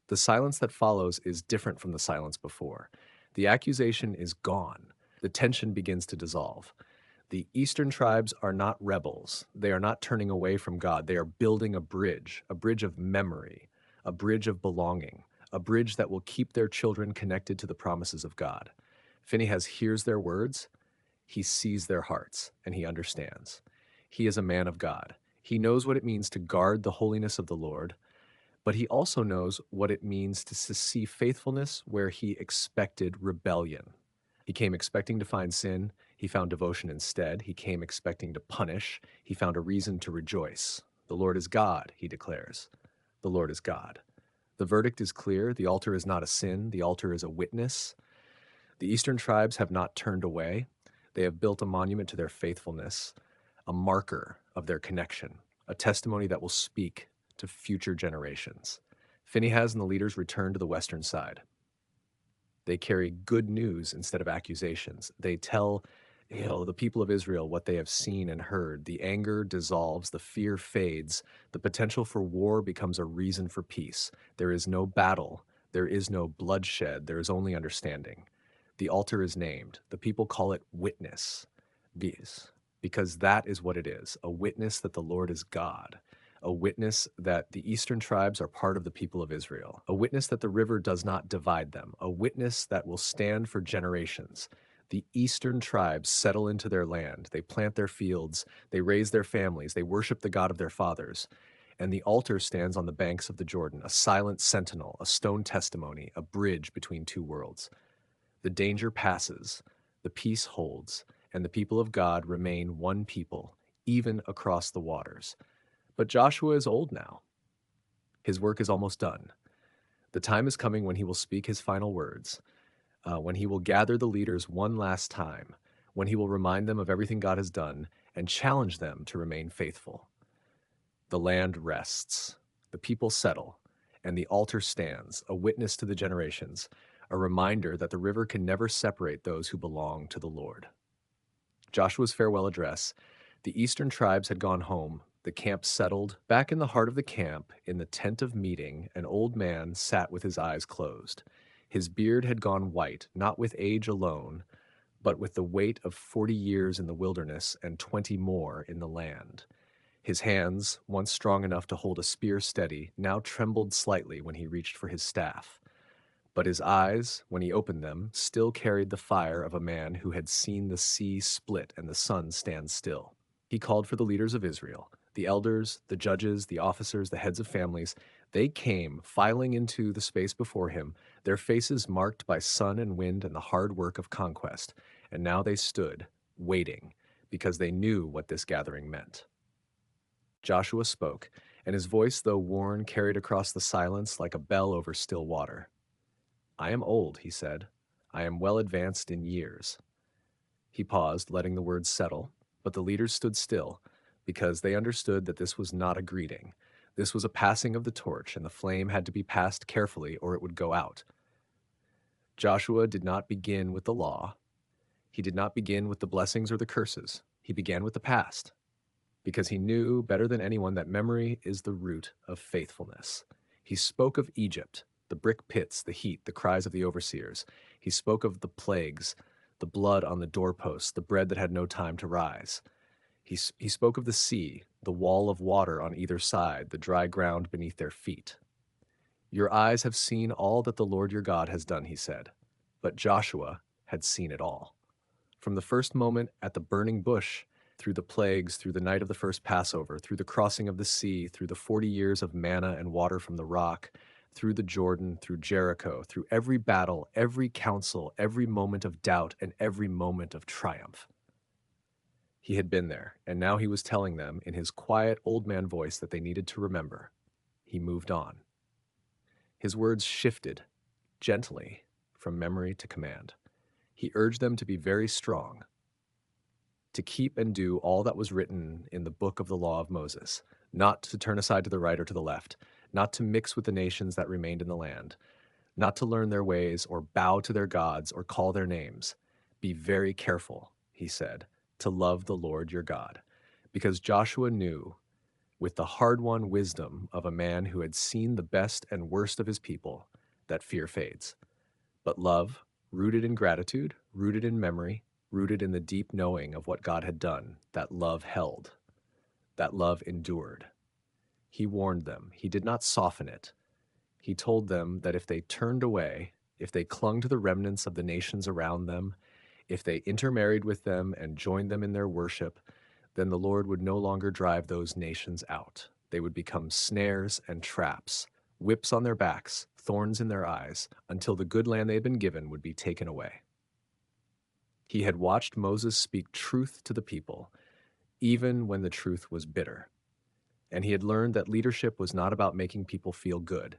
The silence that follows is different from the silence before. The accusation is gone. The tension begins to dissolve. The eastern tribes are not rebels. They are not turning away from God. They are building a bridge of memory, a bridge of belonging, a bridge that will keep their children connected to the promises of God. Phinehas hears their words, he sees their hearts, and he understands. He is a man of God. He knows what it means to guard the holiness of the Lord, but he also knows what it means to see faithfulness where he expected rebellion. He came expecting to find sin. He found devotion instead. He came expecting to punish. He found a reason to rejoice. The Lord is God, he declares. The Lord is God. The verdict is clear. The altar is not a sin. The altar is a witness. The eastern tribes have not turned away. They have built a monument to their faithfulness, a marker of their connection, a testimony that will speak to future generations. Phinehas and the leaders return to the western side. They carry good news instead of accusations. They tell, the people of Israel what they have seen and heard. The anger dissolves, the fear fades, the potential for war becomes a reason for peace. There is no battle, there is no bloodshed, there is only understanding. The altar is named. The people call it witness, because that is what it is, a witness that the Lord is God, a witness that the eastern tribes are part of the people of Israel, a witness that the river does not divide them, a witness that will stand for generations. The eastern tribes settle into their land, they plant their fields, they raise their families, they worship the God of their fathers. And the altar stands on the banks of the Jordan, a silent sentinel, a stone testimony, a bridge between two worlds. The danger passes, the peace holds, and the people of God remain one people, even across the waters. But Joshua is old now. His work is almost done. The time is coming when he will speak his final words, when he will gather the leaders one last time, when he will remind them of everything God has done and challenge them to remain faithful. The land rests, the people settle, and the altar stands, a witness to the generations, a reminder that the river can never separate those who belong to the Lord. Joshua's farewell address. The eastern tribes had gone home, the camp settled. Back in the heart of the camp, in the tent of meeting, an old man sat with his eyes closed. His beard had gone white, not with age alone, but with the weight of 40 years in the wilderness and 20 more in the land. His hands, once strong enough to hold a spear steady, now trembled slightly when he reached for his staff. But his eyes, when he opened them, still carried the fire of a man who had seen the sea split and the sun stand still. He called for the leaders of Israel, the elders, the judges, the officers, the heads of families. They came, filing into the space before him, their faces marked by sun and wind and the hard work of conquest. And now they stood, waiting, because they knew what this gathering meant. Joshua spoke, and his voice, though worn, carried across the silence like a bell over still water. "I am old," he said. "I am well advanced in years." He paused, letting the words settle, but the leaders stood still, because they understood that this was not a greeting. This was a passing of the torch, and the flame had to be passed carefully or it would go out. Joshua did not begin with the law. He did not begin with the blessings or the curses. He began with the past, because he knew better than anyone that memory is the root of faithfulness. He spoke of Egypt, the brick pits, the heat, the cries of the overseers. He spoke of the plagues, the blood on the doorposts, the bread that had no time to rise. He spoke of the sea, the wall of water on either side, the dry ground beneath their feet. "Your eyes have seen all that the Lord your God has done," he said. But Joshua had seen it all. From the first moment at the burning bush, through the plagues, through the night of the first Passover, through the crossing of the sea, through the 40 years of manna and water from the rock, through the Jordan, through Jericho, through every battle, every counsel, every moment of doubt, and every moment of triumph. He had been there, and now he was telling them in his quiet old man voice that they needed to remember. He moved on. His words shifted, gently, from memory to command. He urged them to be very strong, to keep and do all that was written in the book of the law of Moses, not to turn aside to the right or to the left, not to mix with the nations that remained in the land, not to learn their ways or bow to their gods or call their names. Be very careful, he said, to love the Lord your God, because Joshua knew, with the hard-won wisdom of a man who had seen the best and worst of his people, that fear fades. But love, rooted in gratitude, rooted in memory, rooted in the deep knowing of what God had done, that love held, that love endured. He warned them. He did not soften it. He told them that if they turned away, if they clung to the remnants of the nations around them, if they intermarried with them and joined them in their worship, then the Lord would no longer drive those nations out. They would become snares and traps, whips on their backs, thorns in their eyes, until the good land they had been given would be taken away. He had watched Moses speak truth to the people, even when the truth was bitter. And he had learned that leadership was not about making people feel good.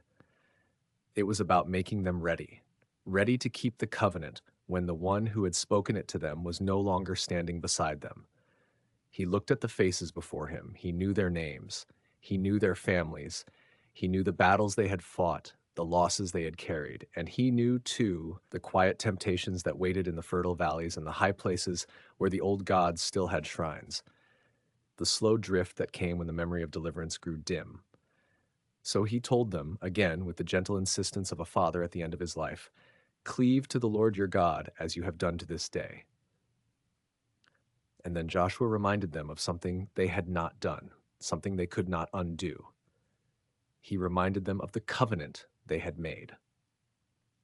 It was about making them ready, ready to keep the covenant when the one who had spoken it to them was no longer standing beside them. He looked at the faces before him. He knew their names. He knew their families. He knew the battles they had fought, the losses they had carried. And he knew, too, the quiet temptations that waited in the fertile valleys and the high places where the old gods still had shrines, the slow drift that came when the memory of deliverance grew dim. So he told them, again with the gentle insistence of a father at the end of his life, "Cleave to the Lord your God as you have done to this day." And then Joshua reminded them of something they had not done, something they could not undo. He reminded them of the covenant they had made,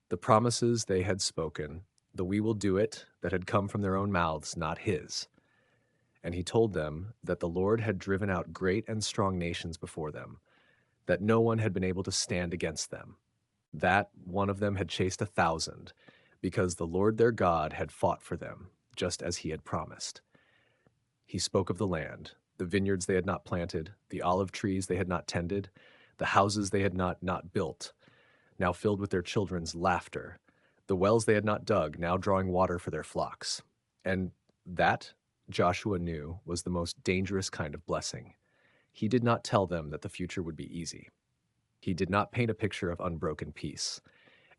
the promises they had spoken, the "we will do it" that had come from their own mouths, not his. And he told them that the Lord had driven out great and strong nations before them, that no one had been able to stand against them, that one of them had chased 1,000, because the Lord their God had fought for them, just as he had promised. He spoke of the land, the vineyards they had not planted, the olive trees they had not tended, the houses they had not built, now filled with their children's laughter, the wells they had not dug, now drawing water for their flocks. And that, Joshua knew, was the most dangerous kind of blessing. He did not tell them that the future would be easy. He did not paint a picture of unbroken peace.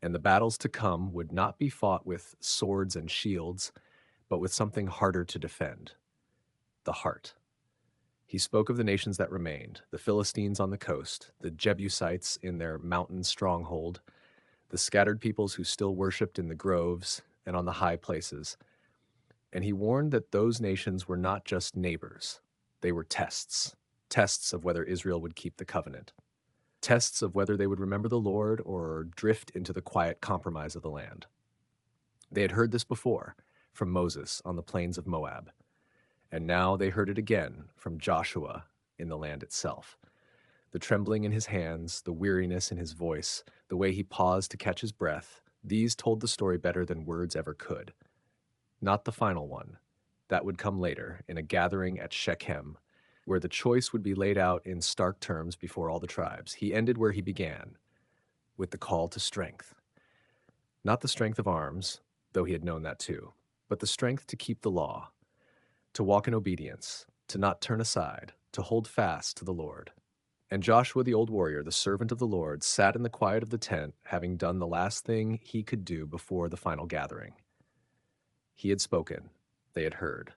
And the battles to come would not be fought with swords and shields, but with something harder to defend: the heart. He spoke of the nations that remained, the Philistines on the coast, the Jebusites in their mountain stronghold, the scattered peoples who still worshipped in the groves and on the high places. And he warned that those nations were not just neighbors. They were tests, tests of whether Israel would keep the covenant, tests of whether they would remember the Lord or drift into the quiet compromise of the land. They had heard this before from Moses on the plains of Moab, and now they heard it again from Joshua in the land itself. The trembling in his hands, the weariness in his voice, the way he paused to catch his breath, these told the story better than words ever could. Not the final one. That would come later, in a gathering at Shechem, where the choice would be laid out in stark terms before all the tribes. He ended where he began, with the call to strength. Not the strength of arms, though he had known that too, but the strength to keep the law, to walk in obedience, to not turn aside, to hold fast to the Lord. And Joshua the old warrior, the servant of the Lord, sat in the quiet of the tent, having done the last thing he could do before the final gathering. He had spoken, they had heard.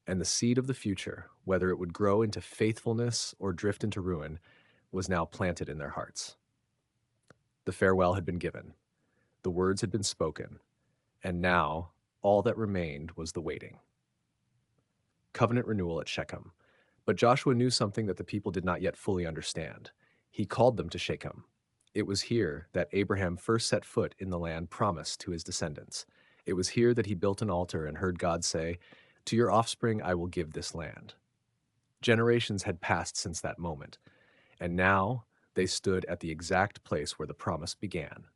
And the seed of the future, whether it would grow into faithfulness or drift into ruin, was now planted in their hearts. The farewell had been given, the words had been spoken, and now all that remained was the waiting. Covenant renewal at Shechem. But Joshua knew something that the people did not yet fully understand. He called them to Shechem. It was here that Abraham first set foot in the land promised to his descendants. It was here that he built an altar and heard God say, "To your offspring I will give this land." Generations had passed since that moment, and now they stood at the exact place where the promise began.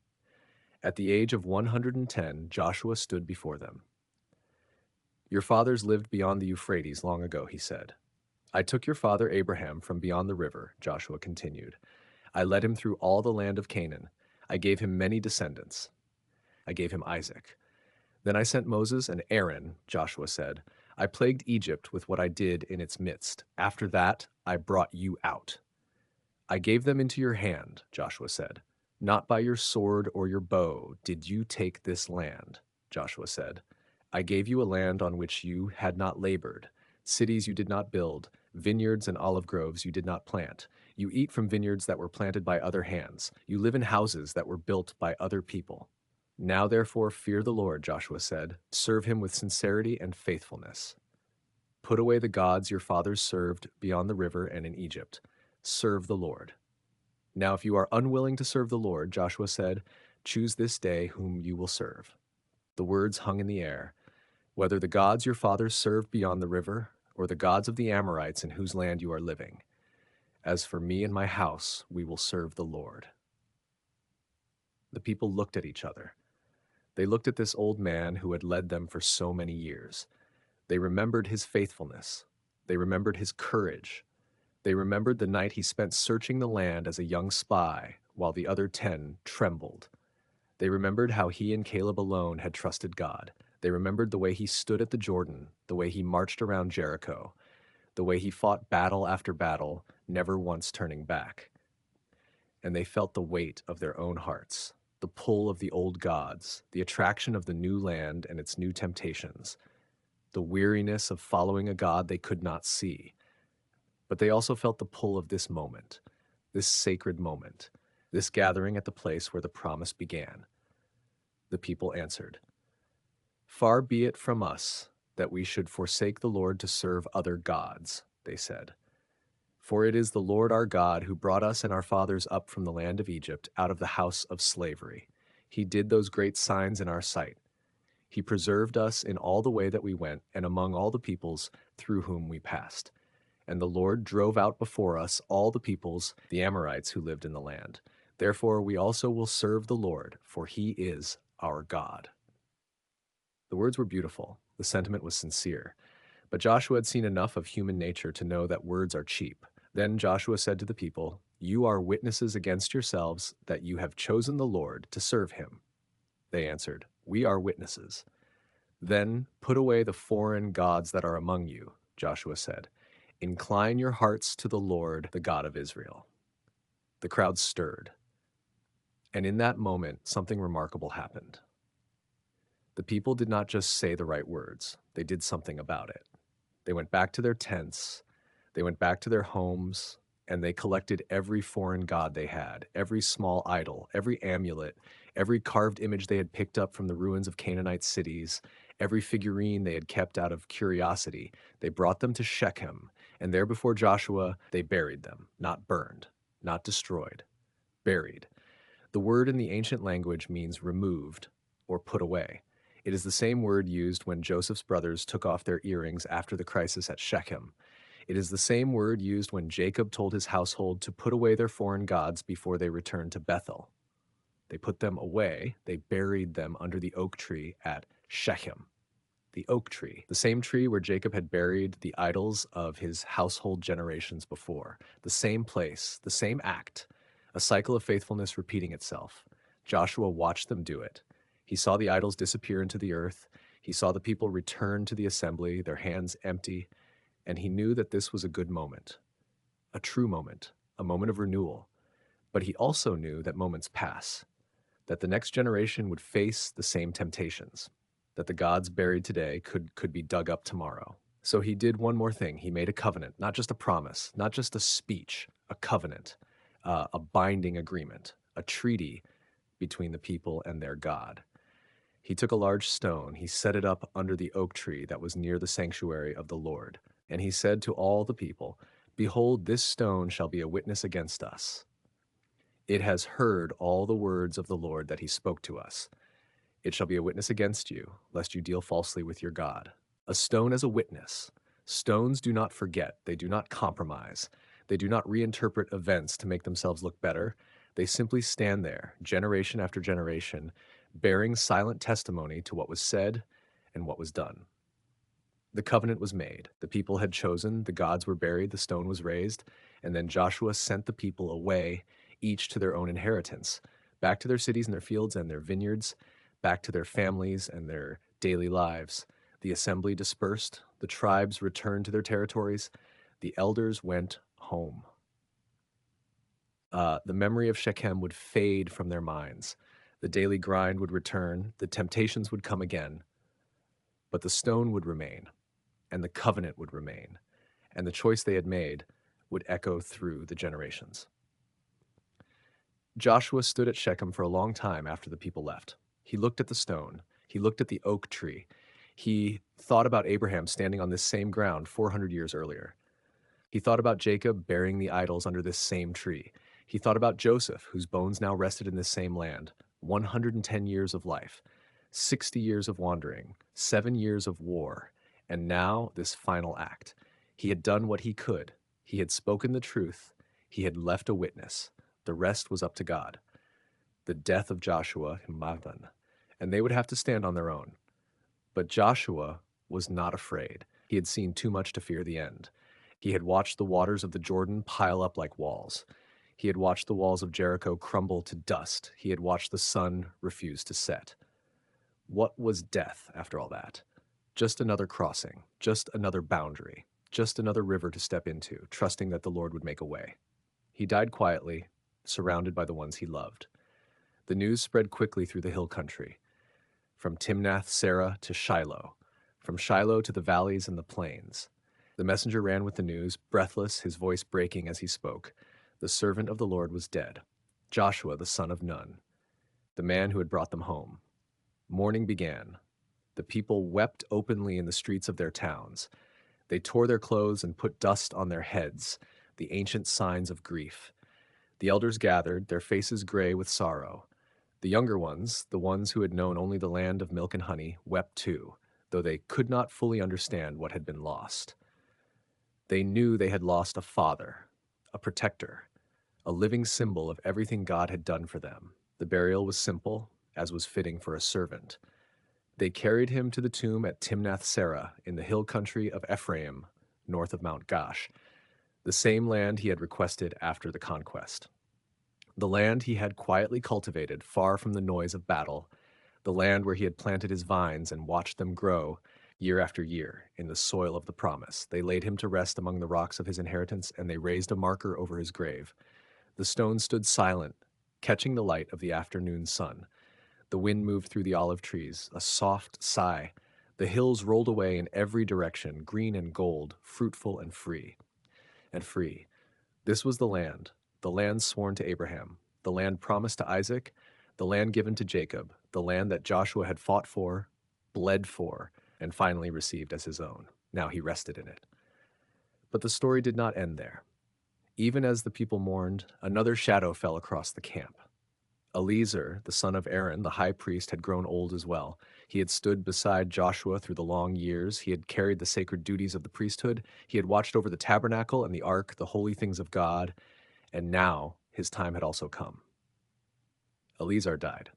At the age of 110, Joshua stood before them. "Your fathers lived beyond the Euphrates long ago," he said. "I took your father Abraham from beyond the river," Joshua continued. "I led him through all the land of Canaan. I gave him many descendants. I gave him Isaac. Then I sent Moses and Aaron," Joshua said. "I plagued Egypt with what I did in its midst. After that, I brought you out. I gave them into your hand," Joshua said. "Not by your sword or your bow did you take this land," Joshua said. I gave you a land on which you had not labored, cities you did not build, vineyards and olive groves you did not plant. You eat from vineyards that were planted by other hands. You live in houses that were built by other people. Now, therefore, fear the Lord, Joshua said. Serve him with sincerity and faithfulness. Put away the gods your fathers served beyond the river and in Egypt. Serve the Lord. Now, if you are unwilling to serve the Lord, Joshua said, choose this day whom you will serve. The words hung in the air. Whether the gods your fathers served beyond the river, or the gods of the Amorites in whose land you are living. As for me and my house, we will serve the Lord. The people looked at each other. They looked at this old man who had led them for so many years. They remembered his faithfulness. They remembered his courage. They remembered the night he spent searching the land as a young spy, while the other 10 trembled. They remembered how he and Caleb alone had trusted God. They remembered the way he stood at the Jordan, the way he marched around Jericho, the way he fought battle after battle, never once turning back. And they felt the weight of their own hearts, the pull of the old gods, the attraction of the new land and its new temptations, the weariness of following a God they could not see. But they also felt the pull of this moment, this sacred moment, this gathering at the place where the promise began. The people answered, far be it from us that we should forsake the Lord to serve other gods, they said. For it is the Lord our God who brought us and our fathers up from the land of Egypt, out of the house of slavery. He did those great signs in our sight. He preserved us in all the way that we went, and among all the peoples through whom we passed. And the Lord drove out before us all the peoples, the Amorites who lived in the land. Therefore we also will serve the Lord, for he is our God. The words were beautiful. The sentiment was sincere. But Joshua had seen enough of human nature to know that words are cheap. Then Joshua said to the people, you are witnesses against yourselves that you have chosen the Lord to serve him. They answered, we are witnesses. Then put away the foreign gods that are among you, Joshua said. Incline your hearts to the Lord, the God of Israel. The crowd stirred. And in that moment, something remarkable happened. The people did not just say the right words, they did something about it. They went back to their tents, they went back to their homes, and they collected every foreign god they had, every small idol, every amulet, every carved image they had picked up from the ruins of Canaanite cities, every figurine they had kept out of curiosity. They brought them to Shechem, and there before Joshua they buried them, not burned, not destroyed, buried. The word in the ancient language means removed or put away. It is the same word used when Joseph's brothers took off their earrings after the crisis at Shechem. It is the same word used when Jacob told his household to put away their foreign gods before they returned to Bethel. They put them away, they buried them under the oak tree at Shechem. The oak tree, the same tree where Jacob had buried the idols of his household generations before. The same place, the same act, a cycle of faithfulness repeating itself. Joshua watched them do it. He saw the idols disappear into the earth. He saw the people return to the assembly, their hands empty, and he knew that this was a good moment, a true moment, a moment of renewal. But he also knew that moments pass, that the next generation would face the same temptations, that the gods buried today could be dug up tomorrow. So he did one more thing. He made a covenant, not just a promise, not just a speech, a covenant, a binding agreement, a treaty between the people and their God. He took a large stone, he set it up under the oak tree that was near the sanctuary of the Lord, and he said to all the people, behold, this stone shall be a witness against us. It has heard all the words of the Lord that he spoke to us. It shall be a witness against you, lest you deal falsely with your God. A stone as a witness. Stones do not forget, they do not compromise, they do not reinterpret events to make themselves look better. They simply stand there, generation after generation, bearing silent testimony to what was said and what was done. The covenant was made, the people had chosen, the gods were buried, the stone was raised, and then Joshua sent the people away, each to their own inheritance, back to their cities and their fields and their vineyards, back to their families and their daily lives. The assembly dispersed, the tribes returned to their territories, the elders went home. The memory of Shechem would fade from their minds. The daily grind would return, the temptations would come again. But the stone would remain, and the covenant would remain, and the choice they had made would echo through the generations. Joshua stood at Shechem for a long time after the people left. He looked at the stone. He looked at the oak tree. He thought about Abraham standing on this same ground 400 years earlier. He thought about Jacob burying the idols under this same tree. He thought about Joseph, whose bones now rested in this same land. 110 years of life, 60 years of wandering, 7 years of war, and now this final act. He had done what he could. He had spoken the truth. He had left a witness. The rest was up to God. The death of Joshua and Mavan, and they would have to stand on their own. But Joshua was not afraid. He had seen too much to fear the end. He had watched the waters of the Jordan pile up like walls. He had watched the walls of Jericho crumble to dust. He had watched the sun refuse to set. What was death after all that? Just another crossing, just another boundary, just another river to step into, trusting that the Lord would make a way. He died quietly, surrounded by the ones he loved. The news spread quickly through the hill country, from Timnath-Serah to Shiloh, from Shiloh to the valleys and the plains. The messenger ran with the news, breathless, his voice breaking as he spoke. The servant of the Lord was dead, Joshua the son of Nun, the man who had brought them home. Morning began. The people wept openly in the streets of their towns. They tore their clothes and put dust on their heads, the ancient signs of grief. The elders gathered, their faces gray with sorrow. The younger ones, the ones who had known only the land of milk and honey, wept too, though they could not fully understand what had been lost. They knew they had lost a father, a protector, a living symbol of everything God had done for them. The burial was simple, as was fitting for a servant. They carried him to the tomb at Timnath-Serah in the hill country of Ephraim, north of Mount Gash, the same land he had requested after the conquest. The land he had quietly cultivated far from the noise of battle, the land where he had planted his vines and watched them grow year after year in the soil of the promise. They laid him to rest among the rocks of his inheritance, and they raised a marker over his grave. The stone stood silent, catching the light of the afternoon sun. The wind moved through the olive trees, a soft sigh. The hills rolled away in every direction, green and gold, fruitful and free. And free. This was the land sworn to Abraham, the land promised to Isaac, the land given to Jacob, the land that Joshua had fought for, bled for, and finally received as his own. Now he rested in it. But the story did not end there. Even as the people mourned, another shadow fell across the camp. Eleazar, the son of Aaron, the high priest, had grown old as well. He had stood beside Joshua through the long years. He had carried the sacred duties of the priesthood. He had watched over the tabernacle and the ark, the holy things of God. And now his time had also come. Eleazar died,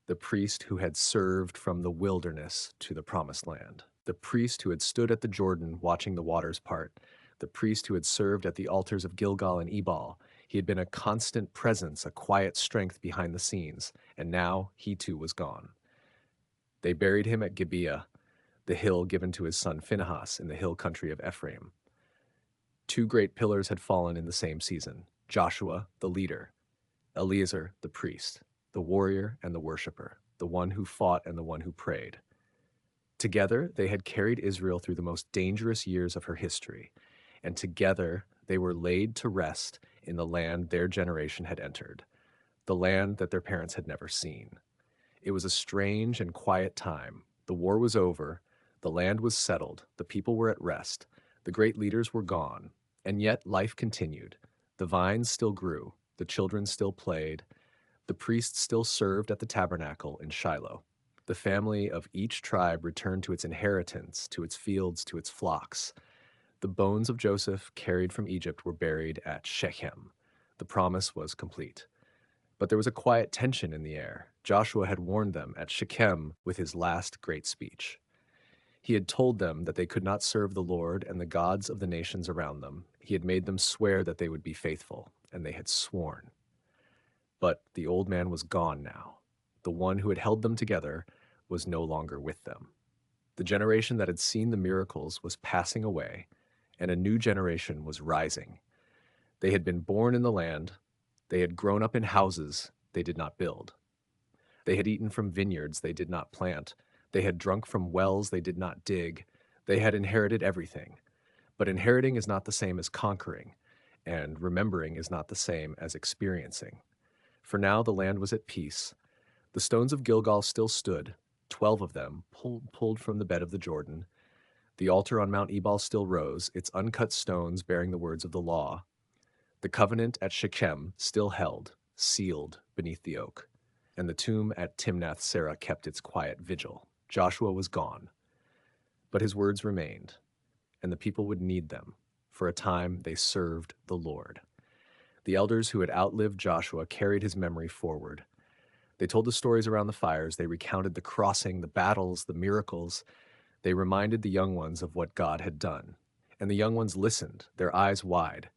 the priest who had served from the wilderness to the promised land, the priest who had stood at the Jordan watching the waters part, the priest who had served at the altars of Gilgal and Ebal. He had been a constant presence, a quiet strength behind the scenes, and now he too was gone. They buried him at Gibeah, the hill given to his son Phinehas in the hill country of Ephraim. Two great pillars had fallen in the same season: Joshua, the leader; Eleazar, the priest, the warrior and the worshiper, the one who fought and the one who prayed. Together, they had carried Israel through the most dangerous years of her history, and together they were laid to rest in the land their generation had entered, the land that their parents had never seen. It was a strange and quiet time. The war was over, the land was settled, the people were at rest, the great leaders were gone, and yet life continued. The vines still grew, the children still played, the priests still served at the tabernacle in Shiloh. The family of each tribe returned to its inheritance, to its fields, to its flocks. The bones of Joseph carried from Egypt were buried at Shechem. The promise was complete. But there was a quiet tension in the air. Joshua had warned them at Shechem with his last great speech. He had told them that they could not serve the Lord and the gods of the nations around them. He had made them swear that they would be faithful, and they had sworn. But the old man was gone now. The one who had held them together was no longer with them. The generation that had seen the miracles was passing away, and a new generation was rising. They had been born in the land. They had grown up in houses they did not build. They had eaten from vineyards they did not plant, They had drunk from wells they did not dig. They had inherited everything. But inheriting is not the same as conquering, and remembering is not the same as experiencing. For now the land was at peace. The stones of Gilgal still stood, 12 of them, pulled from the bed of the Jordan. The altar on Mount Ebal still rose, its uncut stones bearing the words of the law. The covenant at Shechem still held, sealed beneath the oak. And the tomb at Timnath Serah kept its quiet vigil. Joshua was gone, but his words remained, and the people would need them. For a time they served the Lord. The elders who had outlived Joshua carried his memory forward. They told the stories around the fires. They recounted the crossing, the battles, the miracles. They reminded the young ones of what God had done. And the young ones listened, their eyes wide,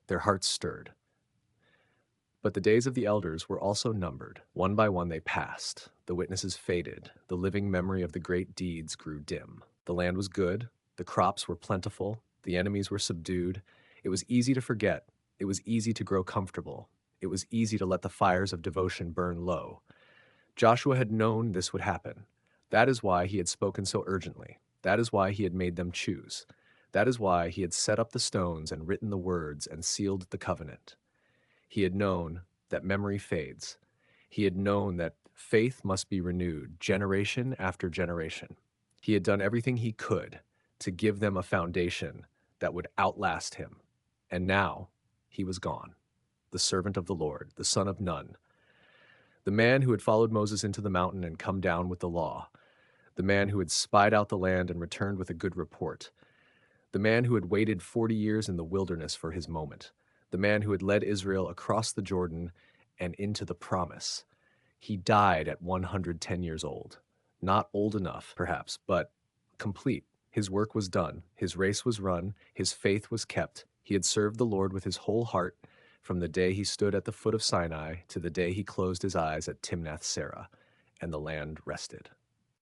their hearts stirred. But the days of the elders were also numbered. One by one they passed. The witnesses faded. The living memory of the great deeds grew dim. The land was good. The crops were plentiful. The enemies were subdued. It was easy to forget. It was easy to grow comfortable. It was easy to let the fires of devotion burn low. Joshua had known this would happen. That is why he had spoken so urgently. That is why he had made them choose. That is why he had set up the stones and written the words and sealed the covenant. He had known that memory fades. He had known that faith must be renewed generation after generation. He had done everything he could to give them a foundation that would outlast him. And now he was gone, the servant of the Lord, the son of Nun, the man who had followed Moses into the mountain and come down with the law, the man who had spied out the land and returned with a good report, the man who had waited 40 years in the wilderness for his moment, the man who had led Israel across the Jordan and into the promise. He died at 110 years old. Not old enough, perhaps, but complete. His work was done. His race was run. His faith was kept. He had served the Lord with his whole heart from the day he stood at the foot of Sinai to the day he closed his eyes at Timnath Serah, and the land rested.